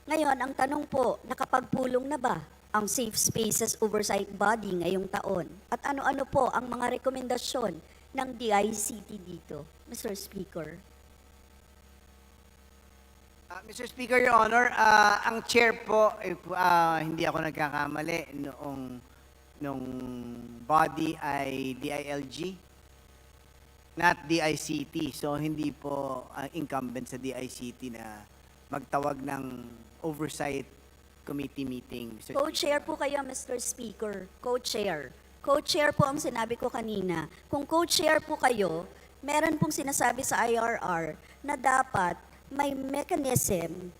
Ngayon, ang tanong po, nakapagpulong na ba ang Safe Spaces Oversight Body ngayong taon? At ano-ano po ang mga rekomendasyon ng DICT dito, Mr. Speaker? Mr. Speaker, Your Honor, ang chair po, hindi ako nagkakamali, nung body ay DILG, not DICT. So, hindi po incumbent sa DICT na magtawag ng oversight committee meeting, Mr. Co-chair po kayo, Mr. Speaker. Co-chair. Co-chair po ang sinabi ko kanina. Kung co-chair po kayo, meron pong sinasabi sa IRR na dapat may mechanism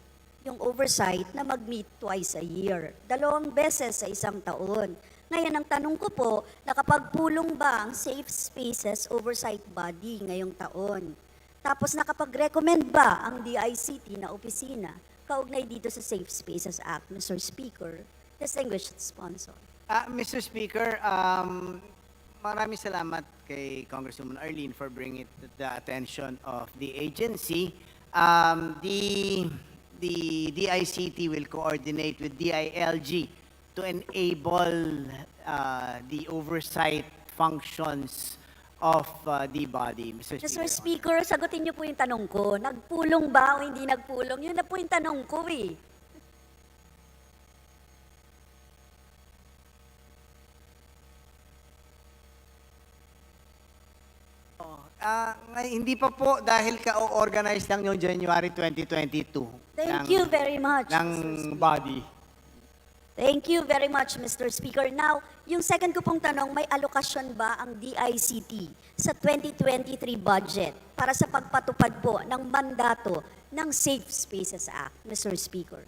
yung oversight na mag-meet twice a year. 2 beses sa isang taon. Ngayon, ang tanong ko po, nakapagpulong ba ang Safe Spaces Oversight Body ngayong taon? Tapos nakapag-recommend ba ang DICT na opisina kaugnay dito sa Safe Spaces Act, Mr. Speaker, distinguished sponsor? Mr. Speaker, maraming salamat kay Congresswoman Arlene for bringing it to the attention of the agency. The DICT will coordinate with DILG to enable the oversight functions of the body, Mr. Speaker. Mr. Speaker, sagutin niyo po yung tanong ko. Nagpulong ba o hindi nagpulong? Yun na po yung tanong ko eh. Hindi pa po dahil ka-organize lang yung January 2022. Thank you very much, ng Mr. Speaker. body. Thank you very much, Mr. Speaker. Now, yung second ko pong tanong, may alokasyon ba ang DICT sa 2023 budget para sa pagpatupad po ng mandato ng Safe Spaces Act, Mr. Speaker?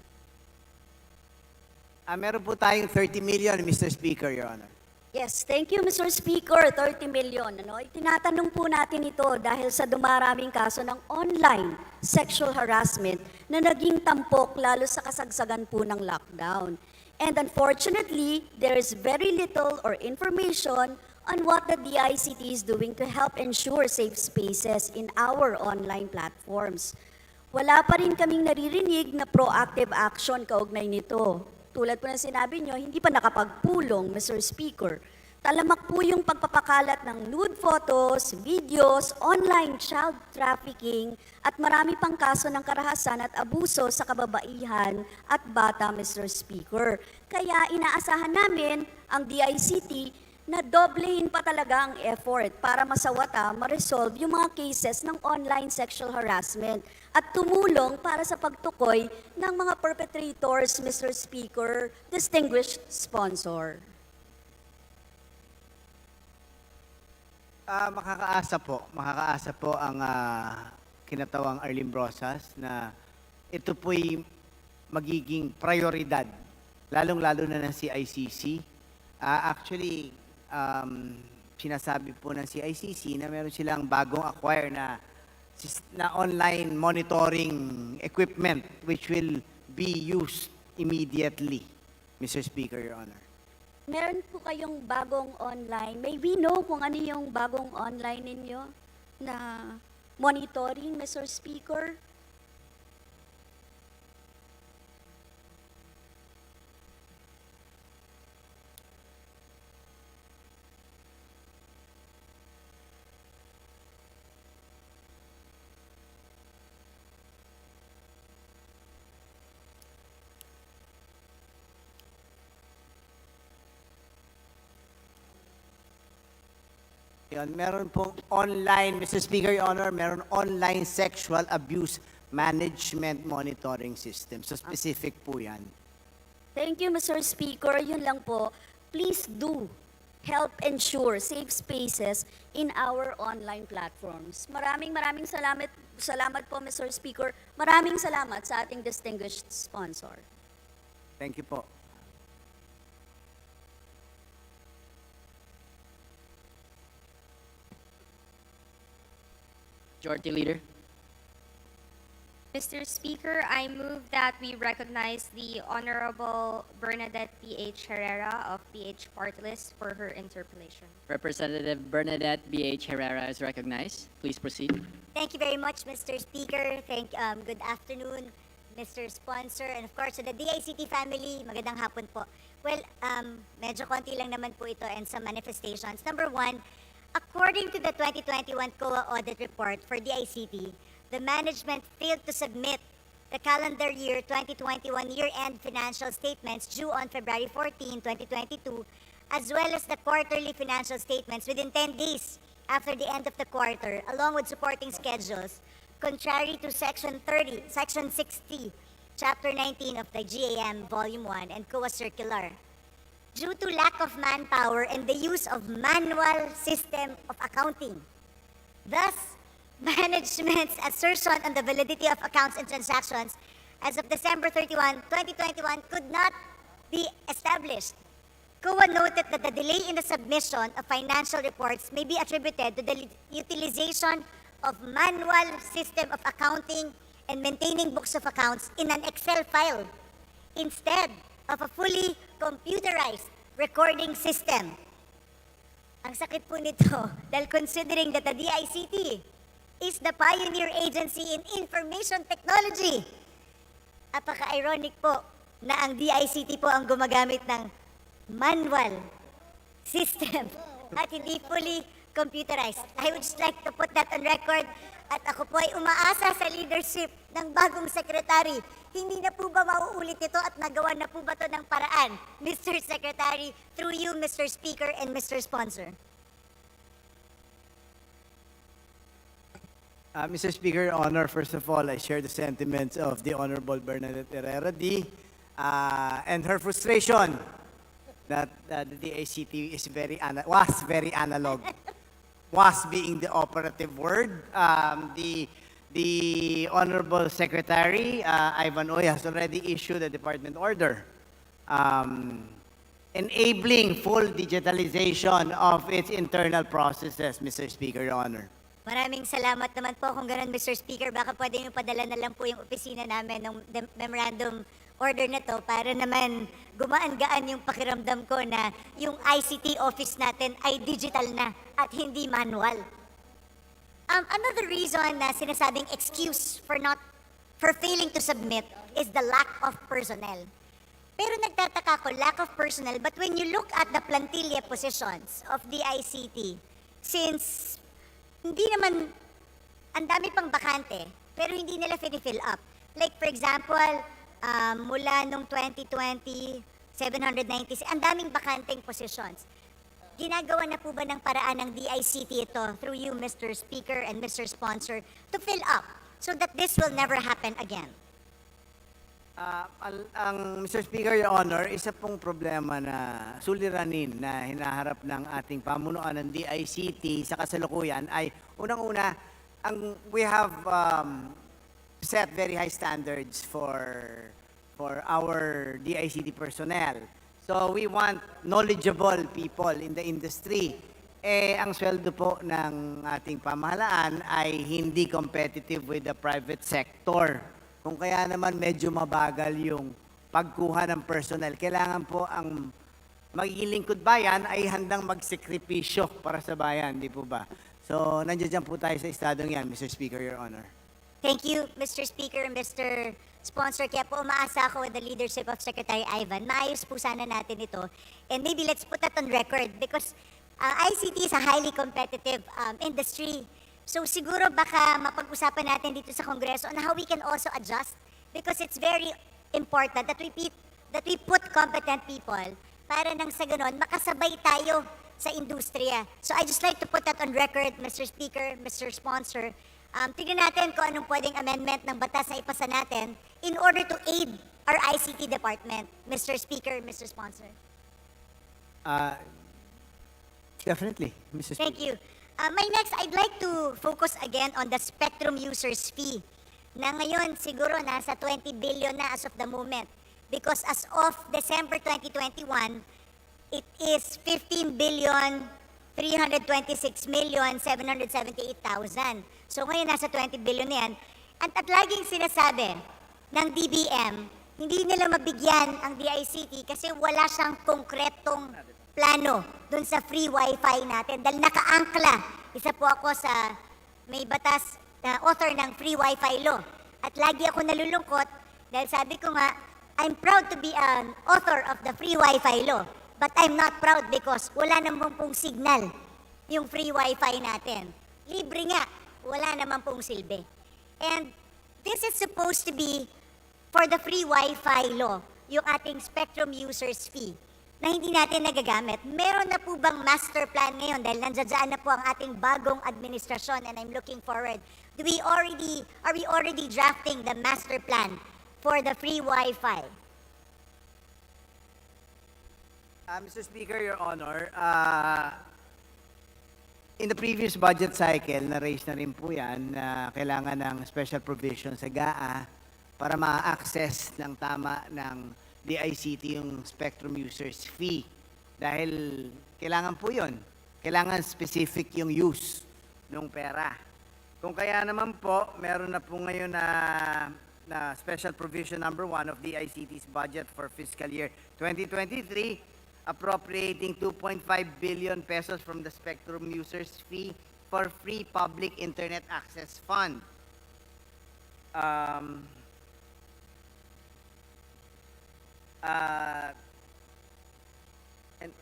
Meron po tayong 30 million, Mr. Speaker, Your Honor. Yes, thank you, Mr. Speaker. 30 million. Tinatanong po natin ito dahil sa dumaraming kaso ng online sexual harassment na naging tampok lalo sa kasagsagan po ng lockdown. And unfortunately, there is very little or information on what the DICT is doing to help ensure safe spaces in our online platforms. Wala pa rin kaming naririnig na proactive action kaugnay nito. Tulad po ng sinabi nyo, hindi pa nakapagpulong, Mr. Speaker. Talamak po yung pagpapakalat ng nude photos, videos, online child trafficking, at marami pang kaso ng karahasan at abuso sa kababaihan at bata, Mr. Speaker. Kaya inaasahan namin ang DICT na doblehin pa talaga ang effort para masawata, ma-resolve yung mga cases ng online sexual harassment at tumulong para sa pagtukoy ng mga perpetrators, Mr. Speaker, distinguished sponsor. Makakaasa po ang kinatawang Arlene Brosas na ito po'y magiging prioridad, lalong-lalo na ng CICC. Actually, sinasabi po ng CICC na meron silang bagong acquire na online monitoring equipment which will be used immediately, Mr. Speaker, Your Honor. Meron po kayong bagong online. May we know kung ano yung bagong online ninyo na monitoring, Mr. Speaker? Yan, meron pong online, Mr. Speaker, Your Honor, meron online sexual abuse management monitoring system. So specific po yan. Thank you, Mr. Speaker. Yun lang po. Please do help ensure safe spaces in our online platforms. Maraming salamat po, Mr. Speaker. Maraming salamat sa ating distinguished sponsor. Thank you po. Majority Leader. Mr. Speaker, I move that we recognize the Honorable Bernadette B.H. Herrera of PH Party List for her interpellation. Representative Bernadette B.H. Herrera is recognized. Please proceed. Thank you very much, Mr. Speaker. Good afternoon, Mr. Sponsor, and of course, to the DICT family, magandang hapon po. Well, medyo konti lang naman po ito and some manifestations. Number one, according to the 2021 COA audit report for DICT, the management failed to submit the calendar year 2021 year-end financial statements due on February 14, 2022, as well as the quarterly financial statements within 10 days after the end of the quarter, along with supporting schedules, contrary to Section 60 Chapter 19 of the GAM Volume 1 and COA Circular. Due to lack of manpower and the use of manual system of accounting. Thus, management's assertion on the validity of accounts and transactions as of December 31, 2021 could not be established. COA noted that the delay in the submission of financial reports may be attributed to the utilization of manual system of accounting and maintaining books of accounts in an Excel file instead of a fully computerized recording system. Ang sakit po nito dahil considering that the DICT is the pioneer agency in information technology. Apaka-ironic po na ang DICT po ang gumagamit ng manual system at hindi fully computerized. I would just like to put that on record at ako po ay umaasa sa leadership ng bagong sekretary. Hindi na po ba mauulit ito at nagawa na po ba ito ng paraan, Mr. Secretary, through you, Mr. Speaker, and Mr. Sponsor? Mr. Speaker, Your Honor, first of all, I share the sentiments of the Honorable Bernadette Herrera D. And her frustration that the ACT is was very analog. Was being the operative word. The Honorable Secretary, Ivan Oy, has already issued a department order enabling full digitalization of its internal processes, Mr. Speaker, Your Honor. Maraming salamat naman po kung gano'n, Mr. Speaker. Baka pwede nyo padala na lang po yung opisina namin ng memorandum order na to para naman gumaan-gaan yung pakiramdam ko na yung ICT office natin ay digital na at hindi manual. Another reason na sinasabing excuse for failing to submit is the lack of personnel. Pero nagtataka ko, lack of personnel, but when you look at the plantilla positions of the ICT, since hindi naman, ang dami pang bakante, pero hindi nila fill up. Like for example, mula nung 2020, 790, ang daming bakanteng positions. Ginagawa na po ba ng paraan ng DICT ito through you, Mr. Speaker and Mr. Sponsor, to fill up so that this will never happen again? Mr. Speaker, Your Honor, isa pong problema na suliranin na hinaharap ng ating pamunuan ng DICT sa kasalukuyan ay unang-una, we have set very high standards for our DICT personnel. So we want knowledgeable people in the industry. Ang sweldo po ng ating pamahalaan ay hindi competitive with the private sector. Kung kaya naman medyo mabagal yung pagkuha ng personnel, kailangan po ang magiging lingkod bayan ay handang magsekripisyo para sa bayan, di po ba? So, nandiyan po tayo sa estadong yan, Mr. Speaker, Your Honor. Thank you, Mr. Speaker and Mr. Sponsor. Kaya po umaasa ako with the leadership of Secretary Ivan. Maayos po sana natin ito. And maybe let's put that on record because ICT is a highly competitive industry. So siguro baka mapag-usapan natin dito sa Kongreso on how we can also adjust because it's very important that we put competent people para nang sa ganon makasabay tayo sa industriya. So I just like to put that on record, Mr. Speaker, Mr. Sponsor. Tignan natin kung anong pwedeng amendment ng batas na ipasa natin in order to aid our ICT department, Mr. Speaker, Mr. Sponsor. Definitely, Mr. Speaker. Thank you. My next, I'd like to focus again on the spectrum users fee na ngayon siguro nasa 20 billion na as of the moment because as of December 2021, it is 15 billion 326,778,000. So ngayon nasa 20 billion na yan. At laging sinasabi ng DBM, hindi nila mabigyan ang DICT kasi wala siyang konkretong plano doon sa free wifi natin dahil nakaangkla. Isa po ako sa may batas na author ng free wifi law. At lagi ako nalulungkot dahil sabi ko nga, I'm proud to be an author of the free wifi law. But I'm not proud because wala naman pong signal yung free wifi natin. Libre nga, wala naman pong silbi. And this is supposed to be for the free wifi law, yung ating spectrum users fee na hindi natin nagagamit. Meron na po bang master plan ngayon dahil nandiyan na po ang ating bagong administrasyon and I'm looking forward. Are we already drafting the master plan for the free Wi-Fi? Mr. Speaker, Your Honor, in the previous budget cycle, na-raise na rin po yan na kailangan ng special provision sa GAA para ma-access ng tama ng DICT yung spectrum users fee. Dahil kailangan po yun. Kailangan specific yung use ng pera. Kung kaya naman po, meron na po ngayon na special provision number 1 of DICT's budget for fiscal year 2023, appropriating 2.5 billion pesos from the spectrum users fee for free public internet access fund. And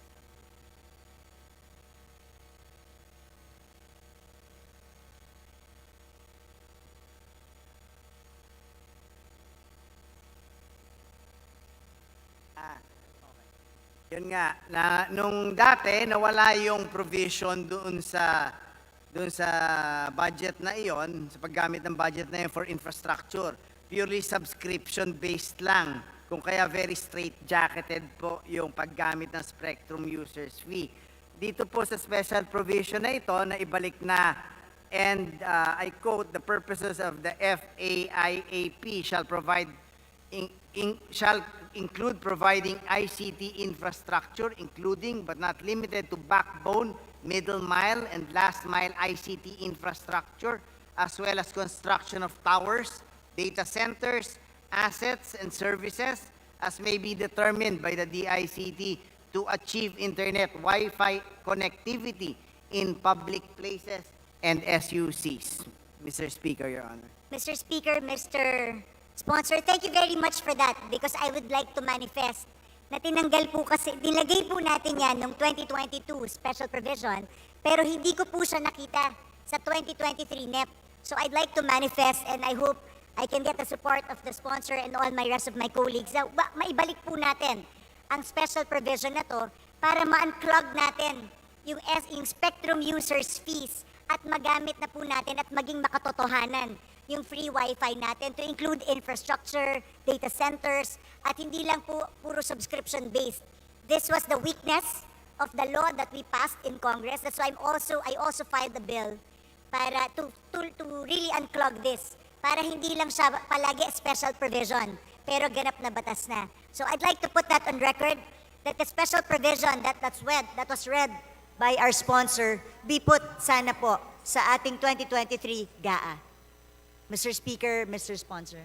yun nga, nung dati, nawala yung provision doon sa budget na iyon, sa paggamit ng budget na iyon for infrastructure. Purely subscription-based lang. Kung kaya very straight-jacketed po yung paggamit ng spectrum users fee. Dito po sa special provision na ito, na ibalik na, and I quote, the purposes of the FAIAP shall include providing ICT infrastructure, including but not limited to backbone, middle mile, and last mile ICT infrastructure, as well as construction of towers, data centers, assets, and services, as may be determined by the DICT to achieve internet Wi-Fi connectivity in public places and SUCs. Mr. Speaker, Your Honor. Mr. Speaker, Mr. Sponsor, thank you very much for that because I would like to manifest na tinanggal po kasi, nilagay po natin yan noong 2022 special provision, pero hindi ko po siya nakita sa 2023 NEP. So I'd like to manifest and I hope I can get the support of the sponsor and all my rest of my colleagues na maibalik po natin ang special provision na to para ma-unclog natin yung spectrum users fees at magamit na po natin at maging makatotohanan yung free Wi-Fi natin to include infrastructure, data centers, at hindi lang po puro subscription-based. This was the weakness of the law that we passed in Congress. That's why I also filed the bill para to really unclog this. Para hindi lang siya palagi special provision, pero ganap na batas na. So I'd like to put that on record, that the special provision that was read by our sponsor be put sana po sa ating 2023 GAA. Mr. Speaker, Mr. Sponsor.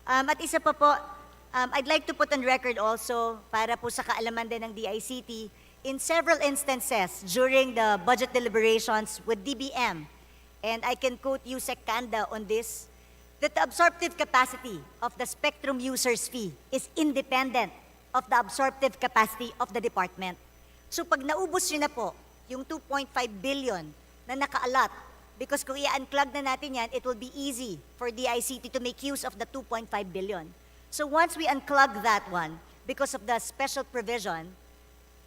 At isa pa po, I'd like to put on record also, para po sa kaalaman din ng DICT, in several instances during the budget deliberations with DBM, and I can quote Yusek Kanda on this, that the absorptive capacity of the spectrum users fee is independent of the absorptive capacity of the department. So pag naubos nyo na po yung 2.5 billion na naka-allot, because kung i-unclog na natin yan, it will be easy for DICT to make use of the 2.5 billion. So once we unclog that one, because of the special provision,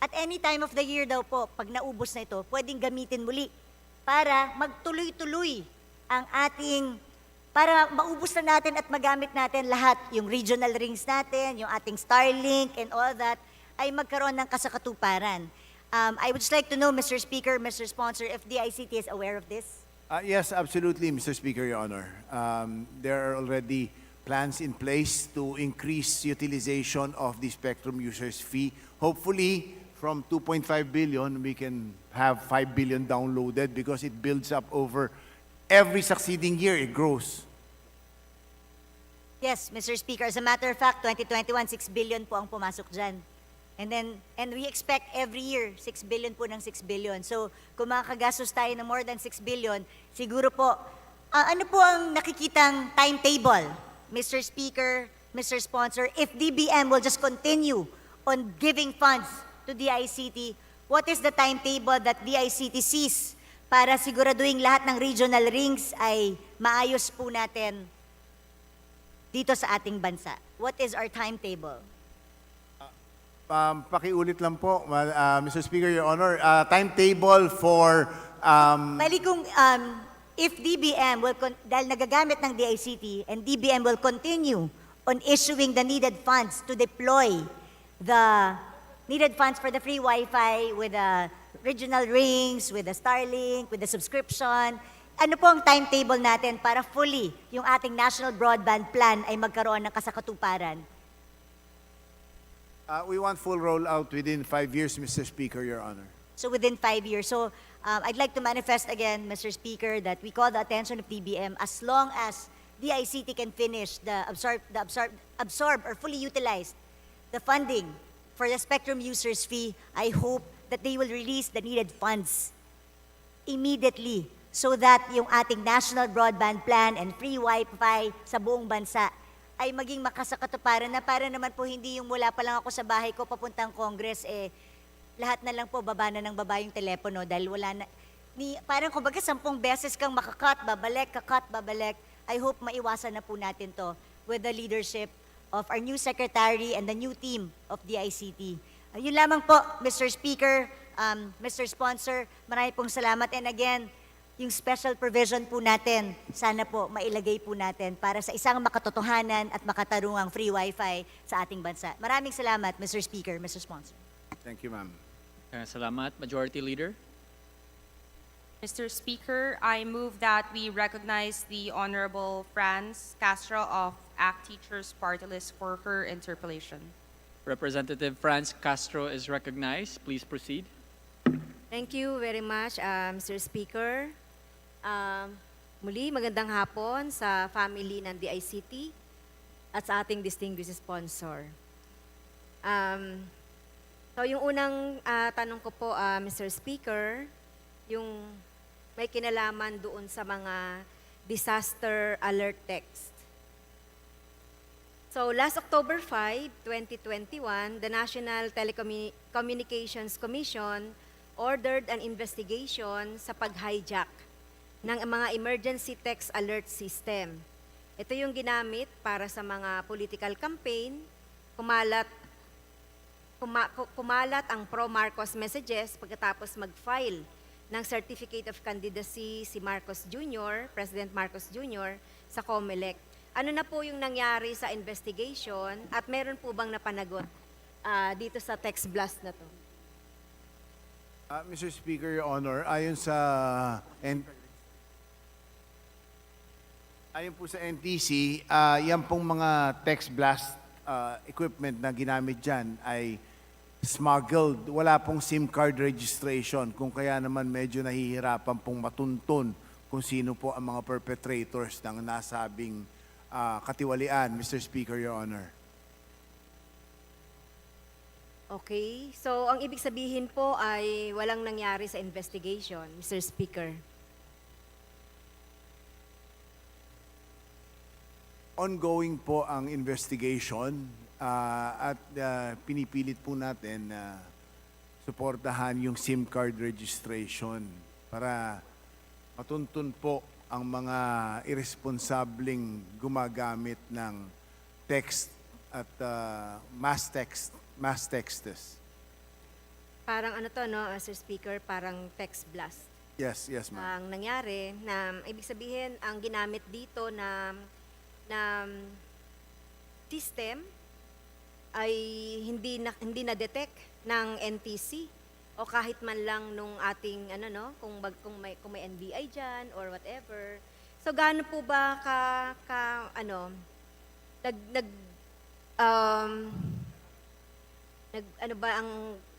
at any time of the year daw po, pag naubos na ito, pwedeng gamitin muli para magtuloy-tuloy ang ating, para maubos na natin at magamit natin lahat, yung regional rings natin, yung ating Starlink and all that, ay magkaroon ng kasakatuparan. I would just like to know, Mr. Speaker, Mr. Sponsor, if DICT is aware of this? Yes, absolutely, Mr. Speaker, Your Honor. There are already plans in place to increase utilization of the spectrum users fee. Hopefully, from 2.5 billion, we can have 5 billion downloaded because it builds up over every succeeding year, it grows. Yes, Mr. Speaker. As a matter of fact, 2021, 6 billion po ang pumasok dyan. And we expect every year, 6 billion po ng 6 billion. So, kung makakagastos tayo ng more than 6 billion, siguro po, ano po ang nakikitang timetable, Mr. Speaker, Mr. Sponsor, if DBM will just continue on giving funds to DICT, what is the timetable that DICT sees para siguraduhin lahat ng regional rings ay maayos po natin dito sa ating bansa? What is our timetable? Pakiulit lang po, Mr. Speaker, Your Honor. Timetable for... Bali kung if DBM will, dahil nagagamit ng DICT, and DBM will continue on issuing the needed funds to deploy the needed funds for the free Wi-Fi with the regional rings, with the Starlink, with the subscription, ano po ang timetable natin para fully yung ating national broadband plan ay magkaroon ng kasakatuparan? We want full rollout within 5 years, Mr. Speaker, Your Honor. So within 5 years. So I'd like to manifest again, Mr. Speaker, that we call the attention of DBM as long as the ICT can finish absorb or fully utilize the funding for the spectrum users fee. I hope that they will release the needed funds immediately so that yung ating national broadband plan and free Wi-Fi sa buong bansa ay maging makasakatuparan na para naman po hindi yung mula pa lang ako sa bahay ko papuntang Congress, lahat na lang po baba na ng baba yung telepono dahil wala na, parang kumbaga 10 beses kang makakat, babalik. I hope maiwasan na po natin to with the leadership of our new secretary and the new team of the ICT. Yun lamang po, Mr. Speaker, Mr. Sponsor, marami pong salamat. And again, yung special provision po natin, sana po mailagay po natin para sa isang makatotohanan at makatarungang free Wi-Fi sa ating bansa. Maraming salamat, Mr. Speaker, Mr. Sponsor. Thank you, ma'am. Salamat. Majority Leader. Mr. Speaker, I move that we recognize the Honorable Franz Castro of ACT Teachers Party List for her interpellation. Representative Franz Castro is recognized. Please proceed. Thank you very much, Mr. Speaker. Muli, magandang hapon sa family ng DICT at sa ating distinguished sponsor. So yung unang tanong ko po, Mr. Speaker, yung may kinalaman doon sa mga disaster alert text. So last October 5, 2021, the National Telecommunications Commission ordered an investigation sa pag-hijack ng mga emergency text alert system. Ito yung ginamit para sa mga political campaign, kumalat ang pro-Marcos messages pagkatapos mag-file ng Certificate of Candidacy si Marcos Jr., President Marcos Jr., sa COMELEC. Ano na po yung nangyari sa investigation at meron po bang napanagot dito sa text blast na to? Mr. Speaker, Your Honor, ayon po sa NTC, yan pong mga text blast equipment na ginamit dyan ay smuggled. Wala pong SIM card registration, kung kaya naman medyo nahihirapan pong matuntun kung sino po ang mga perpetrators ng nasabing katiwalian, Mr. Speaker, Your Honor. Okay, so ang ibig sabihin po ay walang nangyari sa investigation, Mr. Speaker. Ongoing po ang investigation at pinipilit po natin na suportahan yung SIM card registration para matuntun po ang mga irresponsableng gumagamit ng text at mass texts. Parang ano to, no, Mr. Speaker, parang text blast. Yes, ma'am. Ang nangyari na ibig sabihin ang ginamit dito na system ay hindi na detect ng NTC o kahit man lang nung ating kung may NBI diyan or whatever. So gaano po ba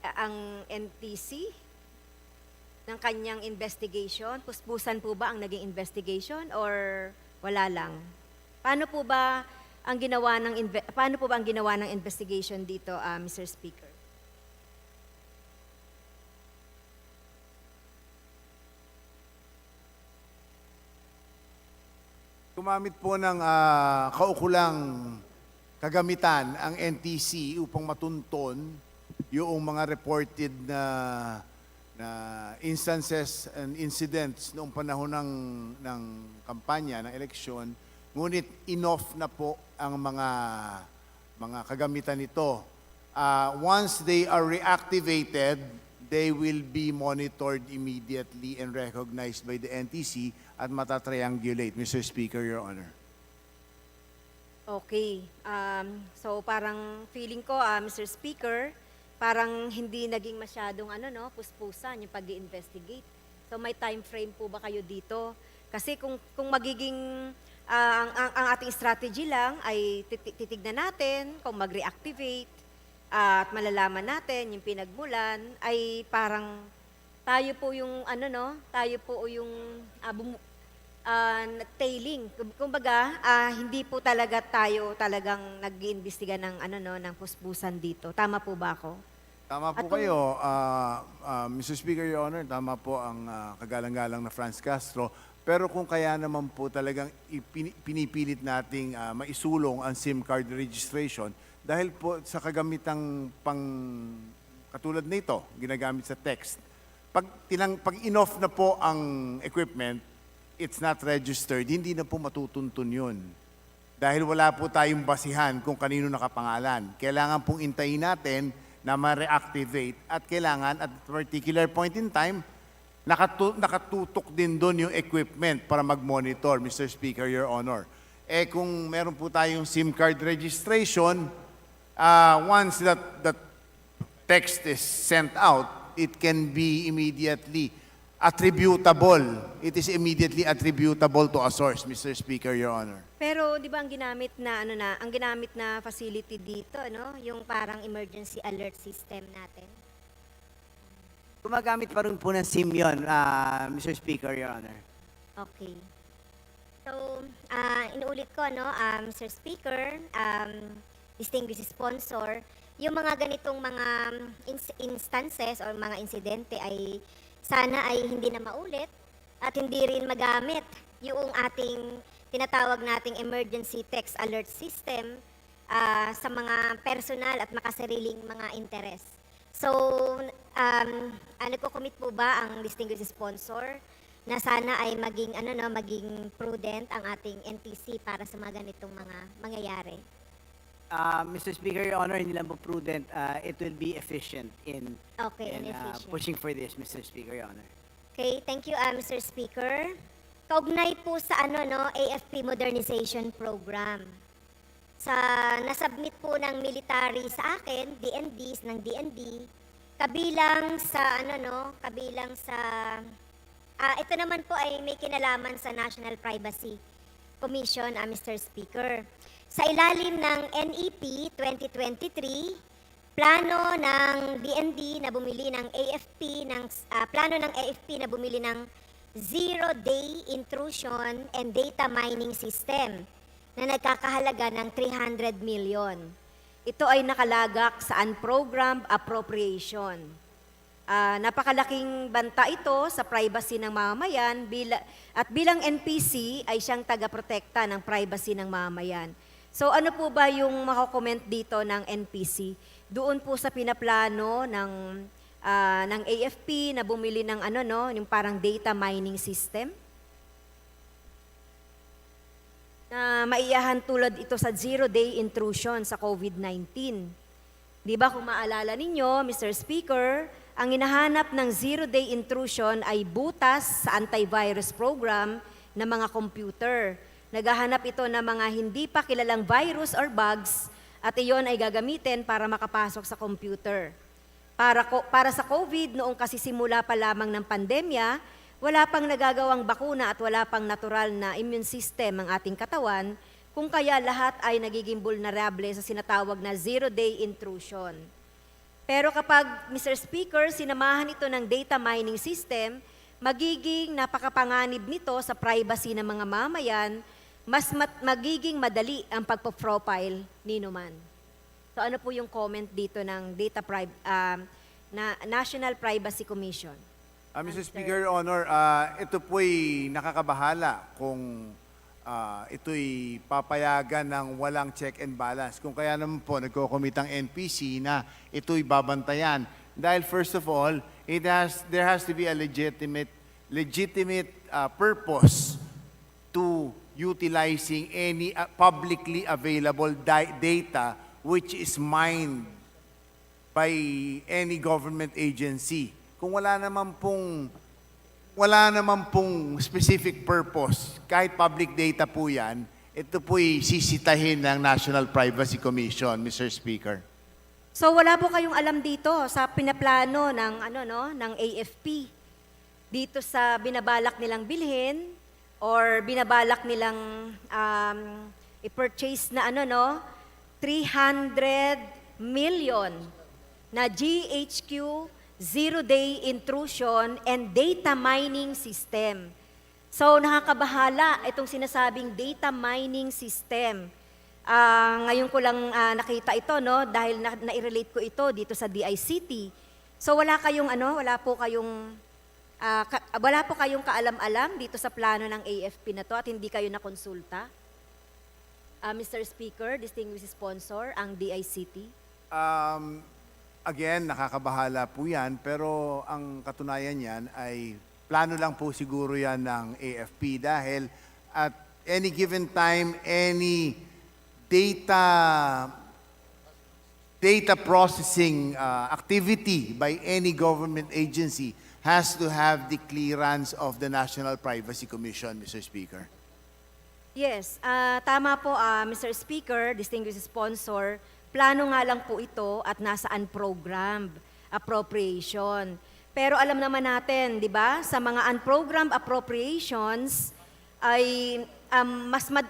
ang NTC ng kanyang investigation? Puspusan po ba ang naging investigation or wala lang? Paano po ba ang ginawa ng investigation dito, Mr. Speaker? Gumamit po ng kaukulang kagamitan ang NTC upang matunton yung mga reported na instances and incidents noong panahon ng kampanya, ng eleksyon. Ngunit enough na po ang mga kagamitan nito. Once they are reactivated, they will be monitored immediately and recognized by the NTC at matatriangulate, Mr. Speaker, Your Honor. Okay. So parang feeling ko, Mr. Speaker, parang hindi naging masyadong puspusan yung pag-i-investigate. So may time frame po ba kayo dito? Kasi kung magiging ang ating strategy lang ay titignan natin kung mag-reactivate at malalaman natin yung pinagmulan, ay parang tayo po yung tayo po yung tailing. Kumbaga, hindi po talaga tayo talagang nag-iimbestiga ng ng puspusan dito. Tama po ba ako? Tama po kayo, Mr. Speaker, Your Honor, tama po ang kagalang-galang na Franz Castro. Pero kung kaya naman po talagang pinipilit nating maisulong ang SIM card registration, dahil po sa kagamitang katulad nito, ginagamit sa text, pag in-off na po ang equipment, it's not registered, hindi na po matutuntun yun. Dahil wala po tayong basihan kung kanino nakapangalan. Kailangan pong intayin natin na ma-reactivate at kailangan at particular point in time, nakatutok din doon yung equipment para mag-monitor, Mr. Speaker, Your Honor. Kung meron po tayong SIM card registration, once that text is sent out, it can be immediately attributable. It is immediately attributable to a source, Mr. Speaker, Your Honor. Pero 'di ba ang ginamit na ang ginamit na facility dito, yung parang emergency alert system natin? Gumagamit pa rin po ng SIM yun, Mr. Speaker, Your Honor. Okay. So, inuulit ko, Mr. Speaker, distinguished sponsor, yung mga ganitong mga instances or mga insidente ay sana ay hindi na maulit at hindi rin magamit yung ating tinatawag nating emergency text alert system sa mga personal at makasariling mga interes. So, nagko-commit po ba ang distinguished sponsor na sana ay maging maging prudent ang ating NTC para sa mga ganitong mga mangyayari? Mr. Speaker, Your Honor, hindi lang po prudent. It will be efficient in efficient. pushing for this, Mr. Speaker, Your Honor. Okay, thank you, Mr. Speaker. Kaugnay po sa AFP Modernization Program. Sa nasubmit po ng military sa akin, DNDs ng DND, kabilang sa ito naman po ay may kinalaman sa National Privacy Commission, Mr. Speaker. Sa ilalim ng NEP 2023, plano ng DND na bumili ng AFP na bumili ng zero-day intrusion and data mining system na nagkakahalaga ng 300 million. Ito ay nakalagak sa unprogrammed appropriation. Napakalaking banta ito sa privacy ng mamamayan at bilang NPC ay siyang tagaprotekta ng privacy ng mamamayan. So ano po ba yung mako-comment dito ng NPC? Doon po sa pinaplano ng AFP na bumili ng yung parang data mining system? Na maiyahan tulad ito sa zero-day intrusion sa COVID-19. Di ba kung maalala ninyo, Mr. Speaker, ang hinahanap ng zero-day intrusion ay butas sa antivirus program ng mga computer. Naghahanap ito ng mga hindi pa kilalang virus or bugs at iyon ay gagamitin para makapasok sa computer. Para sa COVID, noong kasi simula pa lamang ng pandemya, wala pang nagagawang bakuna at wala pang natural na immune system ang ating katawan, kung kaya lahat ay nagiging vulnerable sa sinatawag na zero-day intrusion. Pero kapag, Mr. Speaker, sinamahan ito ng data mining system, magiging napakapanganib nito sa privacy ng mga mamayan, magiging madali ang pagpo-profile ni Numan. So ano po yung comment dito ng National Privacy Commission? Mr. Speaker, Your Honor, ito po'y nakakabahala kung ito'y papayagan ng walang check and balance. Kung kaya naman po nagko-commit ang NPC na ito'y babantayan. Dahil first of all, there has to be a legitimate purpose to utilizing any publicly available data which is mined by any government agency. kung wala naman pong specific purpose, kahit public data po yan, ito po'y sisitahin ng National Privacy Commission, Mr. Speaker. So wala po kayong alam dito sa pinaplano ng ng AFP dito sa binabalak nilang bilhin or binabalak nilang i-purchase na 300 million na GHQ zero-day intrusion and data mining system. So nakakabahala itong sinasabing data mining system. Ngayon ko lang nakita ito dahil na-relate ko ito dito sa DICT. So wala po kayong kaalam-alam dito sa plano ng AFP na to at hindi kayo nakonsulta? Mr. Speaker, distinguished sponsor, ang DICT. Again, nakakabahala po yan, pero ang katunayan yan ay plano lang po siguro yan ng AFP dahil at any given time, any data processing activity by any government agency has to have the clearance of the National Privacy Commission, Mr. Speaker. Yes, tama po Mr. Speaker, distinguished sponsor, plano nga lang po ito at nasa unprogrammed appropriation. Pero alam naman natin, di ba, sa mga unprogrammed appropriations ay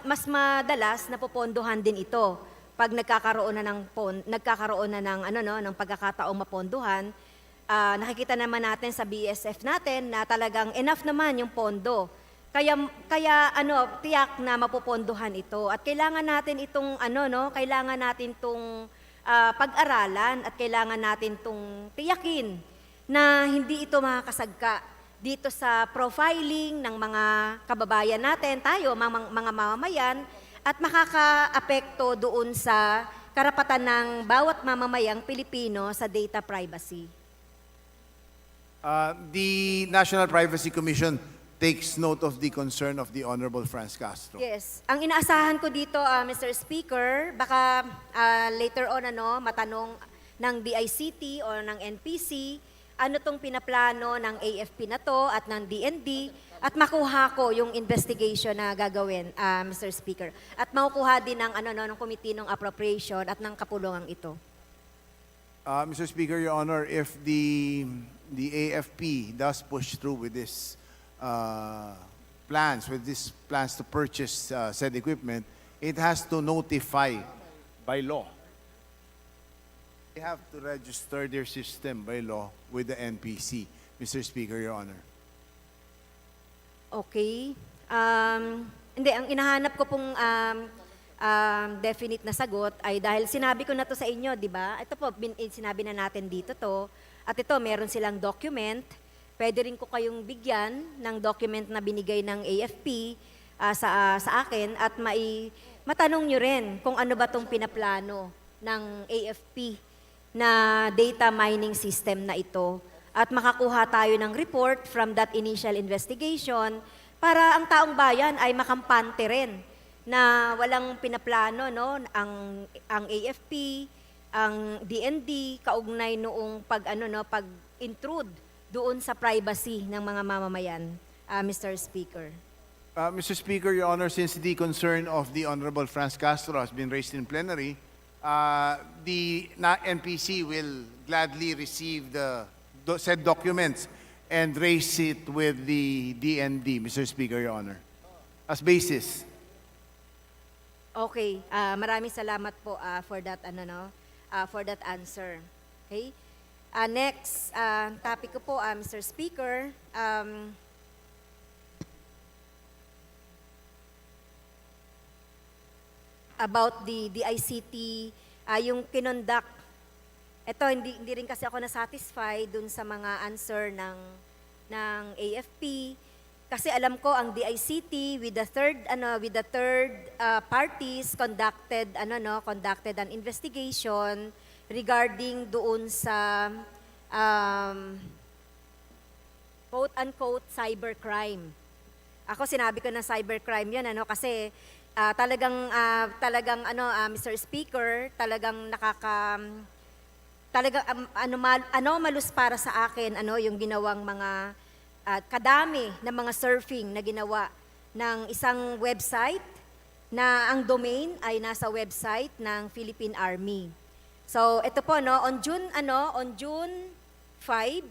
mas madalas napopondohan din ito. Pag nagkakaroon na ng pagkakataong mapondohan, nakikita naman natin sa BSF natin na talagang enough naman yung pondo. Kaya tiyak na mapopondohan ito at kailangan natin itong kailangan natin tong pag-aralan at kailangan natin tong tiyakin na hindi ito makakasagka dito sa profiling ng mga kababayan natin, tayo mga mamamayan at makakaapekto doon sa karapatan ng bawat mamamayang Pilipino sa data privacy. The National Privacy Commission takes note of the concern of the Honorable Franz Castro. Yes. Ang inaasahan ko dito, Mr. Speaker, baka later on matanong ng DICT o ng NPC, ano tong pinaplano ng AFP na to at ng DND at makuha ko yung investigation na gagawin, Mr. Speaker. At makukuha din ng ng Committee ng Appropriation at ng kapulungan ito. Mr. Speaker, Your Honor, if the AFP does push through with this plans to purchase said equipment, it has to notify by law. They have to register their system by law with the NPC, Mr. Speaker, Your Honor. Okay. Hindi, ang inahanap ko pong definite na sagot ay dahil sinabi ko na to sa inyo, di ba? Ito po, sinabi na natin dito to. At ito, meron silang document. Pwede rin ko kayong bigyan ng document na binigay ng AFP sa akin at matanong nyo rin kung ano ba itong pinaplano ng AFP na data mining system na ito. At makakuha tayo ng report from that initial investigation para ang taong bayan ay makampante rin na walang pinaplano ang AFP, ang DND kaugnay noong pag-intrude doon sa privacy ng mga mamamayan, Mr. Speaker. Mr. Speaker, Your Honor, since the concern of the Honorable Franz Castro has been raised in plenary, the NPC will gladly receive the said documents and raise it with the DND, Mr. Speaker, Your Honor, as basis. Okay, maraming salamat po for that for that answer. Okay? Next topic ko po, Mr. Speaker, about the ICT, yung kinonduct. Ito, hindi rin kasi ako na-satisfy dun sa mga answer ng AFP. Kasi alam ko ang DICT with the third parties conducted an investigation regarding doon sa quote-unquote cybercrime. Ako sinabi ko na cybercrime 'yan kasi talagang Mr. Speaker, talagang talaga anomalous para sa akin yung ginawang mga kadami ng mga surfing na ginawa ng isang website na ang domain ay nasa website ng Philippine Army. So ito po on June 5,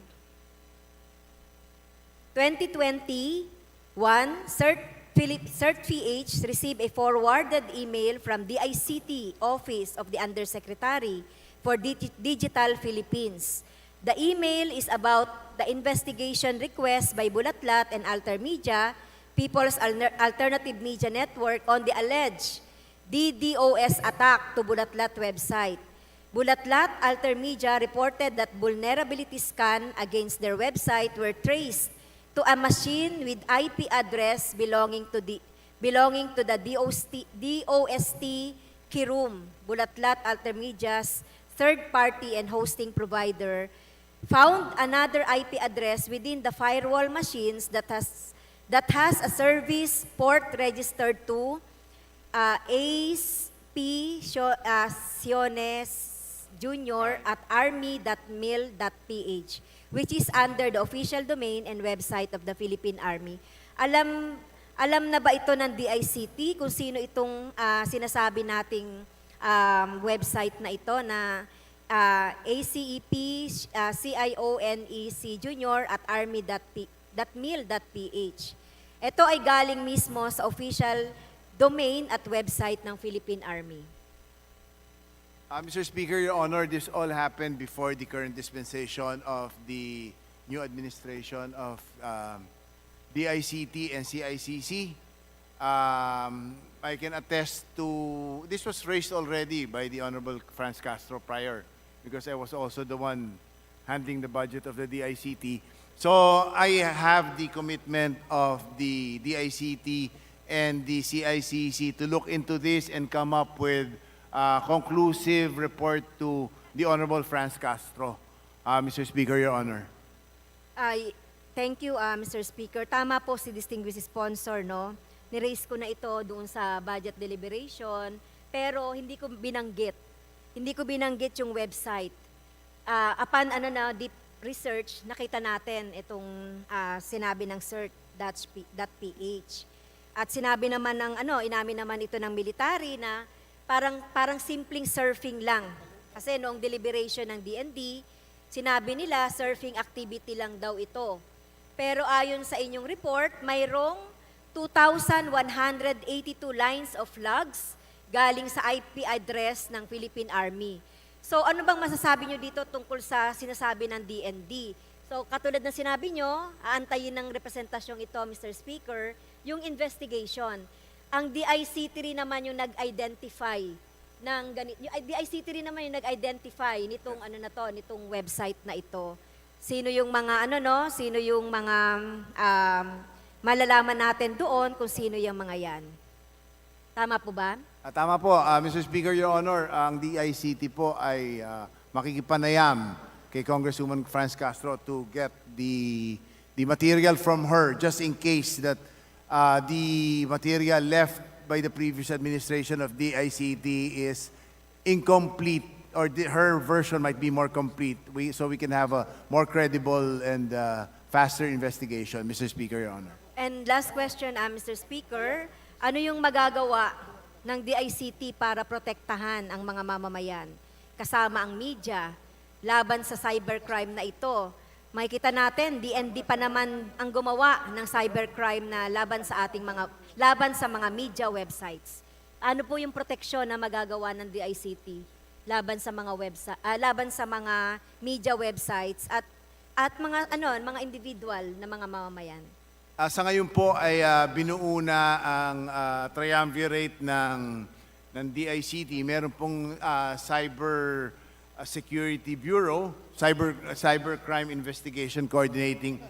2021, CERT-PH received a forwarded email from DICT Office of the Undersecretary for Digital Philippines. The email is about the investigation request by Bulatlat and Altermedia, People's Alternative Media Network, on the alleged DDoS attack to Bulatlat website. Bulatlat Altermedia reported that vulnerability scan against their website were traced to a machine with IP address belonging to the DOST key room. Bulatlat Altermedia's third-party and hosting provider found another IP address within the firewall machines that has a service port registered to Siones Junior at army.mil.ph, which is under the official domain and website of the Philippine Army. Alam na ba ito ng DICT kung sino itong sinasabi nating website na ito na ACEP CIONEC Junior at army.mil.ph? Ito ay galing mismo sa official domain at website ng Philippine Army. Mr. Speaker, Your Honor, this all happened before the current dispensation of the new administration of DICT and CICC. I can attest to, this was raised already by the Honorable Franz Castro prior, because I was also the one handling the budget of the DICT. So I have the commitment of the DICT and the CICC to look into this and come up with conclusive report to the Honorable Franz Castro. Mr. Speaker, Your Honor. Thank you, Mr. Speaker. Tama po si distinguished sponsor, no? Niraise ko na ito doon sa budget deliberation, pero hindi ko binanggit. Hindi ko binanggit yung website. Upon deep research, nakita natin itong sinabi ng CERT.ph. At sinabi naman inamin naman ito ng military na parang simpleng surfing lang. Kasi noong deliberation ng DND, sinabi nila surfing activity lang daw ito. Pero ayon sa inyong report, mayroong 2,182 lines of logs galing sa IP address ng Philippine Army. So ano bang masasabi nyo dito tungkol sa sinasabi ng DND? So katulad ng sinabi nyo, aantayin ng representasyong ito, Mr. Speaker, yung investigation. Ang DICT rin naman yung nag-identify ng ganito. Yung DICT rin naman yung nag-identify nitong nitong website na ito. Sino yung mga sino yung mga malalaman natin doon kung sino yung mga yan. Tama po ba? Tama po, Mr. Speaker, Your Honor, ang DICT po ay makikipanayam kay Congresswoman Franz Castro to get the material from her just in case that the material left by the previous administration of DICT is incomplete, or her version might be more complete, so we can have a more credible and faster investigation, Mr. Speaker, Your Honor. And last question, Mr. Speaker, ano yung magagawa ng DICT para protektahan ang mga mamamayan, kasama ang media, laban sa cybercrime na ito? Makikita natin, DND pa naman ang gumawa ng cybercrime na laban sa mga media websites. Ano po yung proteksyon na magagawa ng DICT laban sa mga media websites at mga individual na mga mamamayan? Sa ngayon po ay binuo na ang triumvirate ng DICT. Meron pong Cyber Security Bureau, Cybercrime Investigation Coordinating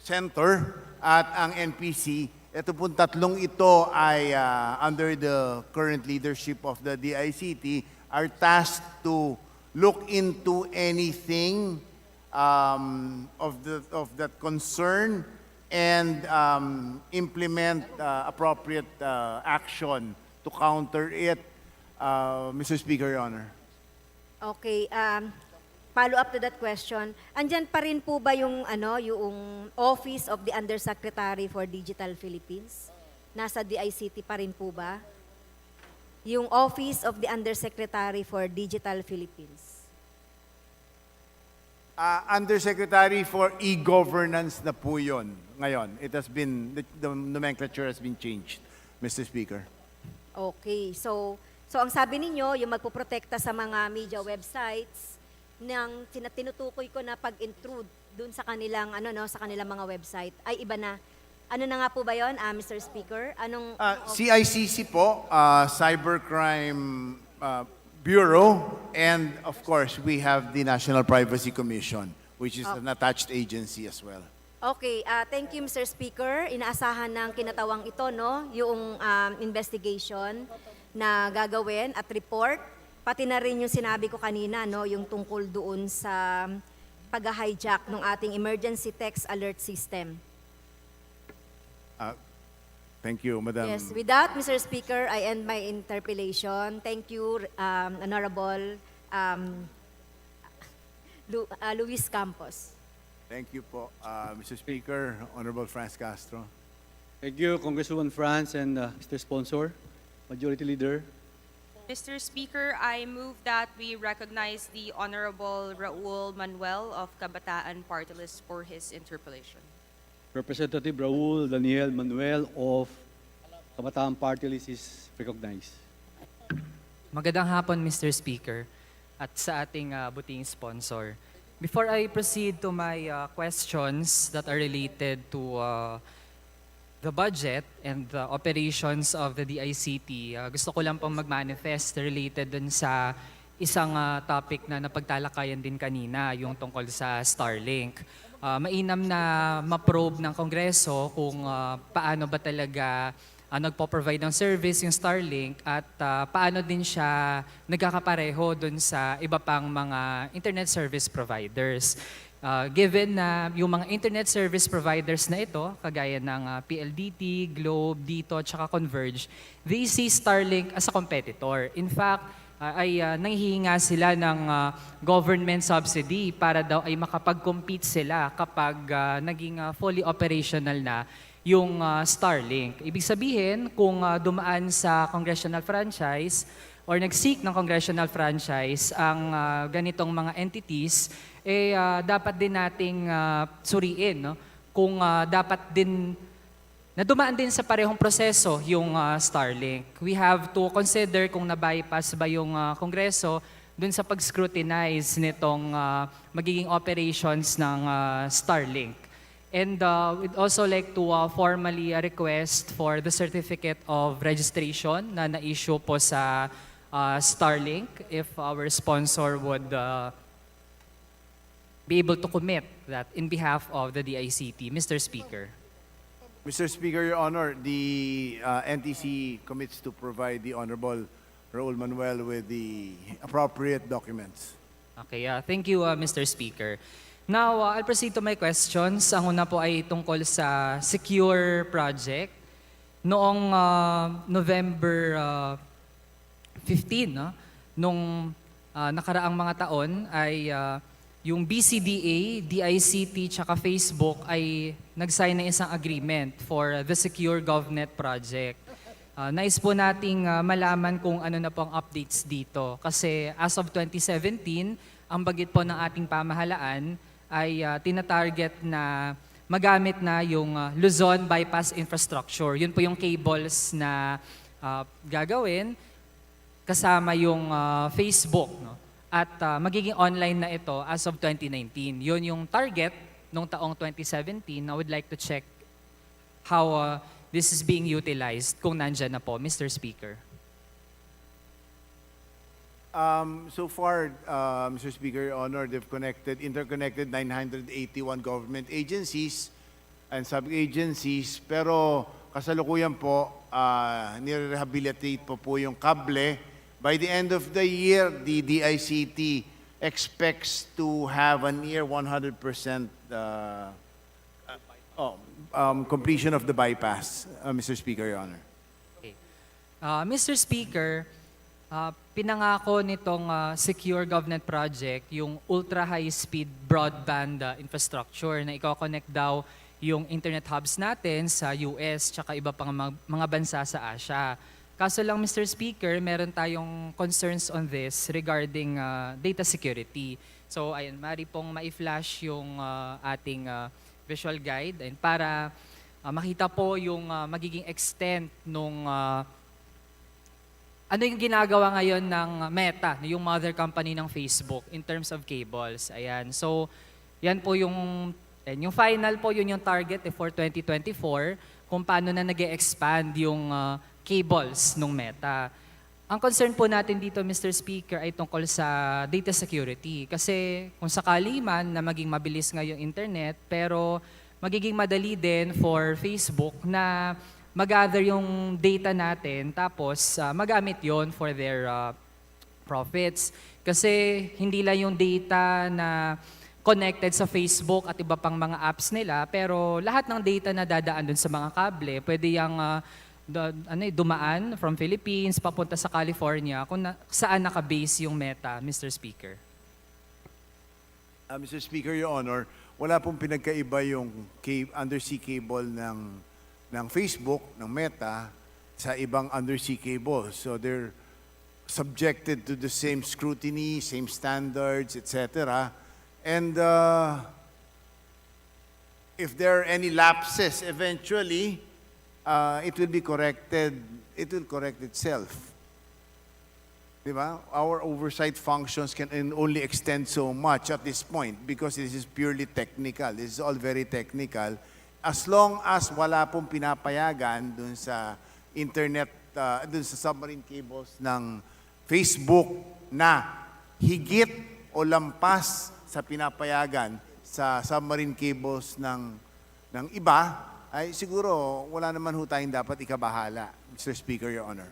Center, at ang NPC. Ito pong tatlong ito ay under the current leadership of the DICT are tasked to look into anything of that concern and implement appropriate action to counter it, Mr. Speaker, Your Honor. Okay, follow up to that question. Andyan pa rin po ba yung yung Office of the Undersecretary for Digital Philippines? Nasa DICT pa rin po ba? Yung Office of the Undersecretary for Digital Philippines. Undersecretary for E-Governance na po yun ngayon. It has been, the nomenclature has been changed, Mr. Speaker. Okay, so ang sabi ninyo, yung magpoprotekta sa mga media websites ng tinutukoy ko na pag-intrude dun sa kanilang sa kanilang mga website ay iba na. Ano na nga po ba 'yon, Mr. Speaker? CICC po, Cybercrime Bureau, and of course, we have the National Privacy Commission, which is an attached agency as well. Okay, thank you, Mr. Speaker. Inaasahan ng kinatawang ito, no, yung investigation na gagawin at report, pati na rin yung sinabi ko kanina, no, yung tungkol doon sa pag-hijack ng ating emergency text alert system. Thank you, Madam. Yes, with that, Mr. Speaker, I end my interpellation. Thank you, Honorable Luis Campos. Thank you po, Mr. Speaker, Honorable Franz Castro. Thank you, Congresswoman Franz and Mr. Sponsor, Majority Leader. Mr. Speaker, I move that we recognize the Honorable Raul Manuel of Kabataan Party List for his interpellation. Representative Raul Daniel Manuel of Kabataan Party List is recognized. Magandang hapon, Mr. Speaker, at sa ating buting sponsor. Before I proceed to my questions that are related to the budget and the operations of the DICT, gusto ko lang pong mag-manifest related dun sa isang topic na napagtalakayan din kanina, yung tungkol sa Starlink. Mainam na ma-probe ng Kongreso kung paano ba talaga nagpo-provide ng service yung Starlink at paano din siya nagkakapareho dun sa iba pang mga internet service providers. Given na yung mga internet service providers na ito, kagaya ng PLDT, Globe, Dito, tsaka Converge, they see Starlink as a competitor. In fact, ay nanghihinga sila ng government subsidy para daw ay makapag-compete sila kapag naging fully operational na yung Starlink. Ibig sabihin, kung dumaan sa congressional franchise or nag-seek ng congressional franchise ang ganitong mga entities, dapat din nating suriin, no? Kung dapat din na dumaan din sa parehong proseso yung Starlink. We have to consider kung na-bypass ba yung Kongreso dun sa pag-scrutinize nitong magiging operations ng Starlink. And we'd also like to formally request for the certificate of registration na na-issue po sa Starlink if our sponsor would be able to commit that in behalf of the DICT. Mr. Speaker. Mr. Speaker, Your Honor, the NTC commits to provide the Honorable Raul Manuel with the appropriate documents. Okay, thank you, Mr. Speaker. Now, I'll proceed to my questions. Ang una po ay tungkol sa Secure Project. Noong November 15, no, nung nakaraang mga taon ay yung BCDA, DICT, tsaka Facebook ay nag-sign ng isang agreement for the Secure GovNet Project. Nais po nating malaman kung ano na po ang updates dito. Kasi as of 2017, ang bagit po ng ating pamahalaan ay tinatarget na magamit na yung Luzon Bypass Infrastructure. Yun po yung cables na gagawin kasama yung Facebook, no? At magiging online na ito as of 2019. Yun yung target nung taong 2017. I would like to check how this is being utilized kung nandyan na po, Mr. Speaker. So far, Mr. Speaker, Your Honor, they've interconnected 981 government agencies and sub-agencies, pero kasalukuyan po, nire-rehabilitate po yung kable. By the end of the year, the DICT expects to have a near 100% completion of the bypass, Mr. Speaker, Your Honor. Okay. Mr. Speaker, pinangako nitong secure government project yung ultra high speed broadband infrastructure na i-connect daw yung internet hubs natin sa US tsaka iba pang mga bansa sa Asia. Kaso lang, Mr. Speaker, meron tayong concerns on this regarding data security. So ayun, mari pong ma-flash yung ating visual guide and para makita po yung magiging extent nung ano yung ginagawa ngayon ng Meta, yung mother company ng Facebook in terms of cables. Ayan. So, yan po yung final po, yun yung target for 2024 kung paano na nag-expand yung cables ng Meta. Ang concern po natin dito, Mr. Speaker, ay tungkol sa data security. Kasi kung sakali man na maging mabilis nga yung internet, pero magiging madali din for Facebook na mag-gather yung data natin tapos magamit yon for their profits. Kasi hindi lang yung data na connected sa Facebook at iba pang mga apps nila, pero lahat ng data na dadaan dun sa mga kable, pwede yung dumaan from Philippines papunta sa California kung saan naka-base yung Meta, Mr. Speaker. Mr. Speaker, Your Honor, wala pong pinagkaiba yung undersea cable ng Facebook, ng Meta, sa ibang undersea cables. So they're subjected to the same scrutiny, same standards, etc. And if there are any lapses eventually, it will be corrected. It will correct itself. Diba? Our oversight functions can only extend so much at this point because this is purely technical. This is all very technical. As long as wala pong pinapayagan dun sa internet, dun sa submarine cables ng Facebook na higit o lampas sa pinapayagan sa submarine cables ng iba, ay siguro wala naman ho tayong dapat ikabahala, Mr. Speaker, Your Honor.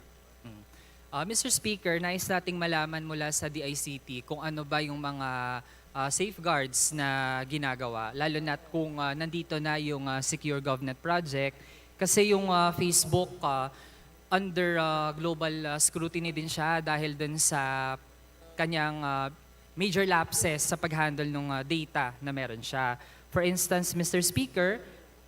Mr. Speaker, nais nating malaman mula sa DICT kung ano ba yung mga safeguards na ginagawa, lalo na kung nandito na yung Secure Government Project. Kasi yung Facebook, under global scrutiny din siya dahil dun sa kanyang major lapses sa pag-handle ng data na meron siya. For instance, Mr. Speaker,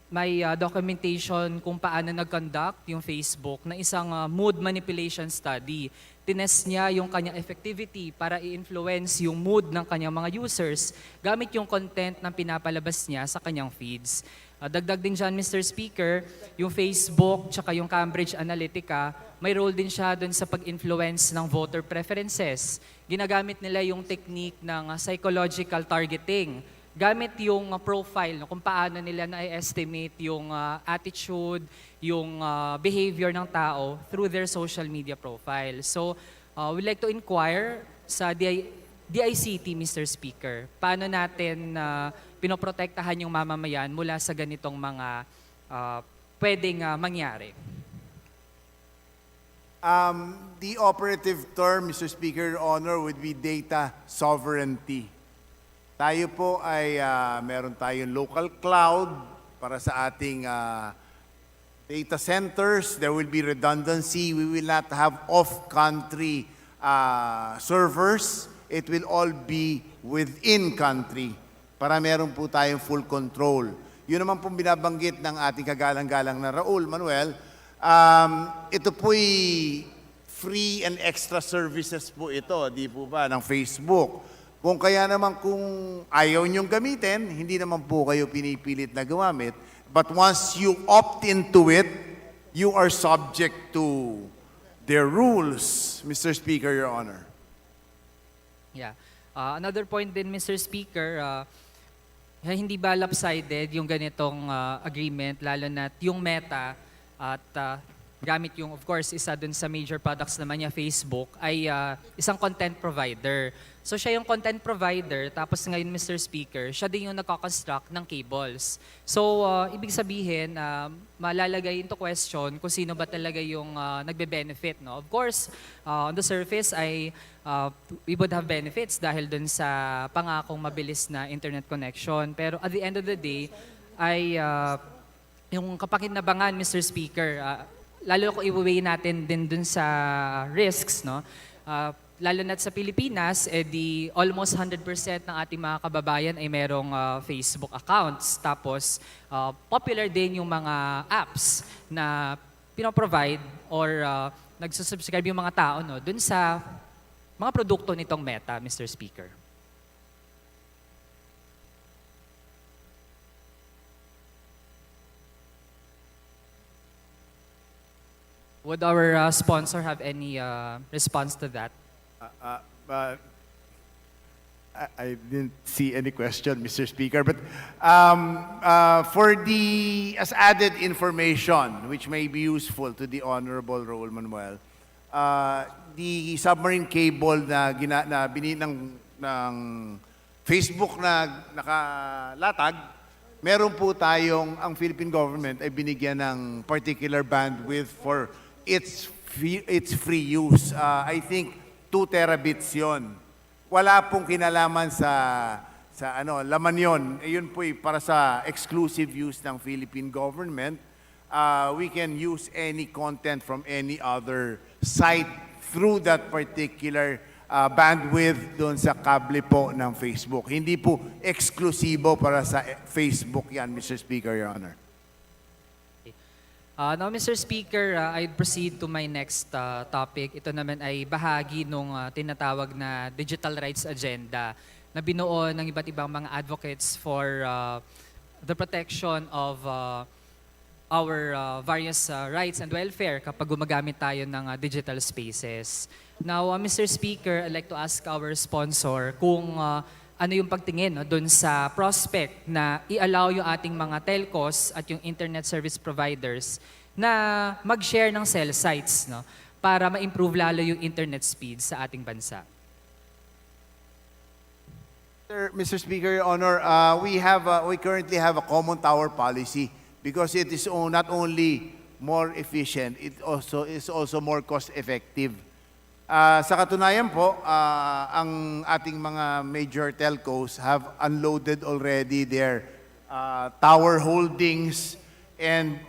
may documentation kung paano nag-conduct yung Facebook na isang mood manipulation study. Tinest niya yung kanyang effectivity para i-influence yung mood ng kanyang mga users gamit yung content na pinapalabas niya sa kanyang feeds. Dagdag din dyan, Mr. Speaker, yung Facebook tsaka yung Cambridge Analytica, may role din siya dun sa pag-influence ng voter preferences. Ginagamit nila yung technique ng psychological targeting gamit yung profile, kung paano nila na-estimate yung attitude, yung behavior ng tao through their social media profile. So, we'd like to inquire sa DICT, Mr. Speaker, paano natin pinoprotektahan yung mamamayan mula sa ganitong mga pwedeng mangyari? The operative term, Mr. Speaker, Your Honor, would be data sovereignty. Tayo po ay meron tayong local cloud para sa ating data centers. There will be redundancy. We will not have off-country servers. It will all be within country para meron po tayong full control. Yun naman pong binabanggit ng ating kagalang-galang na Raul Manuel. Ito po'y free and extra services po ito, di po ba, ng Facebook. Kung kaya naman kung ayaw niyong gamitin, hindi naman po kayo pinipilit na gumamit. But once you opt into it, you are subject to their rules, Mr. Speaker, Your Honor. Yeah. Another point din, Mr. Speaker, hindi ba lopsided yung ganitong agreement, lalo na yung Meta at gamit yung, of course, isa dun sa major products naman niya, Facebook, ay isang content provider. So siya yung content provider, tapos ngayon, Mr. Speaker, siya din yung nagko-construct ng cables. So, ibig sabihin, malalagay into question kung sino ba talaga yung nagbe-benefit. No? Of course, on the surface, we would have benefits dahil dun sa pangakong mabilis na internet connection. Pero at the end of the day, ay yung kapakinabangan, Mr. Speaker, lalo kung i-weigh natin din dun sa risks, no? lalo na sa Pilipinas, di almost 100% ng ating mga kababayan ay merong Facebook accounts. Tapos, popular din yung mga apps na pinoprovide or nagsusubscribe yung mga tao dun sa mga produkto nitong Meta, Mr. Speaker. Would our sponsor have any response to that? I didn't see any question, Mr. Speaker, but for the as added information, which may be useful to the Honorable Raul Manuel, the submarine cable na ng Facebook na nakalatag, meron po tayong, ang Philippine government ay binigyan ng particular bandwidth for its free use. I think 2 terabits yon. Wala pong kinalaman sa laman yon. Yun po para sa exclusive use ng Philippine government. We can use any content from any other site through that particular bandwidth doon sa kable po ng Facebook. Hindi po eksklusibo para sa Facebook yan, Mr. Speaker, Your Honor. Now, Mr. Speaker, I'd proceed to my next topic. Ito naman ay bahagi ng tinatawag na Digital Rights Agenda na binuo ng iba't ibang mga advocates for the protection of our various rights and welfare kapag gumagamit tayo ng digital spaces. Now, Mr. Speaker, I'd like to ask our sponsor kung ano yung pagtingin doon sa prospect na i-allow yung ating mga telcos at yung internet service providers na mag-share ng cell sites para ma-improve lalo yung internet speed sa ating bansa. Mr. Speaker, Your Honor, we currently have a common tower policy because it is not only more efficient, it is also more cost-effective. Sa katunayan po, ang ating mga major telcos have unloaded already their tower holdings and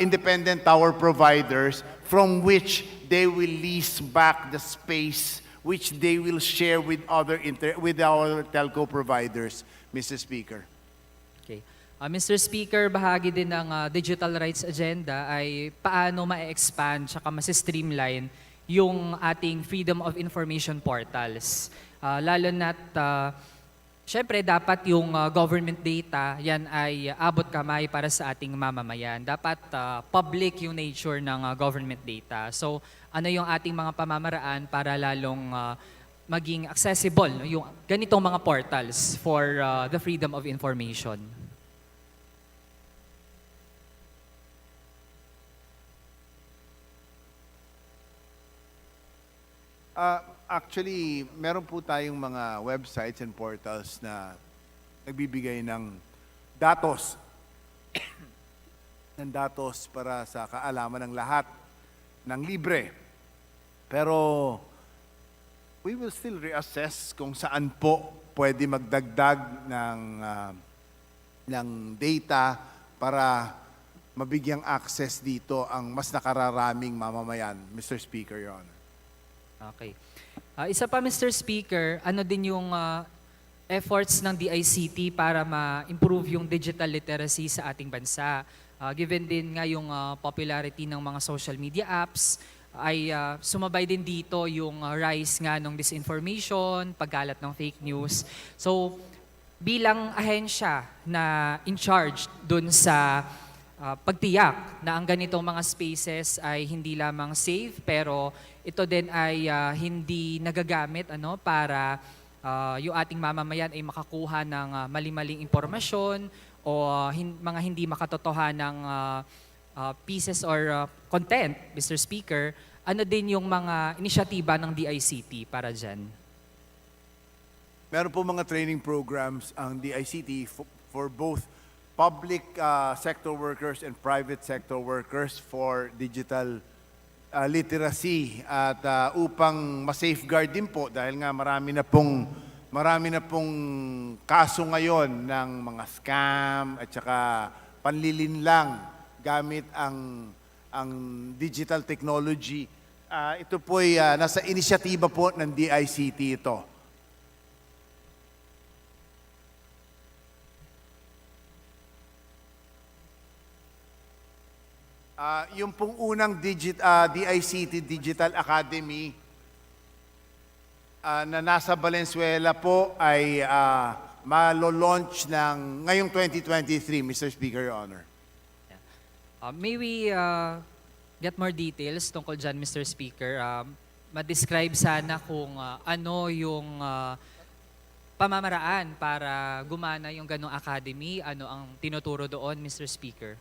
independent tower providers from which they will lease back the space which they will share with with our telco providers, Mr. Speaker. Okay. Mr. Speaker, bahagi din ng Digital Rights Agenda ay paano ma-expand at ma-streamline yung ating Freedom of Information portals. Lalo na't, syempre, dapat yung government data, yan ay abot kamay para sa ating mamamayan. Dapat public yung nature ng government data. So, ano yung ating mga pamamaraan para lalong maging accessible yung ganitong mga portals for the freedom of information? Actually, meron po tayong mga websites and portals na nagbibigay ng datos para sa kaalaman ng lahat ng libre. Pero we will still reassess kung saan po pwede magdagdag ng data para mabigyang access dito ang mas nakararaming mamamayan, Mr. Speaker, Your Honor. Okay. Isa pa, Mr. Speaker, ano din yung efforts ng DICT para ma-improve yung digital literacy sa ating bansa? Given din nga yung popularity ng mga social media apps, ay sumabay din dito yung rise nga ng disinformation, paggalat ng fake news. So, bilang ahensya na in charge dun sa pagtiyak na ang ganitong mga spaces ay hindi lamang safe, pero ito din ay hindi nagagamit para yung ating mamamayan ay makakuha ng mali-maling impormasyon o mga hindi makatotohanang pieces or content, Mr. Speaker. Ano din yung mga inisyatiba ng DICT para dyan? Meron po mga training programs ang DICT for both public sector workers and private sector workers for digital literacy at upang ma-safeguard din po dahil nga marami na pong kaso ngayon ng mga scam at saka panlilinlang gamit ang digital technology. Ito po'y nasa inisyatiba po ng DICT ito. Yung pong unang DICT Digital Academy na nasa Valenzuela po ay malo-launch ngayong 2023, Mr. Speaker, Your Honor. May we get more details tungkol dyan, Mr. Speaker? Ma-describe sana kung ano yung pamamaraan para gumana yung ganong academy, ano ang tinuturo doon, Mr. Speaker?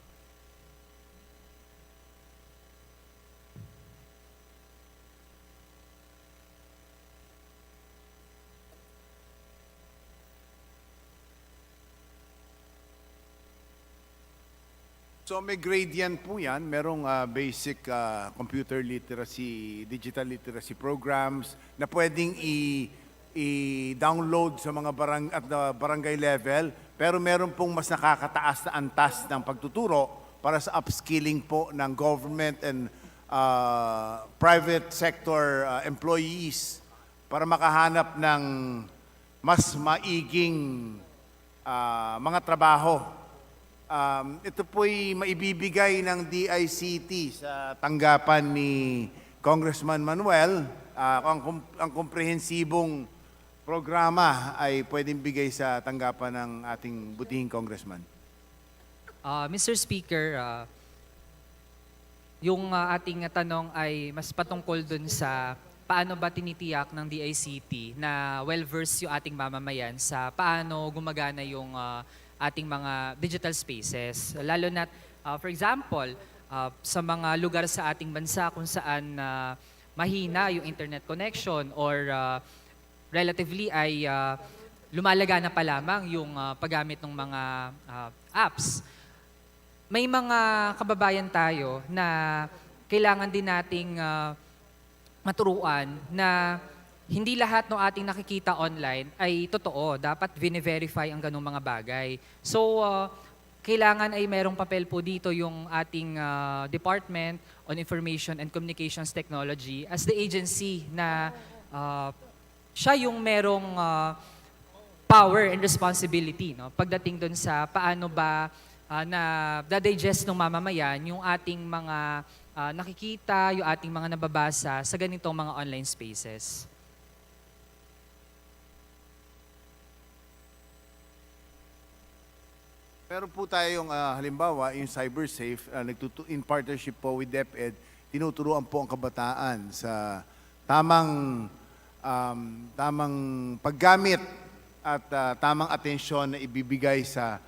So may gradient po yan. Merong basic computer literacy, digital literacy programs na pwedeng i-download sa mga barangay level. Pero meron pong mas nakakataas na antas ng pagtuturo para sa upskilling po ng government and private sector employees para makahanap ng mas maiging mga trabaho. Ito po'y maibibigay ng DICT sa tanggapan ni Congressman Manuel. Ang komprehensibong programa ay pwedeng bigay sa tanggapan ng ating butihing congressman. Mr. Speaker, yung ating tanong ay mas patungkol dun sa paano ba tinitiyak ng DICT na well-versed yung ating mamamayan sa paano gumagana yung ating mga digital spaces. Lalo na, for example, sa mga lugar sa ating bansa kung saan mahina yung internet connection or relatively ay lumalaga na pa lamang yung paggamit ng mga apps. May mga kababayan tayo na kailangan din nating maturuan na hindi lahat ng ating nakikita online ay totoo. Dapat vine-verify ang ganung mga bagay. So, kailangan ay merong papel po dito yung ating Department on Information and Communications Technology as the agency na siya yung merong power and responsibility, no? Pagdating doon sa paano ba na da-digest ng mamamayan yung ating mga nakikita, yung ating mga nababasa sa ganitong mga online spaces. Meron po tayong halimbawa, yung CyberSafe, in partnership po with DepEd, tinuturuan po ang kabataan sa tamang paggamit at tamang atensyon na ibibigay sa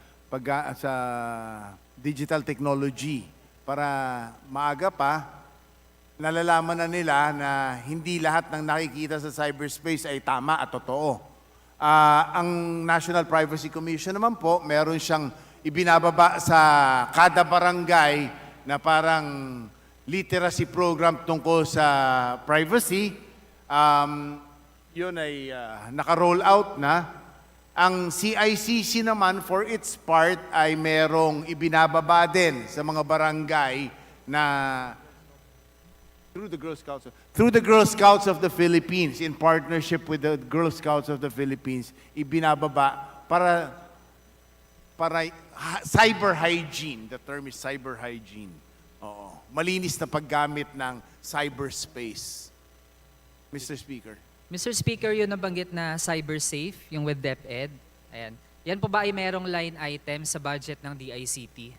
digital technology para maaga pa nalalaman na nila na hindi lahat ng nakikita sa cyberspace ay tama at totoo. Ang National Privacy Commission naman po, meron siyang ibinababa sa kada barangay na parang literacy program tungkol sa privacy. Yun ay naka-roll out na. Ang CICC naman, for its part, ay merong ibinababa din sa mga barangay na through the Girl Scouts of the Philippines, in partnership with the Girl Scouts of the Philippines, ibinababa para cyber hygiene. The term is cyber hygiene. Oo. Malinis na paggamit ng cyberspace. Mr. Speaker. Mr. Speaker, yun nabanggit na CyberSafe, yung with DepEd. Ayan. Yan po ba ay merong line item sa budget ng DICT?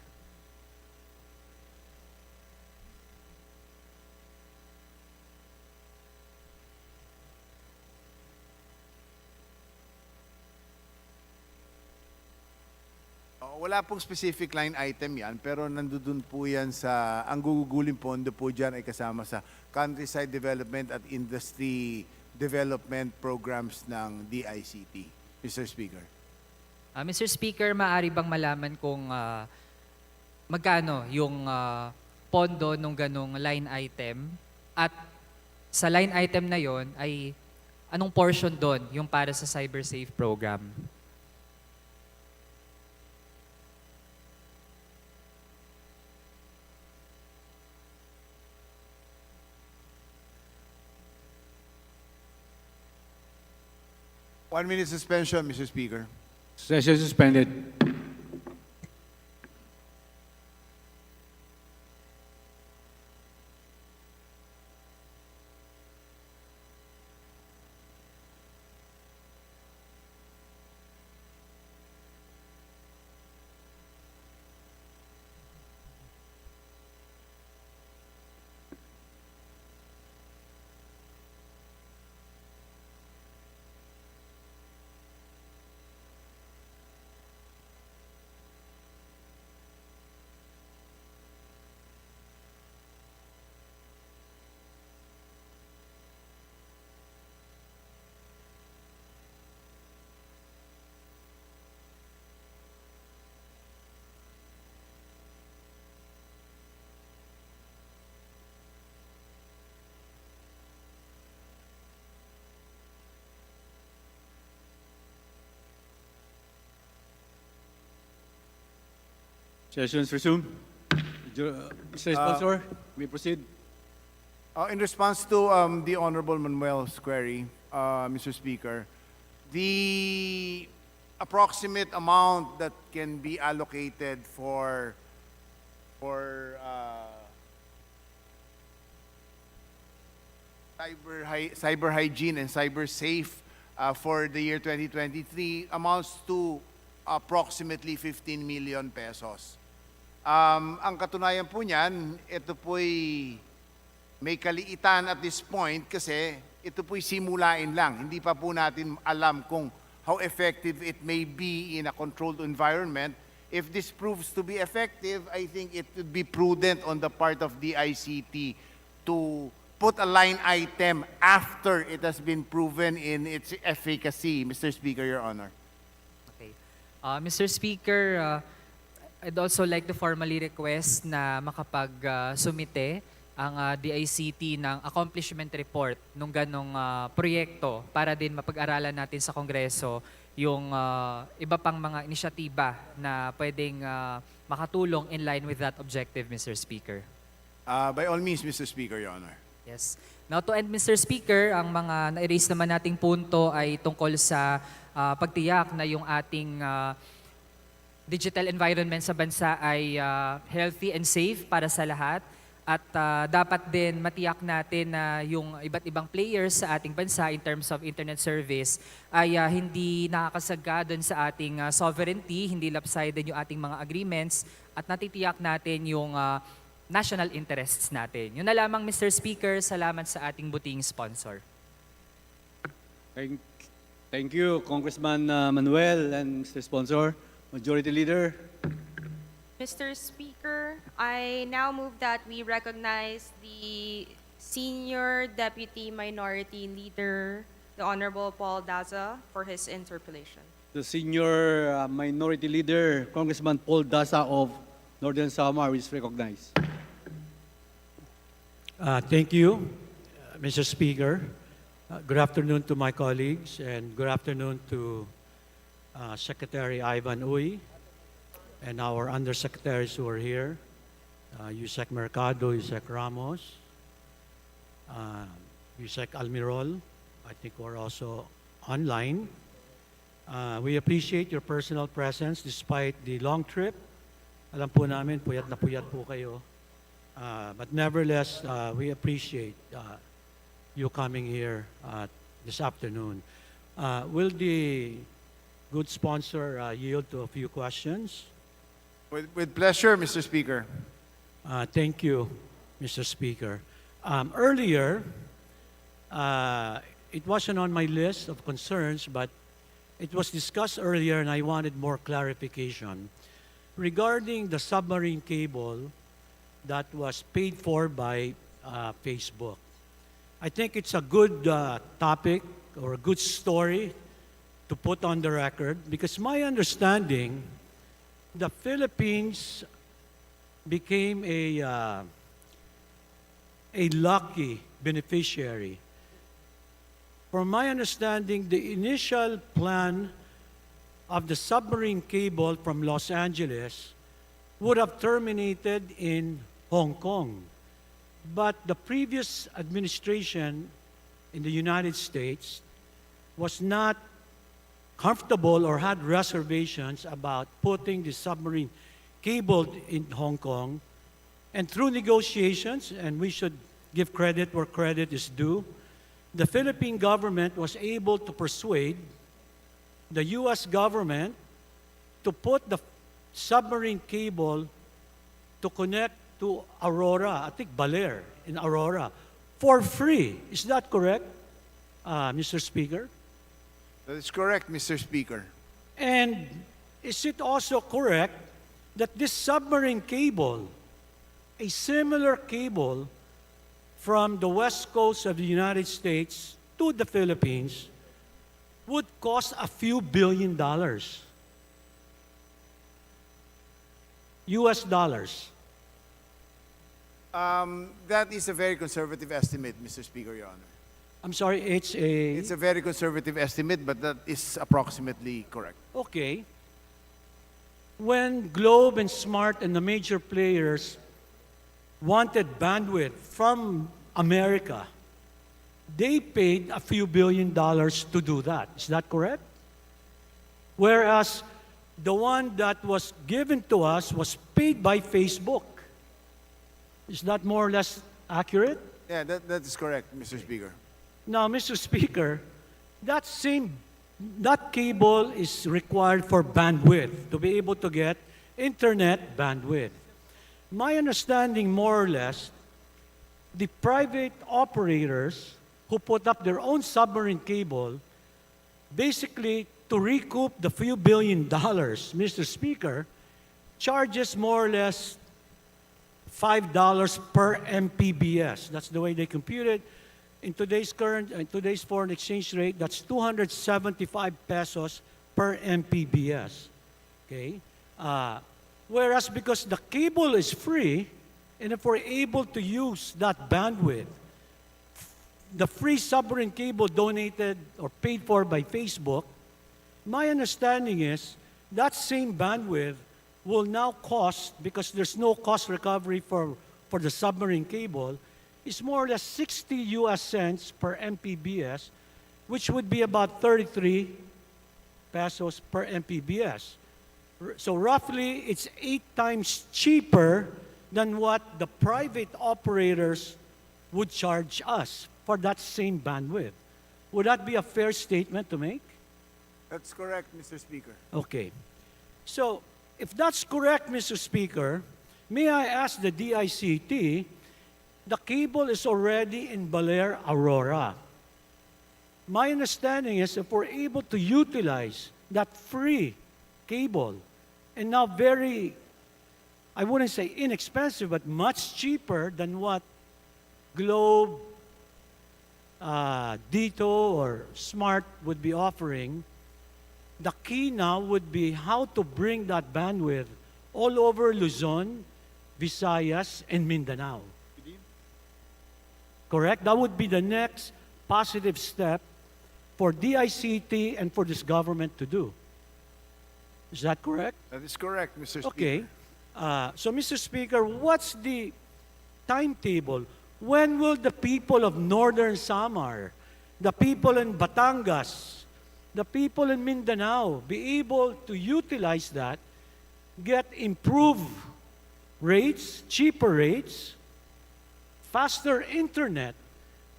Wala pong specific line item yan, pero nandun po yan sa, ang gugugulin pondo po dyan ay kasama sa countryside development at industry development programs ng DICT. Mr. Speaker. Mr. Speaker, maaari bang malaman kung magkano yung pondo nung ganong line item at sa line item na yon ay anong portion doon yung para sa CyberSafe program? 1 minute suspension, Mr. Speaker. Session suspended. Sessions resumed. Mr. Sponsor, we proceed. In response to the Honorable Manuel's query, Mr. Speaker, the approximate amount that can be allocated for cyber hygiene and cyber safe for the year 2023 amounts to approximately 15 million pesos. Ang katunayan po niyan, ito po'y may kaliitan at this point kasi ito po'y simulain lang. Hindi pa po natin alam kung how effective it may be in a controlled environment. If this proves to be effective, I think it would be prudent on the part of the ICT to put a line item after it has been proven in its efficacy. Mr. Speaker, Your Honor. Okay. Mr. Speaker, I'd also like to formally request na makapag-sumite ang DICT ng accomplishment report nung ganong proyekto para din mapag-aralan natin sa Kongreso yung iba pang mga inisyatiba na pwedeng makatulong in line with that objective, Mr. Speaker. By all means, Mr. Speaker, Your Honor. Yes. Now to end, Mr. Speaker, ang mga na-erase naman nating punto ay tungkol sa pagtiyak na yung ating digital environment sa bansa ay healthy and safe para sa lahat. At dapat din matiyak natin na yung iba't ibang players sa ating bansa in terms of internet service ay hindi nakakasagka doon sa ating sovereignty, hindi lopsided yung ating mga agreements at natitiyak natin yung national interests natin. Yun na lamang, Mr. Speaker. Salamat sa ating buting sponsor. Thank you, Congressman Manuel and Mr. Sponsor. Majority Leader. Mr. Speaker, I now move that we recognize the Senior Deputy Minority Leader, the Honorable Paul Daza, for his interpellation. The Senior Minority Leader, Congressman Paul Daza of Northern Samar, is recognized. Thank you, Mr. Speaker. Good afternoon to my colleagues and good afternoon to Secretary Ivan Uy and our undersecretaries who are here, Yusek Mercado, Yusek Ramos, Yusek Almirol, I think we're also online. We appreciate your personal presence despite the long trip. Alam po namin, puyat na puyat po kayo. But nevertheless, we appreciate you coming here this afternoon. Will the good sponsor yield to a few questions? With pleasure, Mr. Speaker. Thank you, Mr. Speaker. Earlier, it wasn't on my list of concerns, but it was discussed earlier and I wanted more clarification regarding the submarine cable that was paid for by Facebook. I think it's a good topic or a good story to put on the record because my understanding, the Philippines became a lucky beneficiary. From my understanding, the initial plan of the submarine cable from Los Angeles would have terminated in Hong Kong. But the previous administration in the United States was not comfortable or had reservations about putting the submarine cable in Hong Kong. And through negotiations, and we should give credit where credit is due, the Philippine government was able to persuade the U.S. government to put the submarine cable to connect to Aurora, I think Baler in Aurora, for free. Is that correct, Mr. Speaker? That is correct, Mr. Speaker. And is it also correct that this submarine cable, a similar cable from the west coast of the United States to the Philippines, would cost a few $billion? US dollars. That is a very conservative estimate, Mr. Speaker, Your Honor. I'm sorry, it's a... It's a very conservative estimate, but that is approximately correct. Okay. When Globe and Smart and the major players wanted bandwidth from America, they paid a few $billion to do that. Is that correct? Whereas the one that was given to us was paid by Facebook. Is that more or less accurate? Yeah, that is correct, Mr. Speaker. Now, Mr. Speaker, that cable is required for bandwidth, to be able to get internet bandwidth. My understanding, more or less, the private operators who put up their own submarine cable, basically to recoup the few $billion, Mr. Speaker, charges more or less $5 per Mbps. That's the way they compute it. In today's foreign exchange rate, that's 275 pesos per Mbps. Okay? Whereas because the cable is free, and if we're able to use that bandwidth, the free submarine cable donated or paid for by Facebook, my understanding is that same bandwidth will now cost, because there's no cost recovery for the submarine cable, is more or less 60 US cents per Mbps, which would be about 33 pesos per Mbps. So roughly, it's 8 times cheaper than what the private operators would charge us for that same bandwidth. Would that be a fair statement to make? That's correct, Mr. Speaker. Okay. So, if that's correct, Mr. Speaker, may I ask the DICT, the cable is already in Baler, Aurora. My understanding is if we're able to utilize that free cable, and now very, I wouldn't say inexpensive, but much cheaper than what Globe, Dito, or Smart would be offering, the key now would be how to bring that bandwidth all over Luzon, Visayas, and Mindanao. Correct? That would be the next positive step for DICT and for this government to do. Is that correct? That is correct, Mr. Speaker. Okay. So, Mr. Speaker, what's the timetable? When will the people of Northern Samar, the people in Batangas, the people in Mindanao be able to utilize that, get improved rates, cheaper rates, faster internet?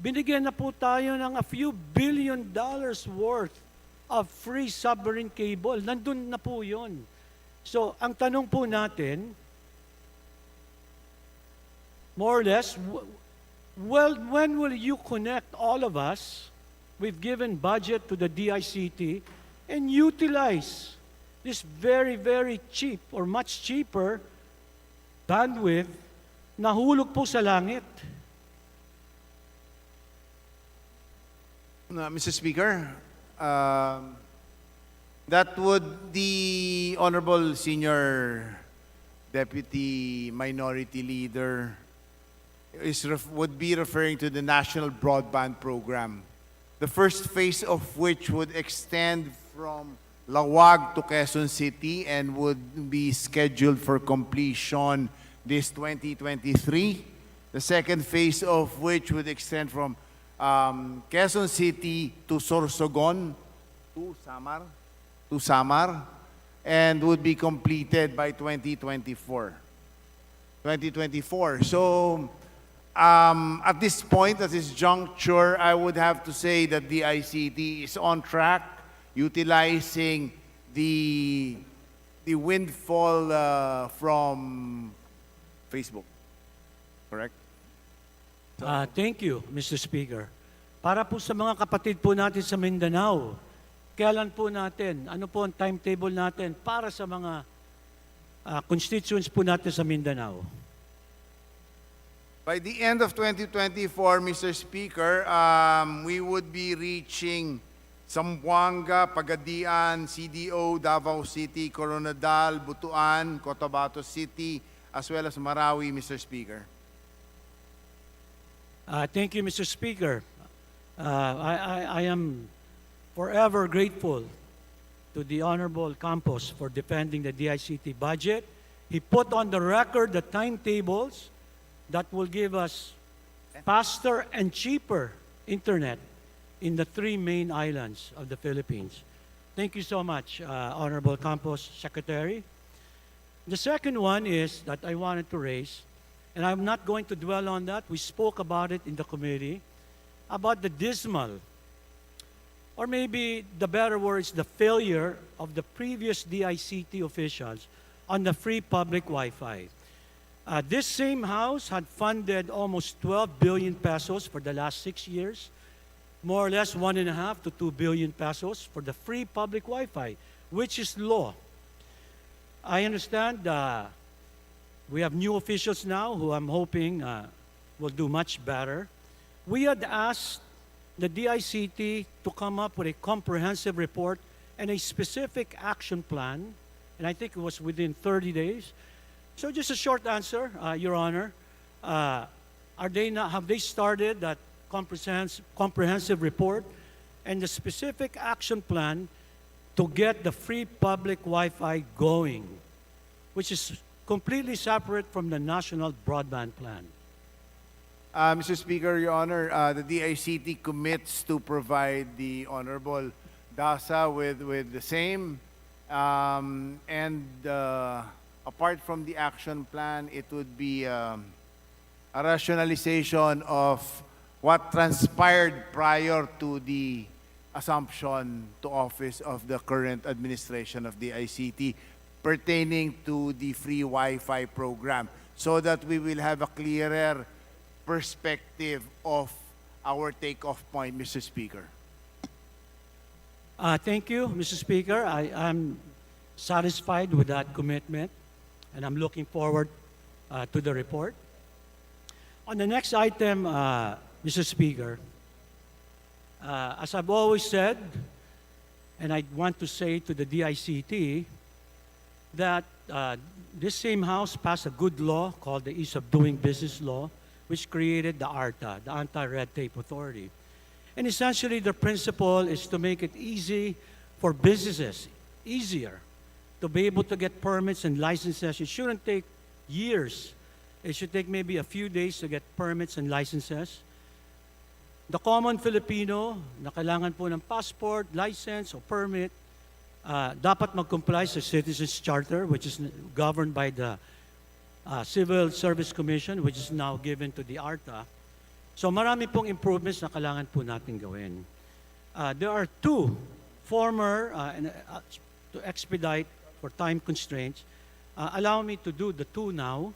Binigyan na po tayo ng a few $1 billion worth of free submarine cable. Nandun na po yun. So, ang tanong po natin, more or less, well, when will you connect all of us? We've given budget to the DICT and utilize this very, very cheap or much cheaper bandwidth na hulog po sa langit. Mr. Speaker, that would the Honorable Senior Deputy Minority Leader would be referring to the National Broadband Program, the first phase of which would extend from Lawag to Quezon City and would be scheduled for completion this 2023. The second phase of which would extend from Quezon City to Sorsogon to Samar to Samar and would be completed by 2024. So, at this point, at this juncture, I would have to say that the ICT is on track, utilizing the windfall from Facebook. Correct? Thank you, Mr. Speaker. Para po sa mga kapatid po natin sa Mindanao, kailan po natin, ano po ang timetable natin para sa mga constituents po natin sa Mindanao? By the end of 2024, Mr. Speaker, we would be reaching Zamboanga, Pagadian, CDO, Davao City, Coronadal, Butuan, Cotabato City, as well as Marawi, Mr. Speaker. Thank you, Mr. Speaker. I am forever grateful to the Honorable Campos for defending the DICT budget. He put on the record the timetables that will give us faster and cheaper internet in the 3 main islands of the Philippines. Thank you so much, Honorable Campos, Secretary. The second one is that I wanted to raise, and I'm not going to dwell on that. We spoke about it in the committee, about the dismal, or maybe the better word is the failure of the previous DICT officials on the free public Wi-Fi. This same House had funded almost 12 billion pesos for the last 6 years, more or less 1.5 to 2 billion pesos for the free public Wi-Fi, which is law. I understand we have new officials now who I'm hoping will do much better. We had asked the DICT to come up with a comprehensive report and a specific action plan, and I think it was within 30 days. So just a short answer, Your Honor. Have they started that comprehensive report and the specific action plan to get the free public Wi-Fi going, which is completely separate from the national broadband plan? Mr. Speaker, Your Honor, the DICT commits to provide the Honorable DASA with the same, apart from the action plan, it would be a rationalization of what transpired prior to the assumption to office of the current administration of the ICT pertaining to the free Wi-Fi program, so that we will have a clearer perspective of our takeoff point, Mr. Speaker. Thank you, Mr. Speaker. I'm satisfied with that commitment, and I'm looking forward to the report. On the next item, Mr. Speaker, as I've always said, and I want to say to the DICT, that this same House passed a good law called the Ease of Doing Business Law, which created the ARTA, the Anti-Red Tape Authority. And essentially, the principle is to make it easy for businesses, easier, to be able to get permits and licenses. It shouldn't take years. It should take maybe a few days to get permits and licenses. The common Filipino na kailangan po ng passport, license, o permit, dapat mag-comply sa Citizens Charter, which is governed by the Civil Service Commission, which is now given to the ARTA. So marami pong improvements na kailangan po natin gawin. There are two former, to expedite for time constraints, allow me to do the two now.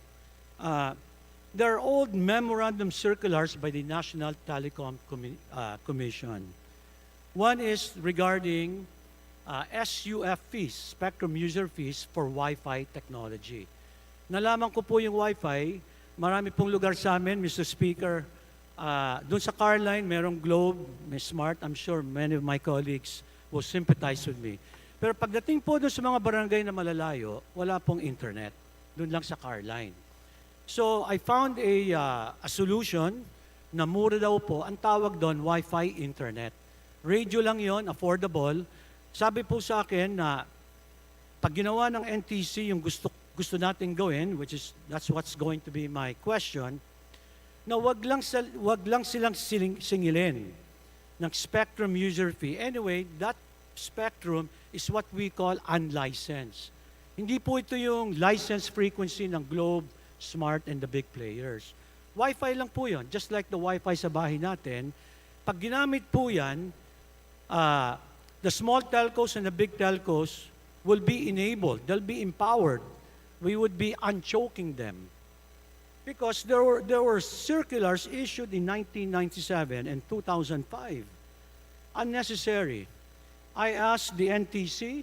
There are old memorandum circulars by the National Telecom Commission. One is regarding SUF fees, spectrum user fees for Wi-Fi technology. Nalaman ko po yung Wi-Fi, marami pong lugar sa amin, Mr. Speaker, doon sa Carline, merong Globe, may Smart. I'm sure many of my colleagues will sympathize with me. Pero pagdating po doon sa mga barangay na malalayo, wala pong internet. Doon lang sa Carline. So I found a solution na mura daw po. Ang tawag doon, Wi-Fi internet. Radio lang yon, affordable. Sabi po sa akin na pag ginawa ng NTC yung gusto nating gawin, which is, that's what's going to be my question, na wag lang silang singilin ng spectrum user fee. Anyway, that spectrum is what we call unlicensed. Hindi po ito yung licensed frequency ng Globe, Smart, and the big players. Wi-Fi lang po yun. Just like the Wi-Fi sa bahay natin, pag ginamit po yan, the small telcos and the big telcos will be enabled. They'll be empowered. We would be unchoking them. Because there were circulars issued in 1997 and 2005. Unnecessary. I asked the NTC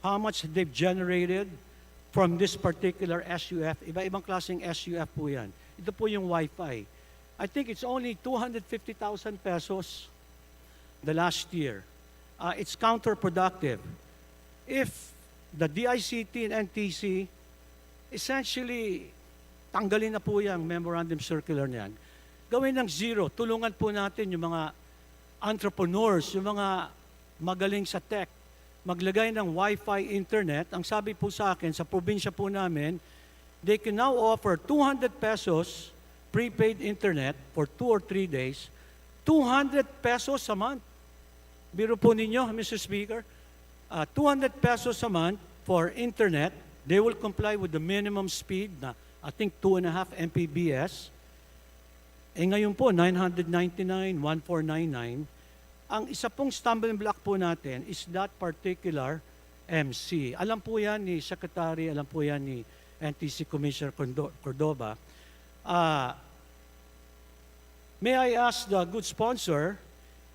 how much they've generated from this particular SUF. Iba-ibang klaseng SUF po yan. Ito po yung Wi-Fi. I think it's only 250,000 pesos the last year. It's counterproductive. If the DICT and NTC essentially tanggalin na po yung memorandum circular niyan, gawin ng zero, tulungan po natin yung mga entrepreneurs, yung mga magaling sa tech, maglagay ng Wi-Fi internet. Ang sabi po sa akin, sa probinsya po namin, they can now offer 200 pesos prepaid internet for 2 or 3 days, 200 pesos a month. Biro po ninyo, Mr. Speaker, 200 pesos a month for internet. They will comply with the minimum speed na I think 2.5 Mbps. Ngayon po, 999, 1499. Ang isa pong stumbling block po natin is that particular MC. Alam po yan ni Secretary, alam po yan ni NTC Commissioner Cordova. May I ask the good sponsor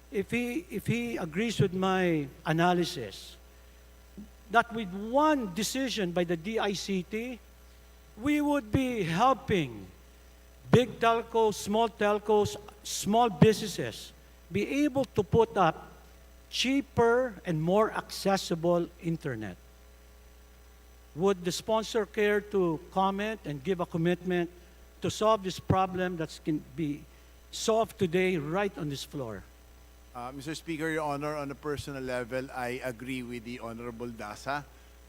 if he agrees with my analysis that with one decision by the DICT, we would be helping big telcos, small businesses be able to put up cheaper and more accessible internet. Would the sponsor care to comment and give a commitment to solve this problem that can be solved today right on this floor? Mr. Speaker, Your Honor, on a personal level, I agree with the Honorable Daza.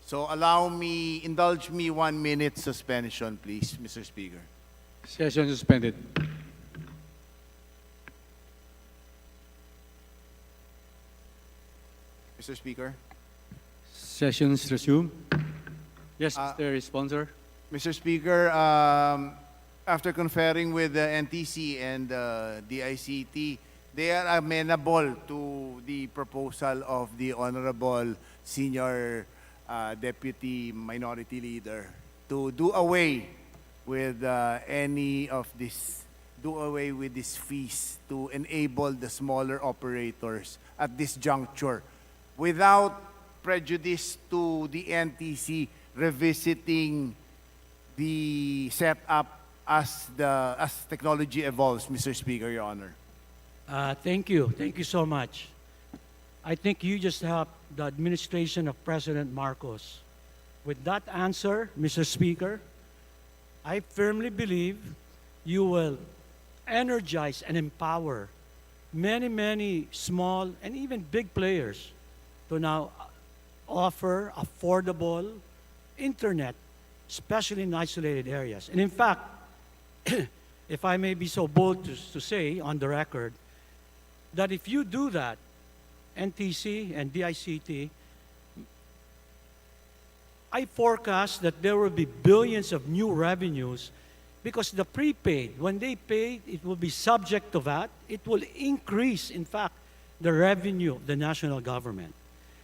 So indulge me 1 minute suspension, please, Mr. Speaker. Session suspended. Mr. Speaker. Sessions resume. Yes, Mr. Sponsor. Mr. Speaker, after conferring with the NTC and the DICT, they are amenable to the proposal of the Honorable Senior Deputy Minority Leader to do away with these fees to enable the smaller operators at this juncture without prejudice to the NTC revisiting the setup as technology evolves, Mr. Speaker, Your Honor. Thank you. Thank you so much. I think you just helped the administration of President Marcos. With that answer, Mr. Speaker, I firmly believe you will energize and empower many small and even big players to now offer affordable internet, especially in isolated areas. And in fact, if I may be so bold to say on the record, that if you do that, NTC and DICT, I forecast that there will be billions of new revenues because the prepaid, when they pay, it will be subject to VAT. It will increase, in fact, the revenue of the national government.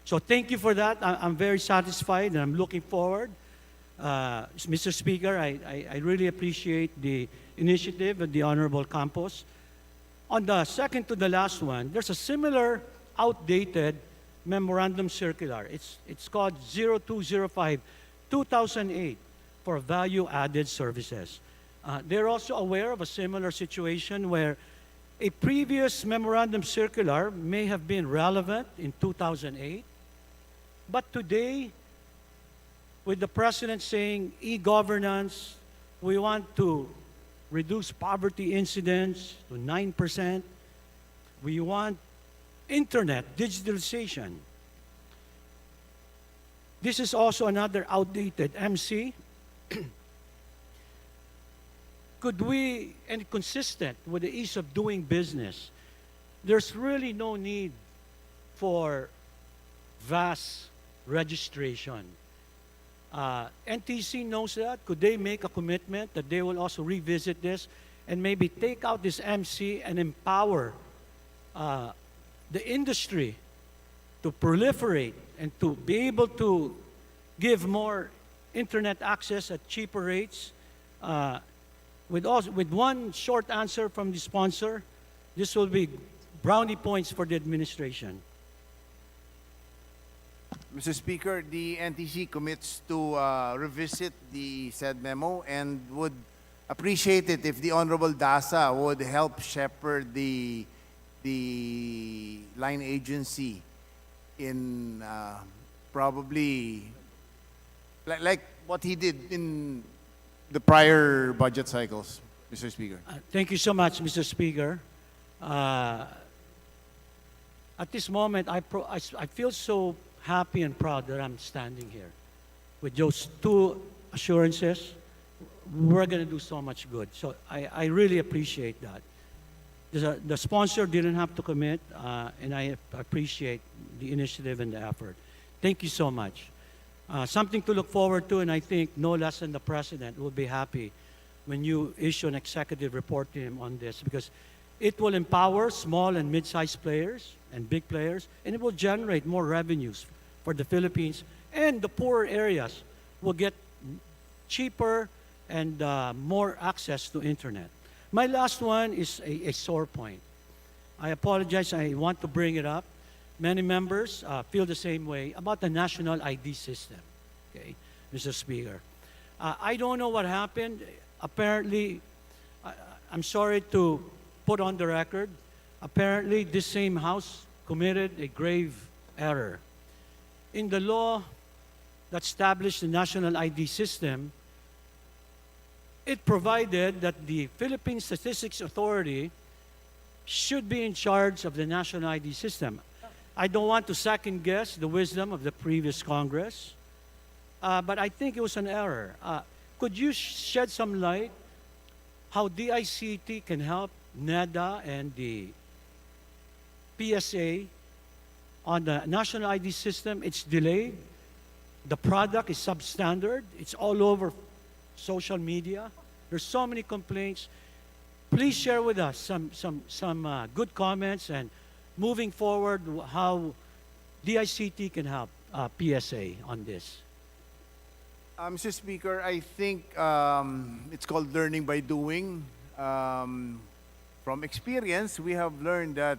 So thank you for that. I'm very satisfied and I'm looking forward. Mr. Speaker, I really appreciate the initiative of the Honorable Campos. On the second to the last one, there's a similar outdated memorandum circular. It's called 0205-2008 for value-added services. They're also aware of a similar situation where a previous memorandum circular may have been relevant in 2008, but today, with the President saying e-governance, we want to reduce poverty incidence to 9%. We want internet digitalization. This is also another outdated MC. Could we, and consistent with the ease of doing business, there's really no need for vast registration. NTC knows that. Could they make a commitment that they will also revisit this and maybe take out this MC and empower the industry to proliferate and to be able to give more internet access at cheaper rates? With one short answer from the sponsor, this will be brownie points for the administration. Mr. Speaker, the NTC commits to revisit the said memo and would appreciate it if the Honorable DASA would help shepherd the line agency in probably like what he did in the prior budget cycles, Mr. Speaker. Thank you so much, Mr. Speaker. At this moment, I feel so happy and proud that I'm standing here. With those two assurances, we're going to do so much good. So I really appreciate that. The sponsor didn't have to commit, and I appreciate the initiative and the effort. Thank you so much. Something to look forward to, and I think no less than the President will be happy when you issue an executive report to him on this, because it will empower small and mid-sized players and big players, and it will generate more revenues for the Philippines, and the poorer areas will get cheaper and more access to internet. My last one is a sore point. I apologize, I want to bring it up. Many members feel the same way about the national ID system, okay, Mr. Speaker. I don't know what happened. Apparently, I'm sorry to put on the record, apparently this same House committed a grave error. In the law that established the national ID system, it provided that the Philippine Statistics Authority should be in charge of the national ID system. I don't want to second guess the wisdom of the previous Congress, but I think it was an error. Could you shed some light how DICT can help NEDA and the PSA on the national ID system? It's delayed. The product is substandard. It's all over social media. There's so many complaints. Please share with us some good comments and moving forward how DICT can help PSA on this. Mr. Speaker, I think it's called learning by doing. From experience, we have learned that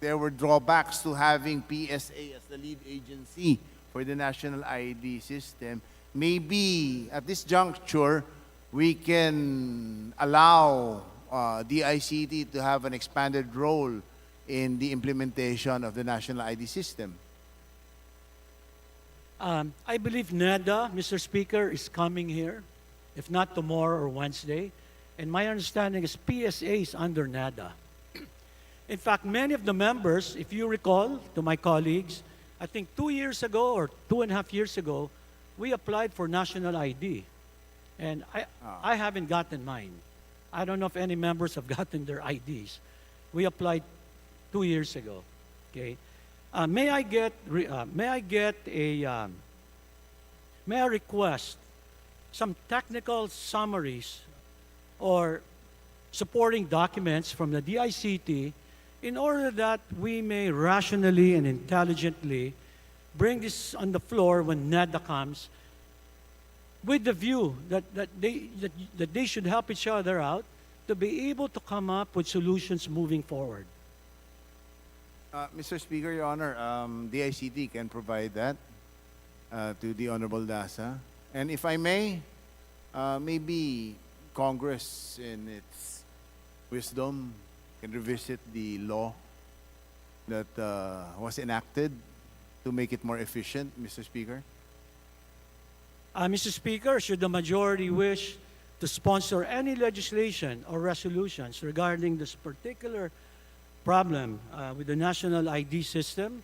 there were drawbacks to having PSA as the lead agency for the national ID system. Maybe at this juncture, we can allow DICT to have an expanded role in the implementation of the national ID system. I believe NEDA, Mr. Speaker, is coming here, if not tomorrow or Wednesday. And my understanding is PSA is under NEDA. In fact, many of the members, if you recall, to my colleagues, I think 2 years ago or 2.5 years ago, we applied for national ID. And I haven't gotten mine. I don't know if any members have gotten their IDs. We applied 2 years ago. Okay. May I request some technical summaries or supporting documents from the DICT in order that we may rationally and intelligently bring this on the floor when NEDA comes, with the view that they should help each other out to be able to come up with solutions moving forward. Mr. Speaker, Your Honor, DICT can provide that to the Honorable DASA. And if I may, maybe Congress in its wisdom can revisit the law that was enacted to make it more efficient, Mr. Speaker. Mr. Speaker, should the majority wish to sponsor any legislation or resolutions regarding this particular problem with the national ID system,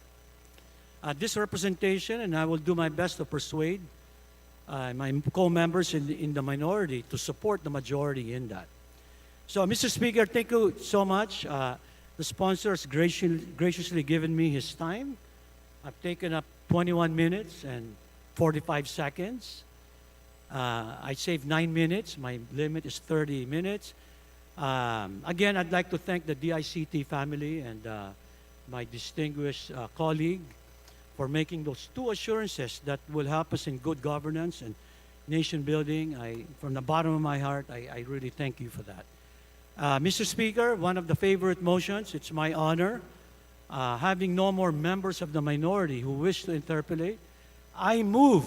this representation, and I will do my best to persuade my co-members in the minority to support the majority in that. So, Mr. Speaker, thank you so much. The sponsor has graciously given me his time I've taken up 21 minutes and 45 seconds. I saved 9 minutes. My limit is 30 minutes. Again, I'd like to thank the DICT family and my distinguished colleague for making those two assurances that will help us in good governance and nation building. From the bottom of my heart, I really thank you for that. Mr. Speaker, one of the favorite motions, it's my honor, having no more members of the minority who wish to interpolate, I move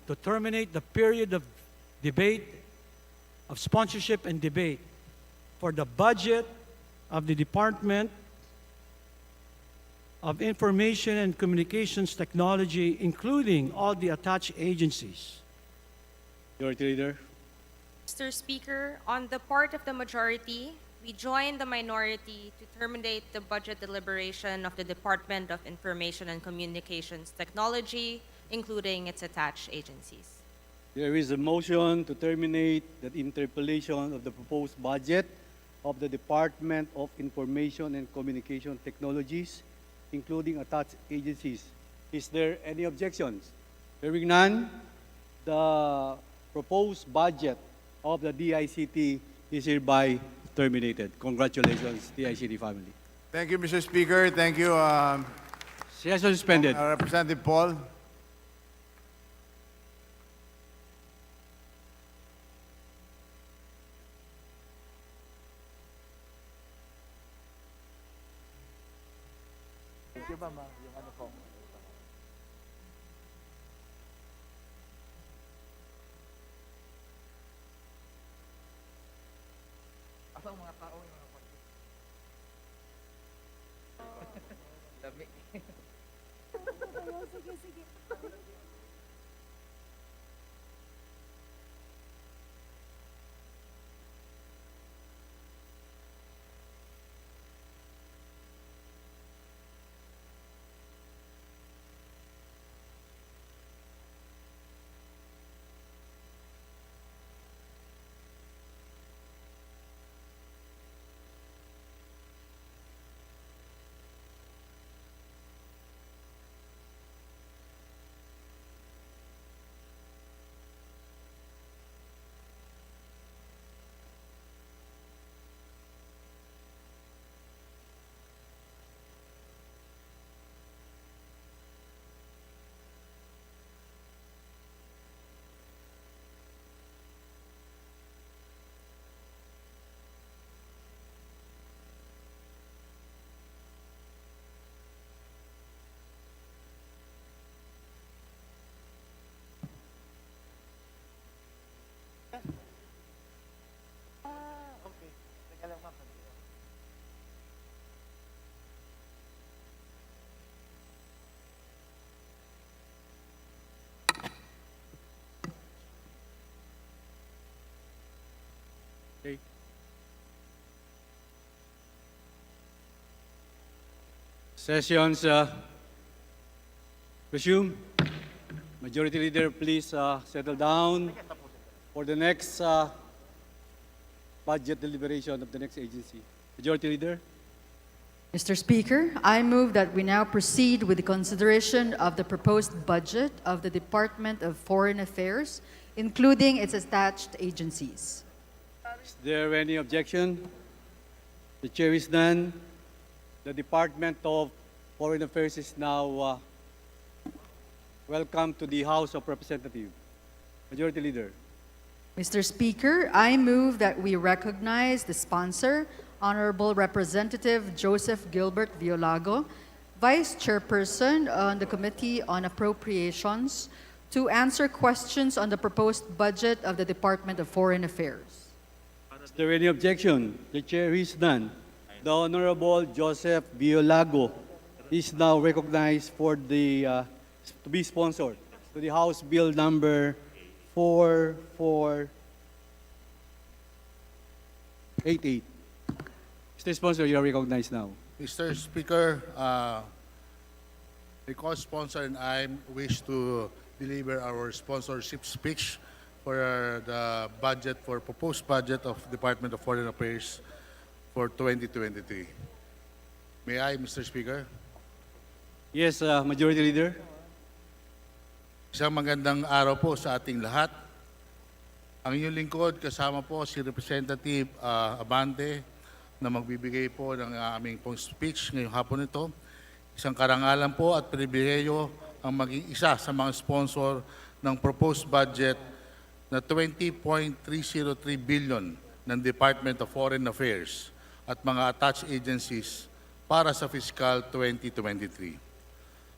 to terminate the period of debate, of sponsorship and debate for the budget of the Department of Information and Communications Technology, including all the attached agencies. Majority Leader. Mr. Speaker, on the part of the majority, we join the minority to terminate the budget deliberation of the Department of Information and Communications Technology, including its attached agencies. There is a motion to terminate the interpolation of the proposed budget of the Department of Information and Communication Technologies, including attached agencies. Is there any objections? Hearing none, the proposed budget of the DICT is hereby terminated. Congratulations, DICT family. Thank you, Mr. Speaker. Thank you, Session suspended. Representative Paul. Thank you, Mama. Yung ano po. Asang mga tao yung mga dami. Sige, sige. Okay. Teka lang, ma'am. Okay. Sessions resume. Majority Leader, please settle down for the next budget deliberation of the next agency. Majority Leader. Mr. Speaker, I move that we now proceed with the consideration of the proposed budget of the Department of Foreign Affairs, including its attached agencies. Is there any objection? The chair is none. The Department of Foreign Affairs is now welcome to the House of Representatives. Majority Leader. Mr. Speaker, I move that we recognize the sponsor, Honorable Representative Joseph Gilbert Violago, Vice Chairperson on the Committee on Appropriations, to answer questions on the proposed budget of the Department of Foreign Affairs. Is there any objection? The chair is none. The Honorable Joseph Violago is now recognized for the to be sponsored to the House Bill number 4488. Mr. Sponsor, you are recognized now. Mr. Speaker, the co-sponsor and I wish to deliver our sponsorship speech for the budget, for proposed budget of Department of Foreign Affairs for 2023. May I, Mr. Speaker? Yes, Majority Leader. Isang magandang araw po sa ating lahat. Ang inyong lingkod, kasama po si Representative Abante na magbibigay po ng aming pong speech ngayong hapon ito. Isang karangalan po at pribileyo ang maging isa sa mga sponsor ng proposed budget na 20.303 billion ng Department of Foreign Affairs at mga attached agencies para sa fiscal 2023.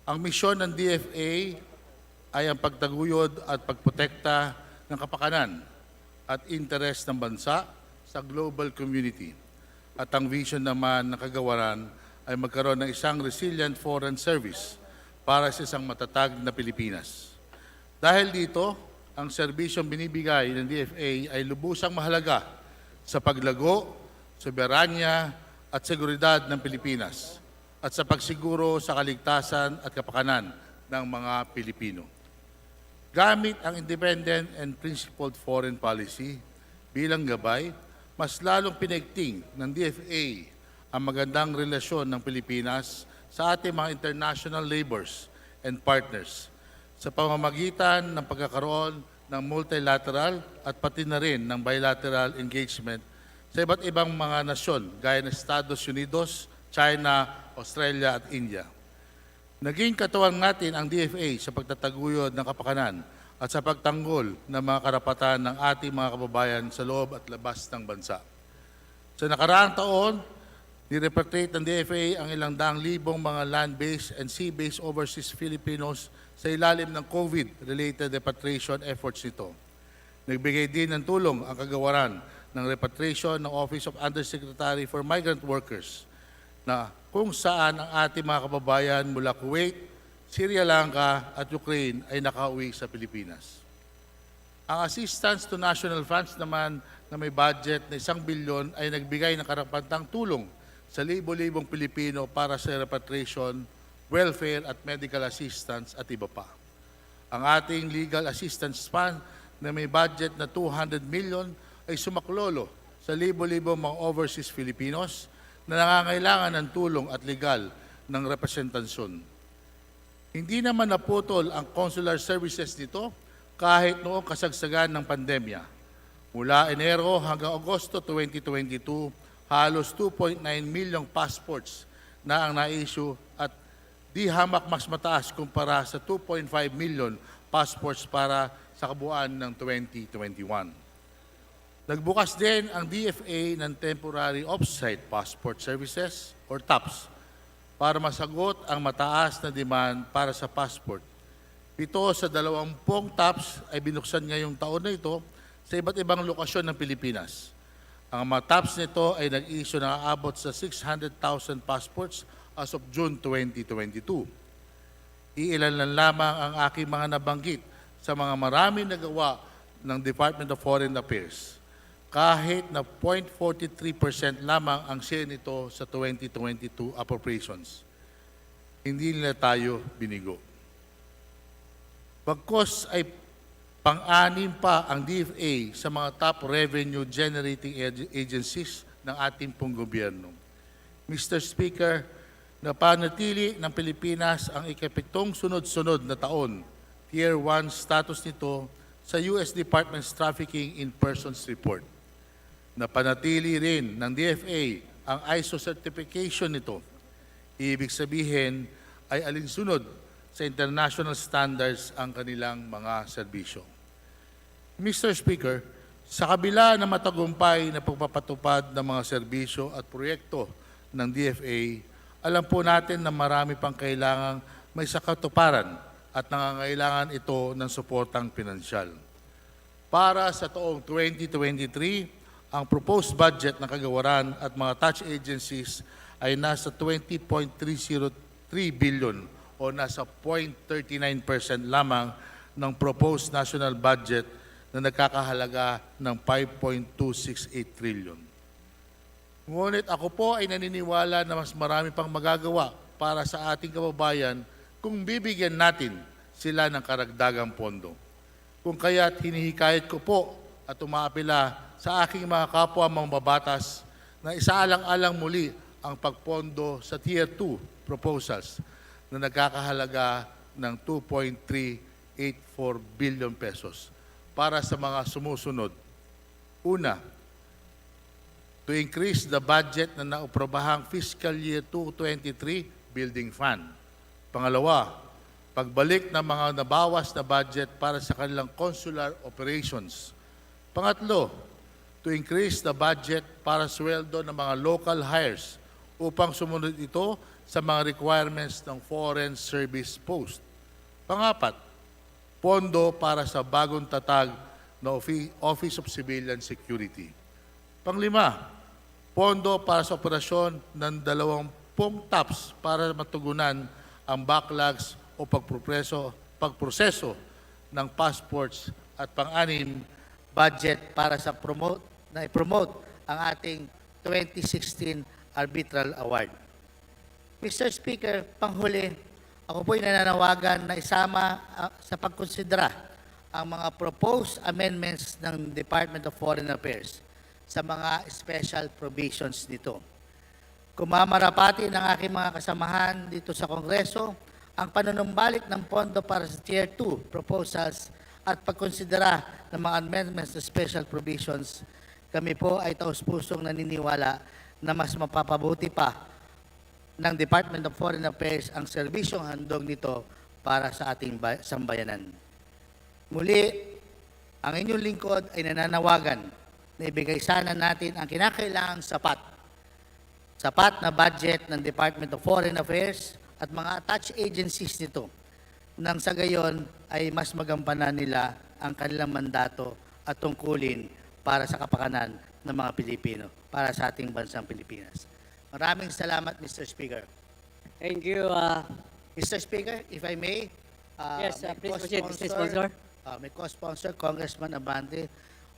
Ang misyon ng DFA ay ang pagtaguyod at pagprotekta ng kapakanan at interes ng bansa sa global community. At ang vision naman ng kagawaran ay magkaroon ng isang resilient foreign service para sa isang matatag na Pilipinas. Dahil dito, ang serbisyong binibigay ng DFA ay lubusang mahalaga sa paglago, soberanya at seguridad ng Pilipinas at sa pagsiguro sa kaligtasan at kapakanan ng mga Pilipino. Gamit ang independent and principled foreign policy bilang gabay, mas lalong pinigting ng DFA ang magandang relasyon ng Pilipinas sa ating mga international neighbors and partners sa pamamagitan ng pagkakaroon ng multilateral at pati na rin ng bilateral engagement sa iba't ibang mga nasyon gaya ng Estados Unidos, China, Australia at India. Naging katuwang natin ang DFA sa pagtataguyod ng kapakanan at sa pagtanggol ng mga karapatan ng ating mga kababayan sa loob at labas ng bansa. Sa nakaraang taon, nirepatriate ng DFA ang 100,000 mga land-based and sea-based overseas Filipinos sa ilalim ng COVID-related repatriation efforts nito. Nagbigay din ng tulong ang kagawaran ng repatriation ng Office of Undersecretary for Migrant Workers na kung saan ang ating mga kababayan mula Kuwait, Sri Lanka at Ukraine ay nakauwi sa Pilipinas. Ang assistance to national funds naman na may budget na 1 bilyon ay nagbigay ng karapatang tulong sa libo-libong Pilipino para sa repatriation, welfare at medical assistance at iba pa. Ang ating legal assistance fund na may budget na 200 million ay sumaklolo sa libo-libong mga overseas Filipinos na nangangailangan ng tulong at legal ng representansyon. Hindi naman naputol ang consular services nito kahit noong kasagsagan ng pandemya. Mula Enero hanggang Agosto 2022, halos 2.9 milyong passports na ang na-issue at di hamak mas mataas kumpara sa 2.5 million passports para sa kabuuan ng 2021. Nagbukas din ang DFA ng Temporary Off-Site Passport Services or TOPS para masagot ang mataas na demand para sa passport. 7 sa 20 TOPS ay binuksan ngayong taon na ito sa iba't ibang lokasyon ng Pilipinas. Ang mga TOPS nito ay nag-issue na aabot sa 600,000 passports as of June 2022. Iilan lang lamang ang aking mga nabanggit sa mga maraming nagawa ng Department of Foreign Affairs. Kahit na 0.43% lamang ang share nito sa 2022 appropriations. Hindi nila tayo binigo. Bagkos ay pang-anim pa ang DFA sa mga top revenue generating agencies ng ating pong gobyerno. Mr. Speaker, napanatili ng Pilipinas ang ika-7 sunod-sunod na taon, Tier 1 status nito sa U.S. Department's Trafficking in Persons Report. Napanatili rin ng DFA ang ISO certification nito. Ibig sabihin ay alinsunod sa international standards ang kanilang mga serbisyo. Mr. Speaker, sa kabila ng matagumpay na pagpapatupad ng mga serbisyo at proyekto ng DFA, alam po natin na marami pang kailangang may sakatuparan at nangangailangan ito ng suportang pinansyal. Para sa taong 2023, ang proposed budget ng kagawaran at mga touch agencies ay nasa 20.303 billion o nasa 0.39% lamang ng proposed national budget na nagkakahalaga ng 5.268 trillion. Ngunit ako po ay naniniwala na mas marami pang magagawa para sa ating kababayan kung bibigyan natin sila ng karagdagang pondo. Kung kaya't hinihikayat ko po at umaapila sa aking mga kapwa mambabatas na isaalang-alang muli ang pagpondo sa Tier 2 proposals na nagkakahalaga ng 2.384 billion pesos para sa mga sumusunod. Una, to increase the budget na naoprobahang fiscal year 2023 building fund. Pangalawa, pagbalik ng mga nabawas na budget para sa kanilang consular operations. Pangatlo, to increase the budget para sweldo ng mga local hires upang sumunod ito sa mga requirements ng foreign service post. Pangapat, pondo para sa bagong tatag na Office of Civilian Security. Panglima, pondo para sa operasyon ng 20 TAPS para matugunan ang backlogs o pagproseso ng passports. At pang-anim, Budget para sa i-promote ang ating 2016 Arbitral Award. Mr. Speaker, panghuli, ako po'y nananawagan na isama sa pagkonsidera ang mga proposed amendments ng Department of Foreign Affairs sa mga special provisions nito. Kumamarapati ng aking mga kasamahan dito sa Kongreso ang panunumbalik ng pondo para sa Tier 2 proposals at pagkonsidera ng mga amendments sa special provisions. Kami po ay taus-pusong naniniwala na mas mapapabuti pa ng Department of Foreign Affairs ang serbisyong handog nito para sa ating sambayanan. Muli, ang inyong lingkod ay nananawagan na ibigay sana natin ang kinakailangang sapat na budget ng Department of Foreign Affairs at mga attached agencies nito nang sa gayon ay mas magampanan nila ang kanilang mandato at tungkulin para sa kapakanan ng mga Pilipino, para sa ating bansang Pilipinas. Maraming salamat, Mr. Speaker. Thank you. Mr. Speaker, if I may, Yes, my please proceed, Mr. co-sponsor, Sponsor. my co-sponsor, Congressman Abante,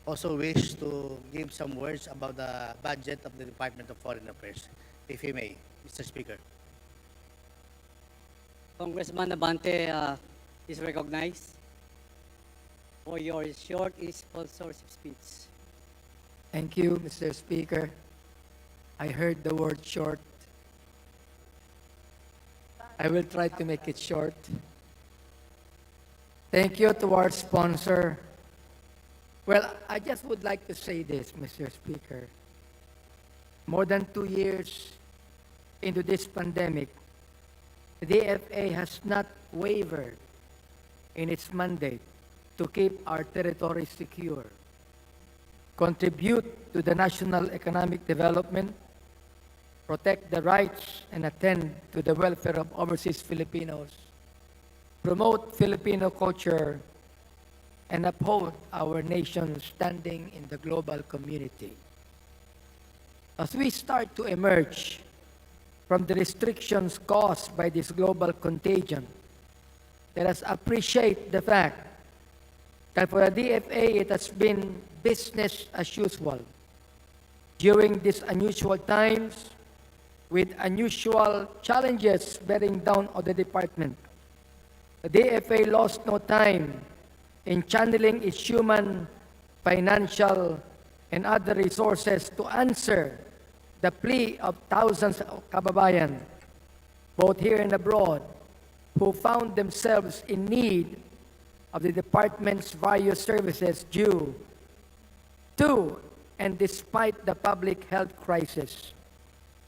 also wish to give some words about the budget of the Department of Foreign Affairs, if he may, Mr. Speaker. Congressman Abante is recognized for your short sponsorship speech. Thank you, Mr. Speaker. I heard the word short. I will try to make it short. Thank you to our sponsor. Well, I just would like to say this, Mr. Speaker. More than 2 years into this pandemic, the DFA has not wavered in its mandate to keep our territory secure, contribute to the national economic development, protect the rights and attend to the welfare of overseas Filipinos, promote Filipino culture, and uphold our nation's standing in the global community. As we start to emerge from the restrictions caused by this global contagion, let us appreciate the fact that for the DFA, it has been business as usual. During these unusual times, with unusual challenges bearing down on the department, the DFA lost no time in channeling its human, financial, and other resources to answer the plea of thousands of kababayan, both here and abroad, who found themselves in need of the department's various services due to and despite the public health crisis.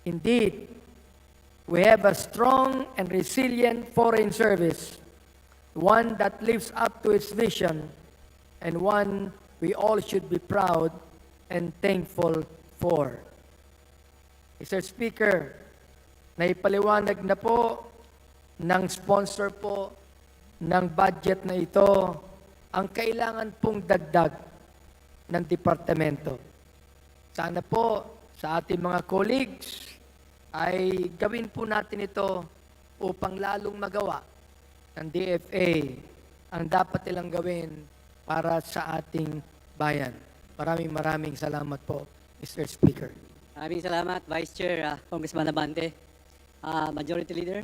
Indeed, we have a strong and resilient foreign service, one that lives up to its vision, and one we all should be proud and thankful for. Mr. Speaker, naipaliwanag na po ng sponsor po ng budget na ito ang kailangan pong dagdag ng departamento. Sana po sa ating mga colleagues ay gawin po natin ito upang lalong magawa ng DFA ang dapat nilang gawin para sa ating bayan. Maraming salamat po, Mr. Speaker. Maraming salamat, Vice Chair Congressman Abante. Majority Leader.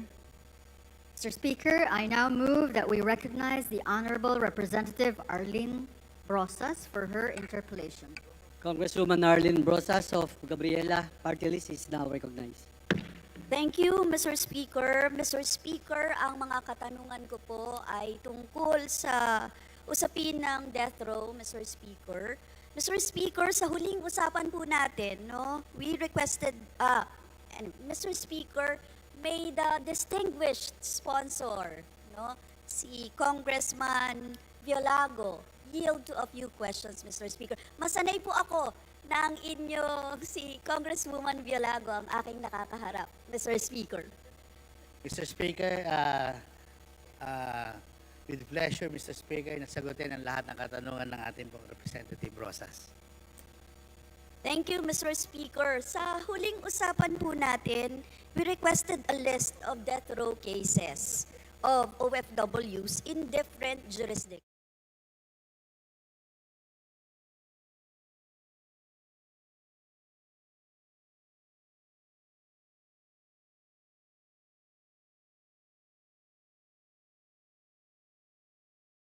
Mr. Speaker, I now move that we recognize the Honorable Representative Arlene Brosas for her interpolation. Congresswoman Arlene Brosas of Gabriela Party List is now recognized. Thank you, Mr. Speaker. Mr. Speaker, ang mga katanungan ko po ay tungkol sa usapin ng death row, Mr. Speaker. Mr. Speaker, sa huling usapan po natin, no, we requested, and Mr. Speaker, may the distinguished sponsor, no, si Congressman Violago, yield to a few questions, Mr. Speaker. Masanay po ako na ang inyo, si Congresswoman Violago, ang aking nakakaharap, Mr. Speaker. Mr. Speaker, with pleasure, Mr. Speaker, nasagutin ang lahat ng katanungan ng ating pong Representative Rosas. Thank you, Mr. Speaker. Sa huling usapan po natin, we requested a list of death row cases of OFWs in different jurisdictions.